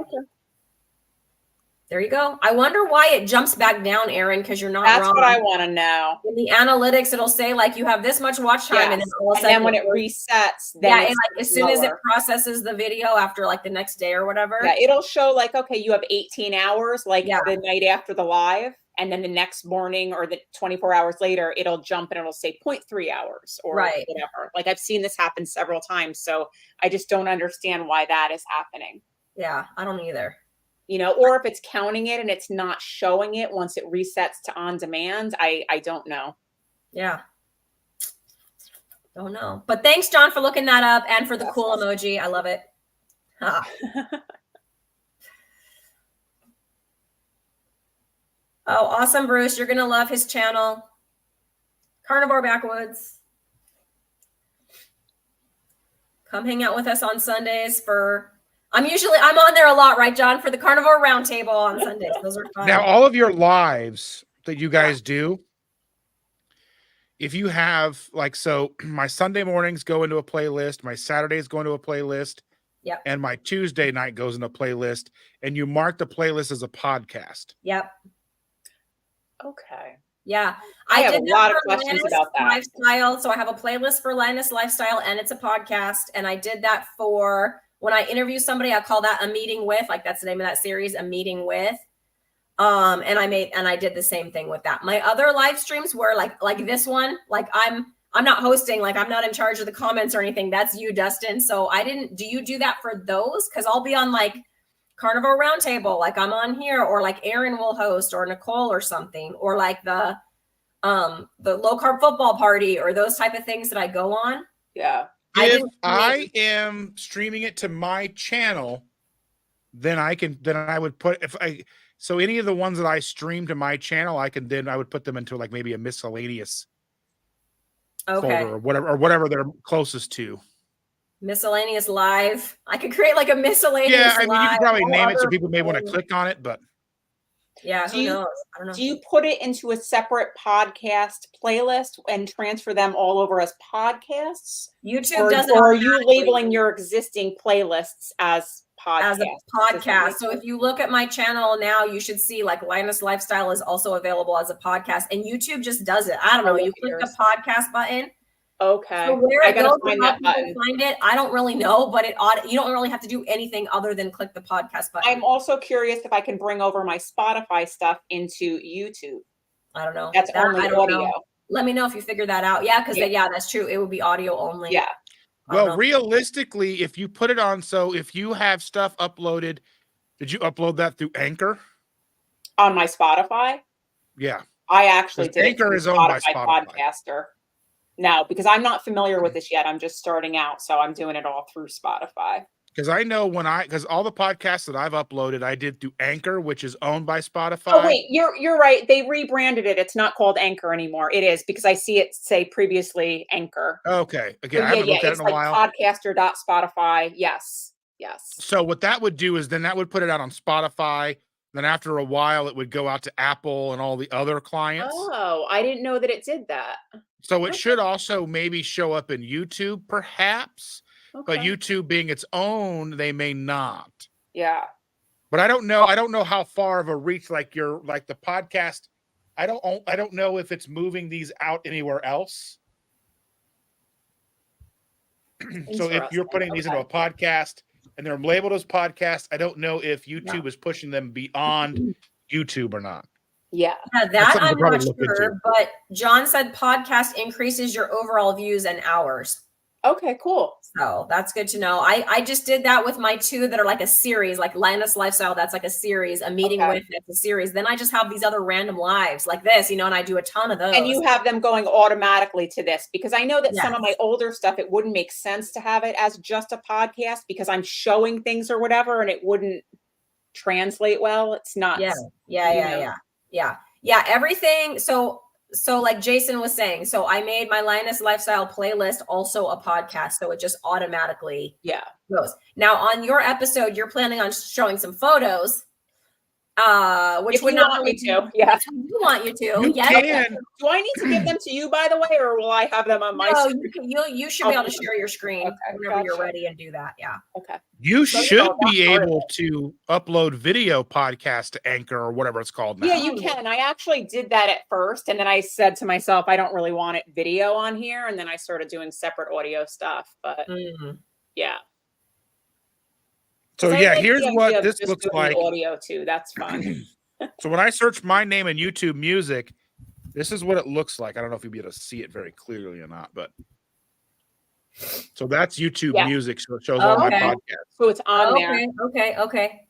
There you go. I wonder why it jumps back down, Erin, because you're not wrong. That's what I want to know. In the analytics, it'll say like you have this much watch time, and then all of a sudden, then when it resets, then as soon as it processes the video after like the next day or whatever, it'll show like, okay, you have 18 hours, like the night after the live, and then the next morning or the 24 hours later, it'll jump and it'll say 0.3 hours or Right. whatever. Like I've seen this happen several times. So I just don't understand why that is happening. Yeah, I don't either. You know, or if it's counting it and it's not showing it once it resets to on demand, I don't know. Yeah. Don't know. But thanks, John, for looking that up and for the cool emoji. I love it. Ha. Oh, awesome, Bruce. You're going to love his channel. Carnivore Backwoods. Come hang out with us on Sundays for, I'm on there a lot, right, John? For the Carnivore Roundtable on Sundays. Those are fun. Now, all of your lives that you guys do, if you have like, so my Sunday mornings go into a playlist, my Saturdays go into a playlist, Yep. and my Tuesday night goes into a playlist, and you mark the playlist as a podcast. Yep. Okay. Yeah. I have did a that lot of for questions Linus about that. Lifestyle. So I have a playlist for Linus Lifestyle and it's a podcast. And I did that for when I interview somebody, I call that a meeting with, like that's the name of that series, a meeting with. And I did the same thing with that. My other live streams were like this one, like I'm not hosting, like I'm not in charge of the comments or anything. That's you, Dustin. So do you do that for those? Cause I'll be on like Carnivore Roundtable, like I'm on here, or like Aaron will host or Nicole or something, or like the low carb football party or those type of things that I go on. Yeah. If I am streaming it to my channel, then I would put, so any of the ones that I stream to my channel, I would put them into like maybe a miscellaneous folder or whatever they're closest to. Miscellaneous live. I could create like a miscellaneous. Yeah, I mean, live, you could probably name it so people may want to click on it, but yeah, who knows? I don't know. Do you put it into a separate podcast playlist and transfer them all over as podcasts? YouTube does it. Or are you labeling your existing playlists as podcasts? As a podcast. So if you look at my channel now, you should see like Linus Lifestyle is also available as a podcast, and YouTube just does it. I don't know. You click the podcast button. Okay. So where it goes, find how that people button. find it, I don't really know, but you don't really have to do anything other than click the podcast button. I'm also curious if I can bring over my Spotify stuff into YouTube. I don't know. That's only audio. Let me know if you figure that out. Yeah, because that's true. It would be audio only. Yeah. Well, realistically, if you put it on, so if you have stuff uploaded, did you upload that through Anchor? On my Spotify? Yeah. I actually did. Anchor is owned by Spotify. Podcaster. No, because I'm not familiar with this yet. I'm just starting out, so I'm doing it all through Spotify. Because I know because all the podcasts that I've uploaded, I did through Anchor, which is owned by Spotify. Oh wait, you're right. They rebranded it. It's not called Anchor anymore. It is because I see it say previously Anchor. Okay. Again, I haven't looked at it in a while. Podcaster.spotify. Yes. So what that would do is then that would put it out on Spotify. Then after a while, it would go out to Apple and all the other clients. Oh, I didn't know that it did that. So it should also maybe show up in YouTube, perhaps. Okay. But YouTube being its own, they may not. Yeah. But I don't know. I don't know how far of a reach like the podcast. I don't know if it's moving these out anywhere else. So if you're putting these into a podcast and they're labeled as podcasts, I don't know if YouTube is pushing them beyond YouTube or not. Yeah. That I'm not sure, but John said podcast increases your overall views and hours. Okay, cool. So that's good to know. I just did that with my two that are like a series, like Linus Lifestyle. That's like a series, a meeting with that's a series. Then I just have these other random lives like this, and I do a ton of those. And you have them going automatically to this because I know that some of my older stuff, it wouldn't make sense to have it as just a podcast because I'm showing things or whatever, and it wouldn't translate well. It's not. Yeah. Everything. So like Jason was saying, so I made my Linus Lifestyle playlist also a podcast. So it just automatically goes. Now on your episode, you're planning on showing some photos, which would not want me to. Yeah. You want you to. You can. Do I need to give them to you, by the way, or will I have them on my screen? You should be able to share your screen whenever you're ready and do that. Yeah. Okay. You should be able to upload video podcast to Anchor or whatever it's called now. Yeah, you can. I actually did that at first, and then I said to myself, I don't really want it video on here, and then I started doing separate audio stuff. But yeah. So here's what this looks like. Audio too. That's fun. So when I search my name in YouTube Music, this is what it looks like. I don't know if you'll be able to see it very clearly or not, but so that's YouTube Yeah. Music. So it shows all my Okay. podcasts. So it's on there. Okay.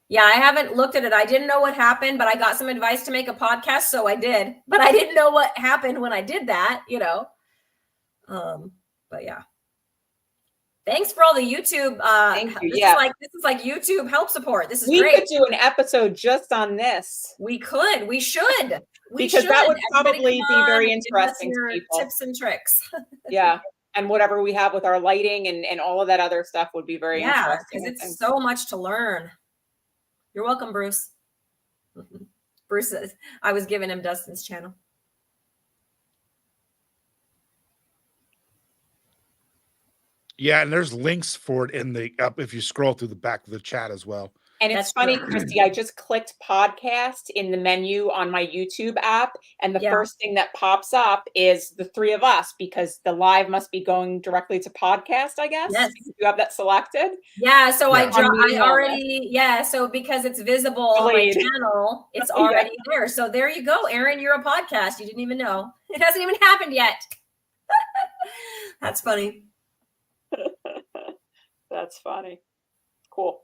Yeah, I haven't looked at it. I didn't know what happened, but I got some advice to make a podcast, so I did. But I didn't know what happened when I did that, you know. But yeah. Thanks for all the YouTube. Thank you. This is like YouTube help support. This is We great. could do an episode just on this. We could. We should. Because that would Everybody probably come be on very and give us interesting to your people. tips and tricks. Yeah. And whatever we have with our lighting and all of that other stuff would be very interesting. Because it's so much to learn. You're welcome, Bruce. Bruce says, I was giving him Dustin's channel. Yeah, and there's links for it in the up if you scroll through the back of the chat as well. And it's funny, Christy, I just clicked podcast in the menu on my YouTube app, and the first thing that pops up is the three of us, because the live must be going directly to podcast, I guess. Yes. You have that selected. Yeah, so Yeah. I already, so because it's visible on my channel, it's already there. So there you go, Aaron, you're a podcast. You didn't even know. It hasn't even happened yet. That's funny. That's funny. Cool.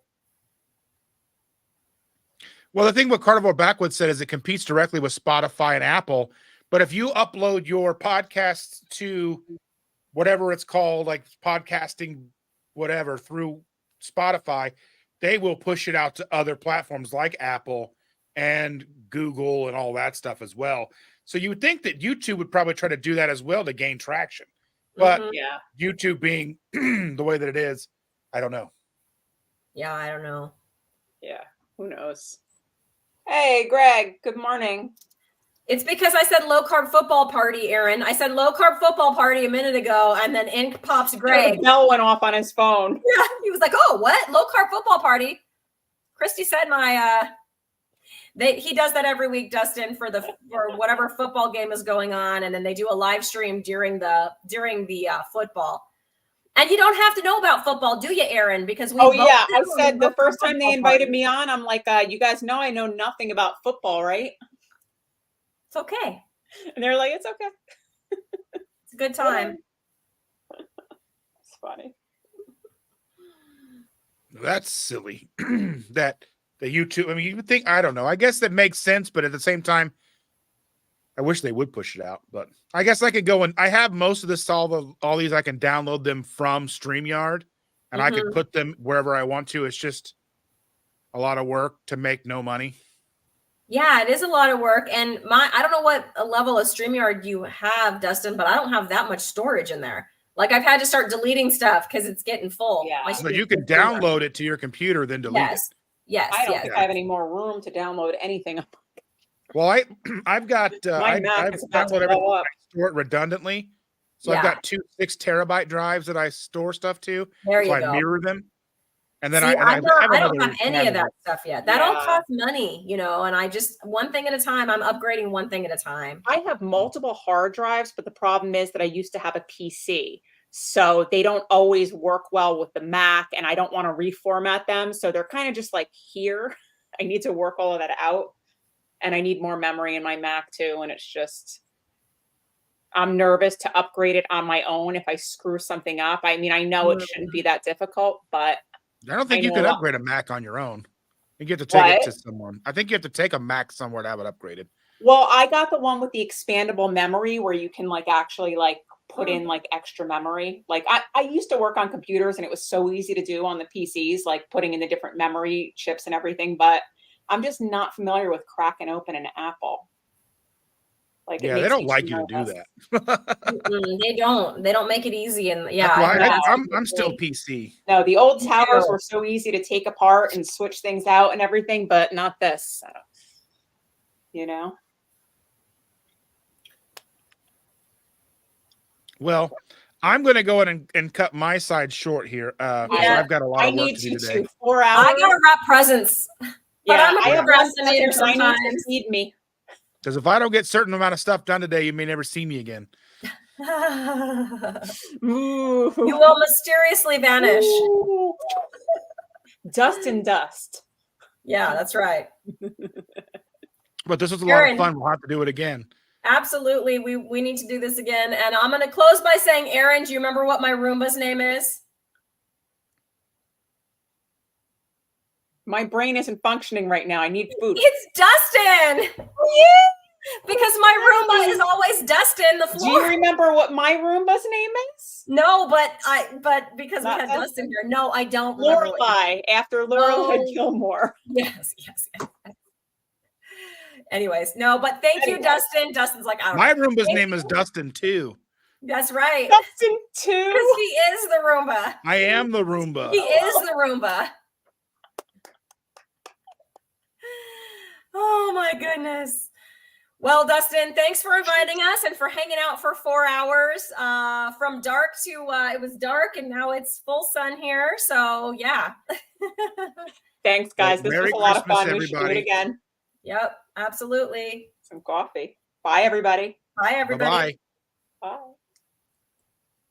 Well, the thing what Carnivore Backwoods said is it competes directly with Spotify and Apple. But if you upload your podcasts to whatever it's called, like podcasting, whatever, through Spotify, they will push it out to other platforms like Apple and Google and all that stuff as well. So you would think that YouTube would probably try to do that as well to gain traction. But YouTube being the way that it is, I don't know. Yeah, I don't know. Yeah, who knows? Hey, Greg, good morning. It's because I said low carb football party, Aaron. I said low carb football party a minute ago, and then in pops Greg. The bell went off on his phone. Yeah, he was like, "Oh, what? Low carb football party?" Christy said he does that every week, Dustin, for whatever football game is going on, and then they do a live stream during the football. And you don't have to know about football, do you, Aaron? Because I said the first time they invited me on, I'm like, you guys know I know nothing about football, right? It's okay. And they're like, it's okay. It's a good time. It's funny. That's silly. That the YouTube, I mean, you would think, I don't know. I guess that makes sense, but at the same time, I wish they would push it out. But I guess I could go and I have most of this, all these, I can download them from StreamYard and I could put them wherever I want to. It's just a lot of work to make no money. Yeah, it is a lot of work. And I don't know what level of StreamYard you have, Dustin, but I don't have that much storage in there. Like I've had to start deleting stuff because it's getting full. Yeah. But you can download it to your computer, then delete it. Yes. I don't think I have any more room to download anything. Well, I've got I've downloaded everything. I store it redundantly. So I've got 2 6 terabyte drives that I store stuff to. There you go. I mirror them. And then I don't have any of that one. stuff yet. That all costs money, and I just one thing at a time. I'm upgrading one thing at a time. I have multiple hard drives, but the problem is that I used to have a PC. So they don't always work well with the Mac, and I don't want to reformat them. So they're kind of just like here. I need to work all of that out. And I need more memory in my Mac too. And it's just, I'm nervous to upgrade it on my own if I screw something up. I mean, I know it shouldn't be that difficult, but I don't think you can upgrade a Mac on your own. I think you have to take it to someone. I think you have to take a Mac somewhere to have it upgraded. Well, I got the one with the expandable memory where you can actually put in extra memory. I used to work on computers and it was so easy to do on the PCs, putting in the different memory chips and everything, but I'm just not familiar with cracking open an Apple. They don't like you to do that. They don't make it easy. And I'm still PC. No, the old towers were so easy to take apart and switch things out and everything, but not this. Well, I'm going to go ahead and cut my side short here. I've got a lot of work to do today. 4 hours. I got to wrap presents. Yeah, I have procrastinator sometimes. Feed me. Because if I don't get a certain amount of stuff done today, you may never see me again. You will mysteriously vanish. Dust and dust. Yeah, that's right. But this was a lot Erin. of fun. We'll have to do it again. Absolutely. We need to do this again. And I'm going to close by saying, Erin, do you remember what my Roomba's name is? My brain isn't functioning right now. I need food. It's Dustin. Yeah. Because my Roomba is always Dustin the floor. Do you remember what my Roomba's name is? No, but because Not we had Dustin. Dustin here. No, I don't remember. Lorelai, after Lorelai Gilmore. Yes. Anyways, no, but thank you, Dustin. Dustin's like, I don't My know. Roomba's name is Dustin too. That's right. Dustin too. Because he is the Roomba. I am the Roomba. He is the Roomba. Oh my goodness. Well, Dustin, thanks for inviting us and for hanging out for 4 hours. From dark to it was dark and now it's full sun here. So yeah. Thanks, guys. Well, this was a lot of fun. We should do it again. Yep, absolutely. Some coffee. Bye, everybody. Bye, everybody. Bye-bye. Bye.